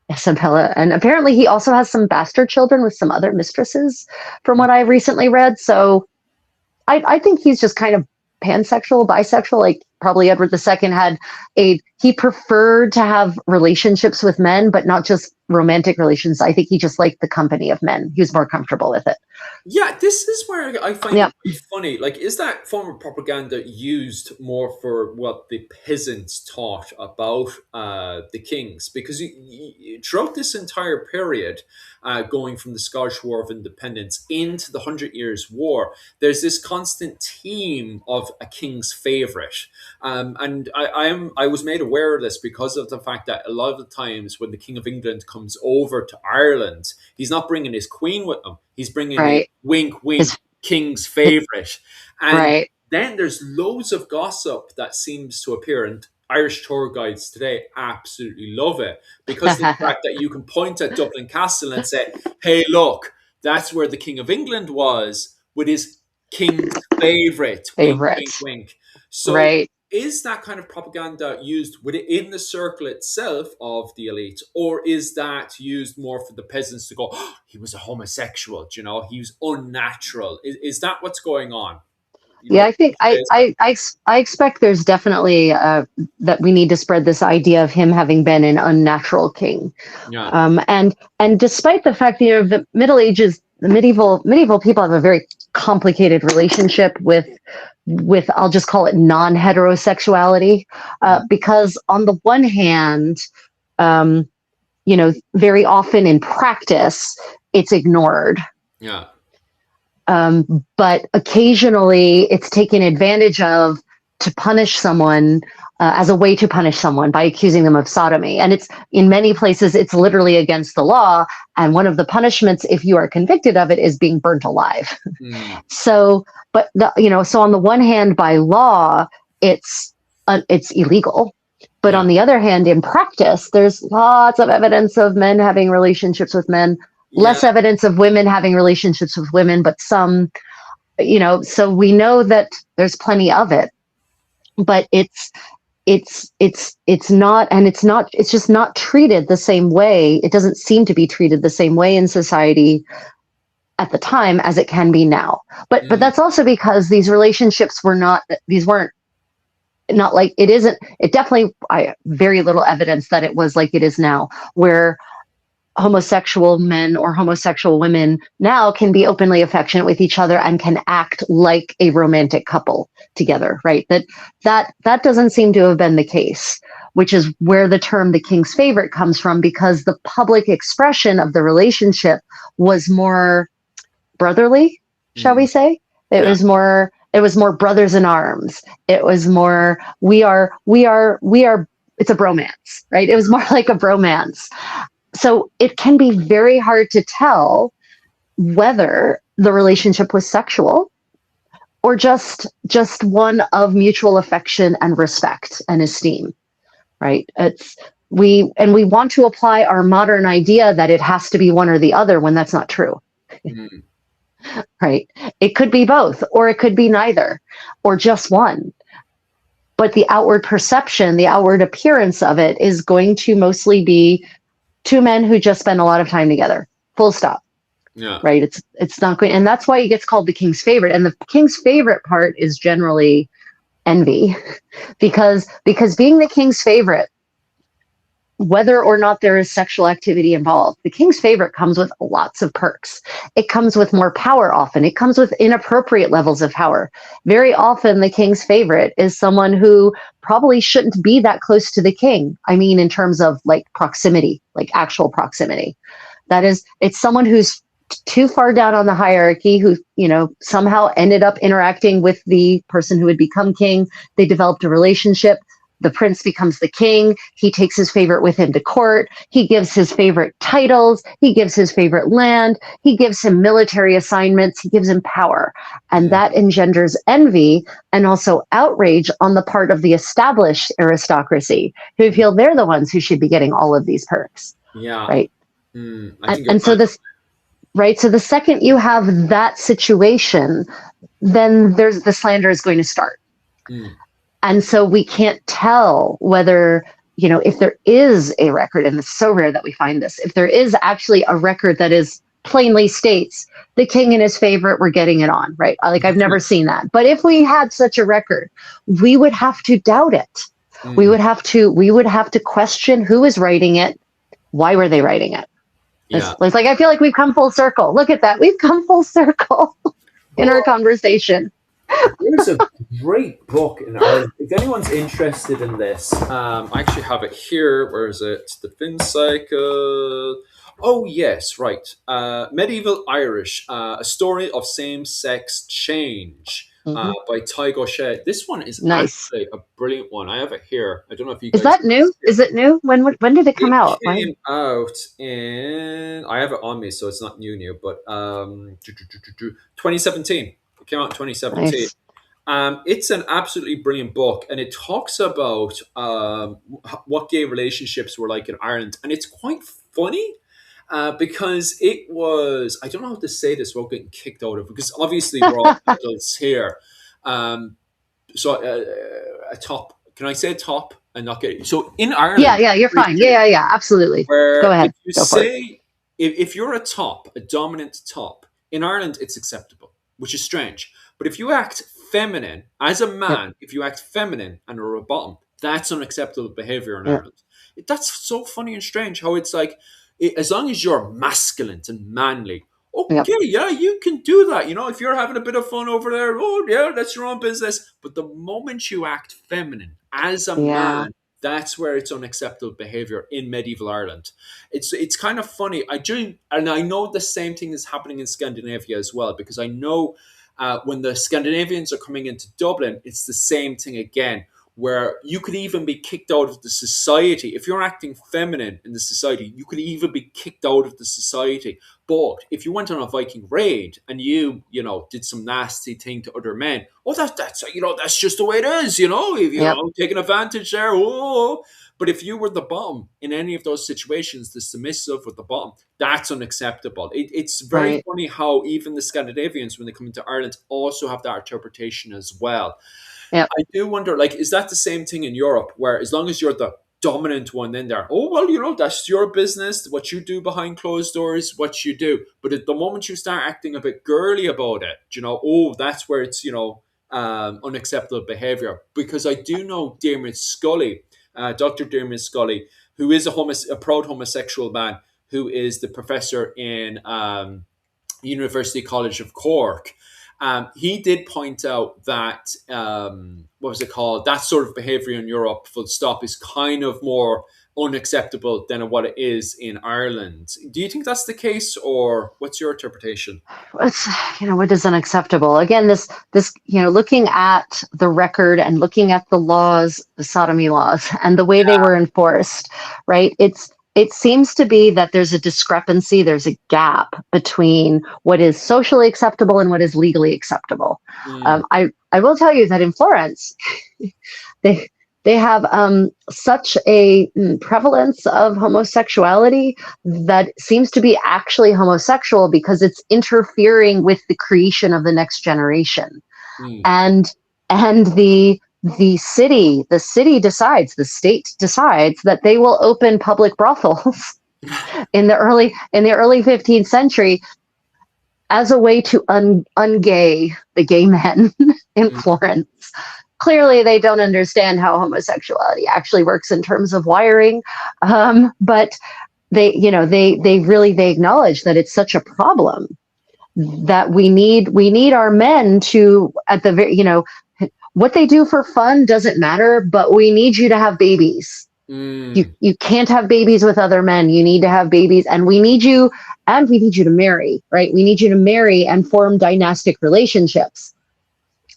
Isabella. And apparently he also has some bastard children with some other mistresses, from what I recently read. So I think he's just kind of pansexual, bisexual, like probably Edward II he preferred to have relationships with men, but not just romantic relations. I think he just liked the company of men. He was more comfortable with it. Yeah, this is where I find it funny. Like, is that form of propaganda used more for what the peasants taught about the kings? Because throughout this entire period, going from the Scottish War of Independence into the 100 Years' War, there's this constant theme of a king's favorite. And I was made aware of this because of the fact that a lot of the times when the King of England comes over to Ireland, he's not bringing his queen with him. He's bringing wink, wink, king's favorite. And then there's loads of gossip that seems to appear, and Irish tour guides today absolutely love it because of the fact that you can point at Dublin Castle and say, hey, look, that's where the King of England was with his king's favorite. Wink, wink, wink. So is that kind of propaganda used within the circle itself of the elite, or is that used more for the peasants to go, oh, he was a homosexual, he was unnatural? Is that what's going on? I think I expect there's definitely that we need to spread this idea of him having been an unnatural king. Yeah. And despite the fact that the Middle Ages, the medieval people have a very complicated relationship with I'll just call it non-heterosexuality, because on the one hand, very often in practice it's ignored. Yeah. But occasionally it's taken advantage of to punish someone as a way to punish someone by accusing them of sodomy. And it's in many places, it's literally against the law. And one of the punishments, if you are convicted of it, is being burnt alive. So on the one hand, by law, it's illegal. But on the other hand, in practice, there's lots of evidence of men having relationships with men. Less evidence of women having relationships with women, but some, so we know that there's plenty of it, but it's just not treated the same way. It doesn't seem to be treated the same way in society at the time as it can be now. But that's also because these relationships weren't like, it definitely, very little evidence that it was like it is now, where homosexual men or homosexual women now can be openly affectionate with each other and can act like a romantic couple together, right? That doesn't seem to have been the case, which is where the term the king's favorite comes from, because the public expression of the relationship was more brotherly, shall we say? It was more brothers in arms. It was more, we are, it's a bromance, right? It was more like a bromance. So it can be very hard to tell whether the relationship was sexual just one of mutual affection and respect and esteem, right? We want to apply our modern idea that it has to be one or the other when that's not true. Mm. Right? It could be both, or it could be neither, or just one. But the outward perception, the outward appearance of it is going to mostly be two men who just spend a lot of time together. Full stop. Yeah. Right. It's not going, and that's why he gets called the king's favorite. And the king's favorite part is generally envy, because being the king's favorite, whether or not there is sexual activity involved, the king's favorite comes with lots of perks. It comes with more power often. It comes with inappropriate levels of power. Very often the king's favorite is someone who probably shouldn't be that close to the king. I mean, in terms of like proximity, like actual proximity. That is, it's someone who's too far down on the hierarchy, who, somehow ended up interacting with the person who would become king. They developed a relationship. The prince becomes the king. He takes his favorite with him to court. He gives his favorite titles. He gives his favorite land. He gives him military assignments. He gives him power. And that engenders envy and also outrage on the part of the established aristocracy, who feel they're the ones who should be getting all of these perks. Yeah. Right. And so this, right. So the second you have that situation, then the slander is going to start. And so we can't tell whether, if there is a record, and it's so rare that we find this, if there is actually a record that is plainly states the king and his favorite were getting it on, right? Like, I've never seen that. But if we had such a record, we would have to doubt it. We would have to question who is writing it. Why were they writing it? It's like, I feel like we've come full circle. Look at that. We've come full circle in our conversation. There's a great book in Ireland. If anyone's interested in this, I actually have it here. Where is it? The Fin Cycle. Oh, yes, right. Medieval Irish, a story of same-sex change by Ty Gauchet. This one is actually a brilliant one. I have it here. I don't know if you guys... Is that new? Is it new? When did it come out? It came out in... I have it on me, so it's not new, but 2017. It came out in 2017. Nice. It's an absolutely brilliant book, and it talks about what gay relationships were like in Ireland. And it's quite funny because it was, I don't know how to say this without getting kicked out of it, because obviously we're all adults here. So a top, can I say top and not get it? So in Ireland. Yeah, you're fine. Yeah, absolutely. Go ahead. If you're a top, a dominant top, in Ireland, it's acceptable, which is strange. But if you act feminine as a man, if you act feminine and are a bottom, that's unacceptable behavior in Ireland. That's so funny and strange how it's like, as long as you're masculine and manly, you can do that. If you're having a bit of fun over there, that's your own business. But the moment you act feminine as a man, that's where it's unacceptable behavior in medieval Ireland. It's kind of funny. I know the same thing is happening in Scandinavia as well, because I know when the Scandinavians are coming into Dublin, it's the same thing again, where you could even be kicked out of the society. If you're acting feminine in the society, you could even be kicked out of the society. But if you went on a Viking raid and you did some nasty thing to other men, that's just the way it is, if you're taking advantage there. But if you were the bottom in any of those situations, the submissive or the bottom, that's unacceptable. It's very funny how even the Scandinavians, when they come into Ireland, also have that interpretation as well. I do wonder, is that the same thing in Europe, where as long as you're the dominant one in there, that's your business. What you do behind closed doors, what you do. But at the moment you start acting a bit girly about it, that's where it's, unacceptable behavior. Because I do know Dermot Scully, Dr. Dermot Scully, who is a proud homosexual man, who is the professor in University College of Cork. He did point out that, that sort of behavior in Europe, full stop, is kind of more unacceptable than what it is in Ireland. Do you think that's the case, or what's your interpretation? What is unacceptable? Again, this looking at the record and looking at the laws, the sodomy laws, and the way they were enforced, right? it seems to be that there's a discrepancy, there's a gap between what is socially acceptable and what is legally acceptable. I will tell you that in Florence, they they have such a prevalence of homosexuality that seems to be actually homosexual because it's interfering with the creation of the next generation. And the state decides that they will open public brothels in the early 15th century as a way to ungay the gay men in Florence. Clearly, they don't understand how homosexuality actually works in terms of wiring, but they acknowledge that it's such a problem that we need our men to, at the very, what they do for fun doesn't matter, but we need you to have babies. You can't have babies with other men. You need to have babies, and we need you to marry, right? We need you to marry and form dynastic relationships,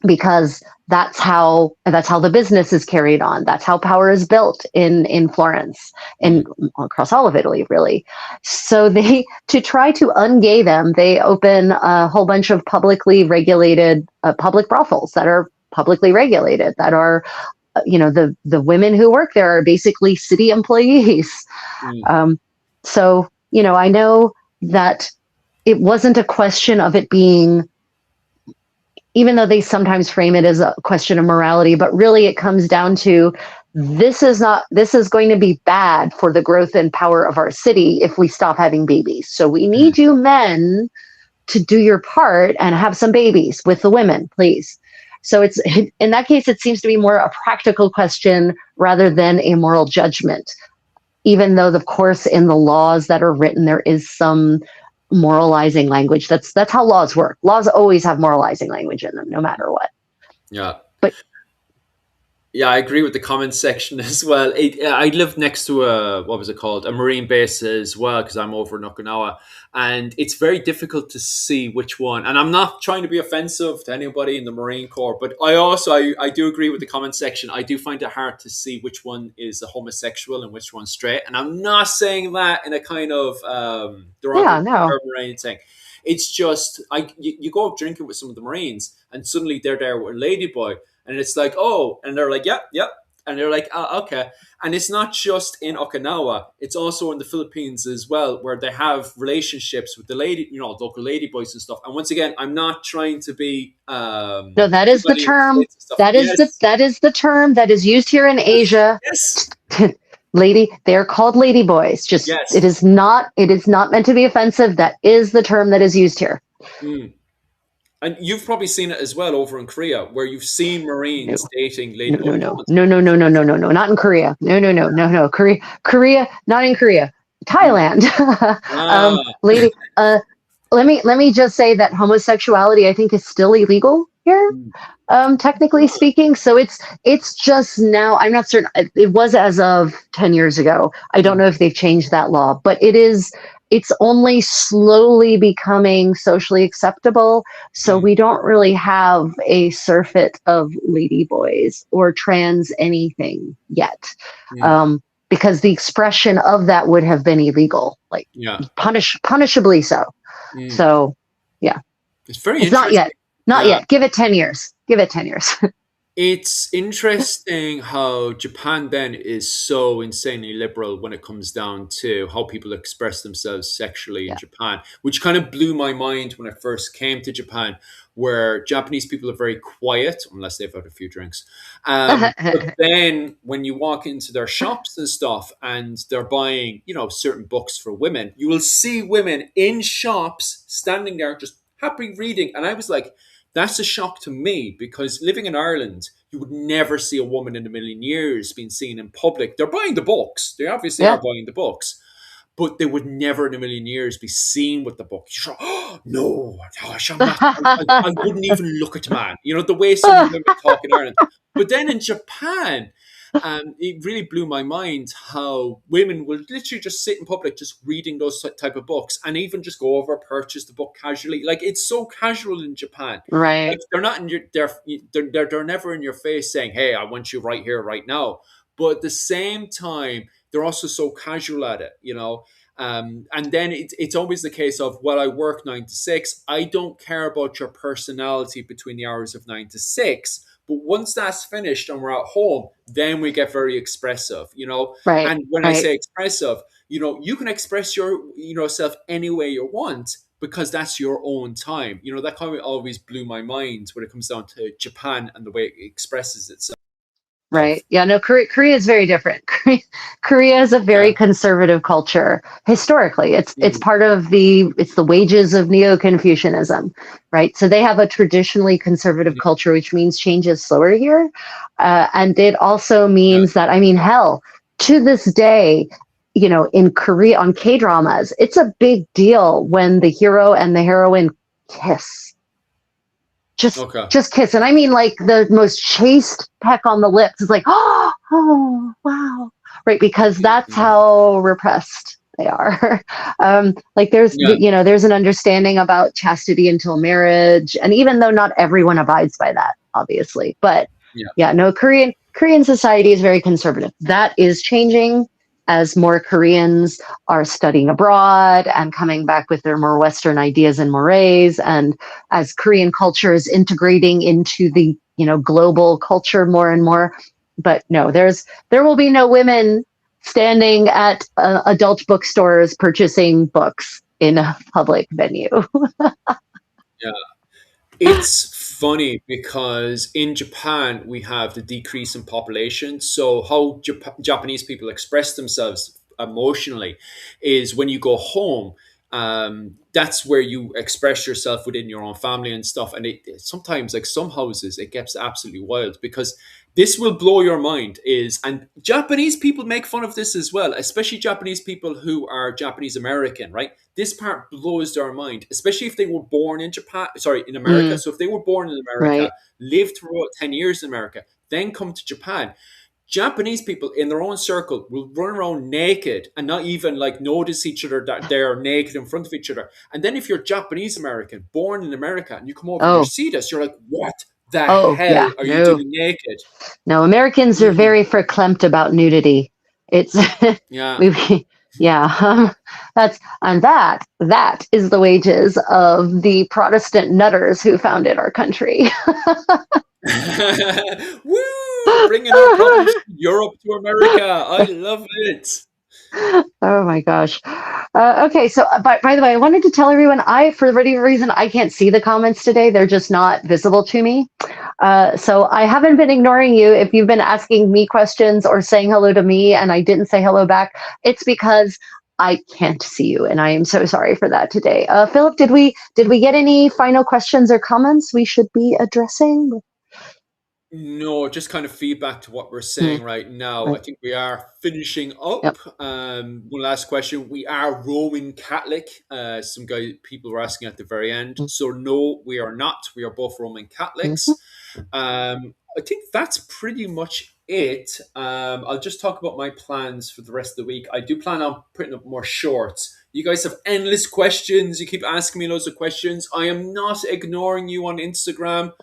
because that's how the business is carried on. That's how power is built in Florence and across all of Italy, really. So to try to ungay them, they open a whole bunch of publicly regulated public brothels that are publicly regulated, that are, the women who work there are basically city employees. So, I know that it wasn't a question of it being, even though they sometimes frame it as a question of morality, but really it comes down to, this is going to be bad for the growth and power of our city if we stop having babies. So we need you men to do your part and have some babies with the women, please. So it's, in that case, it seems to be more a practical question rather than a moral judgment, even though, of course, in the laws that are written, there is some moralizing language. That's how laws work. Laws always have moralizing language in them, no matter what. Yeah. But yeah, I agree with the comments section as well. I lived next to a marine base as well, because I'm over in Okinawa, and it's very difficult to see which one. And I'm not trying to be offensive to anybody in the Marine Corps, but I do agree with the comments section. I do find it hard to see which one is a homosexual and which one's straight. And I'm not saying that in a kind of derogatory term or anything. It's just you go out drinking with some of the Marines, and suddenly they're there with a ladyboy. And it's like, oh, and they're like, yep. And they're like, oh, okay. And it's not just in Okinawa. It's also in the Philippines as well, where they have relationships with the local ladyboys and stuff. And once again, I'm not trying to be... no, that is the term. That is the term that is used here in Asia. Yes. They're called ladyboys. It is not meant to be offensive. That is the term that is used here. And you've probably seen it as well over in Korea, where you've seen Marines dating ladyboys. No, not in Korea. No. Korea, not in Korea. Thailand. Let me just say that homosexuality, I think, is still illegal here, technically speaking. So it's just now, I'm not certain. It was as of 10 years ago. I don't know if they've changed that law, but it's only slowly becoming socially acceptable. So we don't really have a surfeit of ladyboys or trans anything yet. Because the expression of that would have been illegal, punishably so. So, yeah. It's very interesting. Not yet. Give it 10 years. It's interesting how Japan then is so insanely liberal when it comes down to how people express themselves sexually in Japan, which kind of blew my mind when I first came to Japan, where Japanese people are very quiet, unless they've had a few drinks. But then when you walk into their shops and stuff, and they're buying, certain books for women, you will see women in shops standing there just happy reading. And I was like, that's a shock to me, because living in Ireland, you would never see a woman in a million years being seen in public. They're buying the books. They obviously are buying the books. But they would never in a million years be seen with the book. You're like, oh, no, gosh, I wouldn't even look at a man. The way some women talk in Ireland. But then in Japan, it really blew my mind how women will literally just sit in public just reading those type of books, and even just go over, purchase the book casually. Like, it's so casual in Japan. Right. Like, they're not in your they're never in your face saying, hey, I want you right here, right now. But at the same time, they're also so casual at it, and then it's always the case of, well, I work 9 to 6. I don't care about your personality between the hours of 9 to 6. But once that's finished and we're at home, then we get very expressive. Right. And when I Right. say expressive, you can express yourself any way you want because that's your own time. That kind of always blew my mind when it comes down to Japan and the way it expresses itself. Right. Yeah. No, Korea is very different. Korea is a very Yeah. conservative culture historically. It's Mm. part of it's the wages of Neo-Confucianism, right? So they have a traditionally conservative culture, which means change is slower here, and it also Yeah. means that, I mean, hell, to this day, in Korea on K-dramas, it's a big deal when the hero and the heroine kiss. Okay. Just kiss, and I mean like the most chaste peck on the lips. It's like, oh wow, right? Because that's Mm. how repressed they are. Like Yeah. there's an understanding about chastity until marriage, and even though not everyone abides by that, obviously, but Yeah. yeah, no, Korean society is very conservative. That is changing as more Koreans are studying abroad and coming back with their more Western ideas and mores, and as Korean culture is integrating into the global culture more and more. But no, there will be no women standing at adult bookstores purchasing books in a public venue. Yeah. It's funny because in Japan we have the decrease in population. So how Japanese people express themselves emotionally is when you go home. That's where you express yourself within your own family and stuff. And sometimes, like some houses, it gets absolutely wild because this will blow your mind. And Japanese people make fun of this as well, especially Japanese people who are Japanese American, right? This part blows their mind, especially if they were born in in America. Mm, So if they were born in right. America, lived for about 10 years in America, then come to Japan. Japanese people in their own circle will run around naked and not even like notice each other that they're naked in front of each other. And then if you're Japanese American, born in America, and you come over and you Oh, see this, you're like, what the oh, yeah. hell are you No, doing naked? no. Americans are Mm, very verklempt about nudity. It's yeah. we, yeah. That is the wages of the Protestant nutters who founded our country. Woo! Bringing our problems from Europe to America. I love it. Oh my gosh. Okay, so by the way, I wanted to tell everyone for whatever reason, I can't see the comments today. They're just not visible to me. So I haven't been ignoring you. If you've been asking me questions or saying hello to me and I didn't say hello back, it's because I can't see you, and I am so sorry for that today. Philip, did we get any final questions or comments we should be addressing? No, just kind of feedback to what we're Hmm, saying right now. I right. think we are finishing up. Yep. One last question. We are Roman Catholic. People were asking at the very end. So no, we are not. We are both Roman Mhm. Catholics. I think that's pretty much it. I'll just talk about my plans for the rest of the week. I do plan on putting up more shorts. You guys have endless questions. You keep asking me loads of questions. I am not ignoring you on Instagram.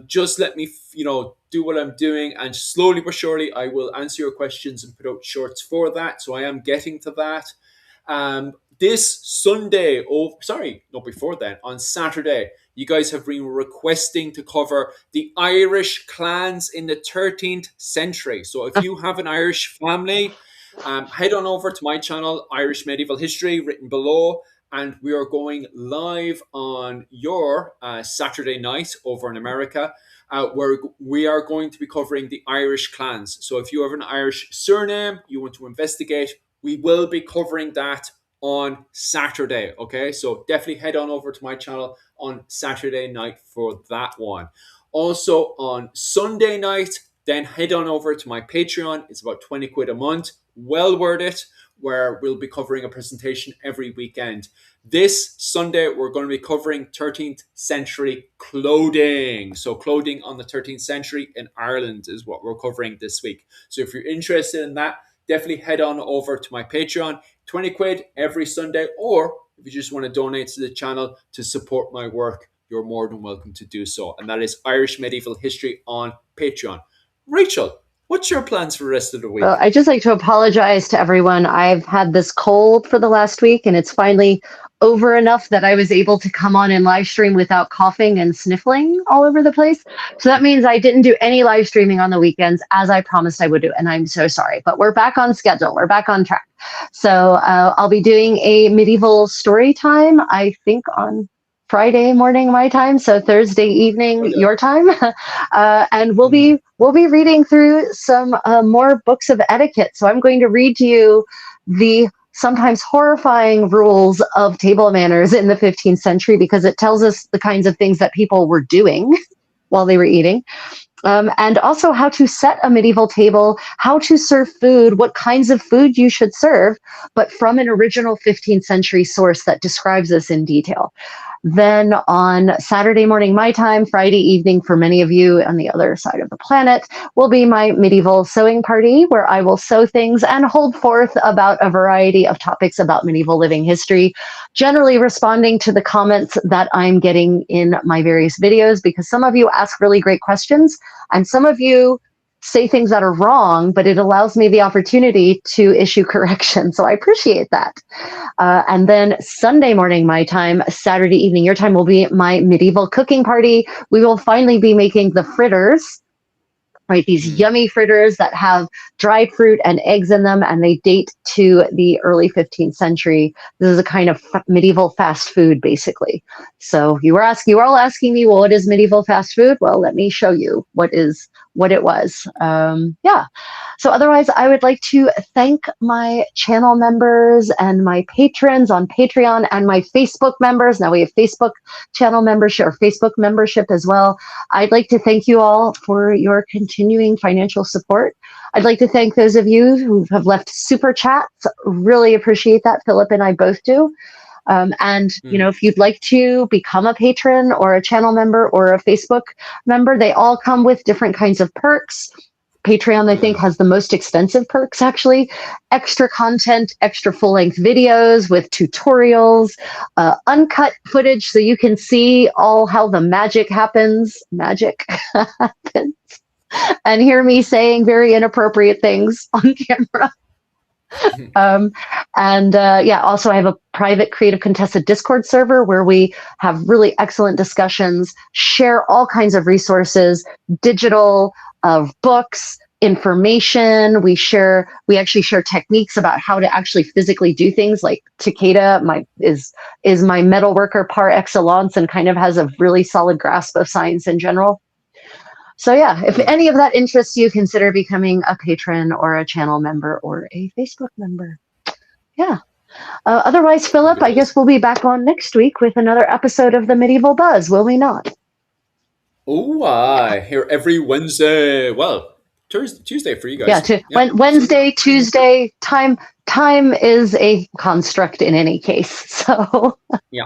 Just let me, do what I'm doing, and slowly but surely, I will answer your questions and put out shorts for that. So I am getting to that. This Sunday, not before then, on Saturday, you guys have been requesting to cover the Irish clans in the 13th century. So if you have an Irish family, head on over to my channel, Irish Medieval History, written below, and we are going live on your Saturday night over in America, where we are going to be covering the Irish clans. So if you have an Irish surname, you want to investigate, we will be covering that on Saturday. Okay, so definitely head on over to my channel on Saturday night for that one. Also on Sunday night, then head on over to my Patreon. It's about 20 quid a month. Well worth it, where we'll be covering a presentation every weekend. This Sunday, we're going to be covering 13th century clothing. So clothing on the 13th century in Ireland is what we're covering this week. So if you're interested in that, definitely head on over to my Patreon. 20 quid every Sunday, or if you just want to donate to the channel to support my work, you're more than welcome to do so. And that is Irish Medieval History on Patreon. Rachel, What's your plans for the rest of the week? Well, I'd just like to apologize to everyone. I've had this cold for the last week, and it's finally over enough that I was able to come on and live stream without coughing and sniffling all over the place. So that means I didn't do any live streaming on the weekends as I promised I would do, and I'm so sorry. But we're back on schedule. We're back on track. So I'll be doing a medieval story time, I think, on Friday morning my time, so Thursday evening your time, and we'll be reading through some more books of etiquette. So I'm going to read to you the sometimes horrifying rules of table manners in the 15th century, because it tells us the kinds of things that people were doing while they were eating. And also how to set a medieval table, how to serve food, what kinds of food you should serve, but from an original 15th century source that describes this in detail. Then on Saturday morning, my time, Friday evening for many of you on the other side of the planet, will be my medieval sewing party, where I will sew things and hold forth about a variety of topics about medieval living history, generally responding to the comments that I'm getting in my various videos, because some of you ask really great questions and some of you say things that are wrong, but it allows me the opportunity to issue correction. So I appreciate that. And then Sunday morning, my time, Saturday evening, your time, will be my medieval cooking party. We will finally be making the fritters, right? These yummy fritters that have dried fruit and eggs in them, and they date to the early 15th century. This is a kind of medieval fast food, basically. So you were all asking me, well, what is medieval fast food? Well, let me show you what it was. Yeah. So otherwise, I would like to thank my channel members and my patrons on Patreon and my Facebook members. Now we have Facebook channel membership or Facebook membership as well. I'd like to thank you all for your continuing financial support. I'd like to thank those of you who have left super chats. Really appreciate that. Philip and I both do. You know, if you'd like to become a patron or a channel member or a Facebook member, they all come with different kinds of perks. Patreon, I think, has the most expensive perks, actually. Extra content, extra full-length videos with tutorials, uncut footage so you can see all how the magic happens. Magic happens. And hear me saying very inappropriate things on camera. Yeah, also I have a private Creative Contessa Discord server where we have really excellent discussions, share all kinds of resources, digital, books, information. We actually share techniques about how to actually physically do things. Like Takeda is my metal worker par excellence and kind of has a really solid grasp of science in general. So yeah, if any of that interests you, consider becoming a patron or a channel member or a Facebook member. Yeah. Otherwise, Philip, I guess we'll be back on next week with another episode of the Medieval Buzz, will we not? Oh, I here every Wednesday. Well, Tuesday for you guys. Yeah, Wednesday, Tuesday. Time is a construct in any case. So yeah.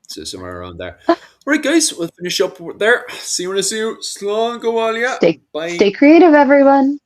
So somewhere around there. All right, guys, we'll finish up there. See you when I see you. Slán go bhfuil. Stay creative, everyone.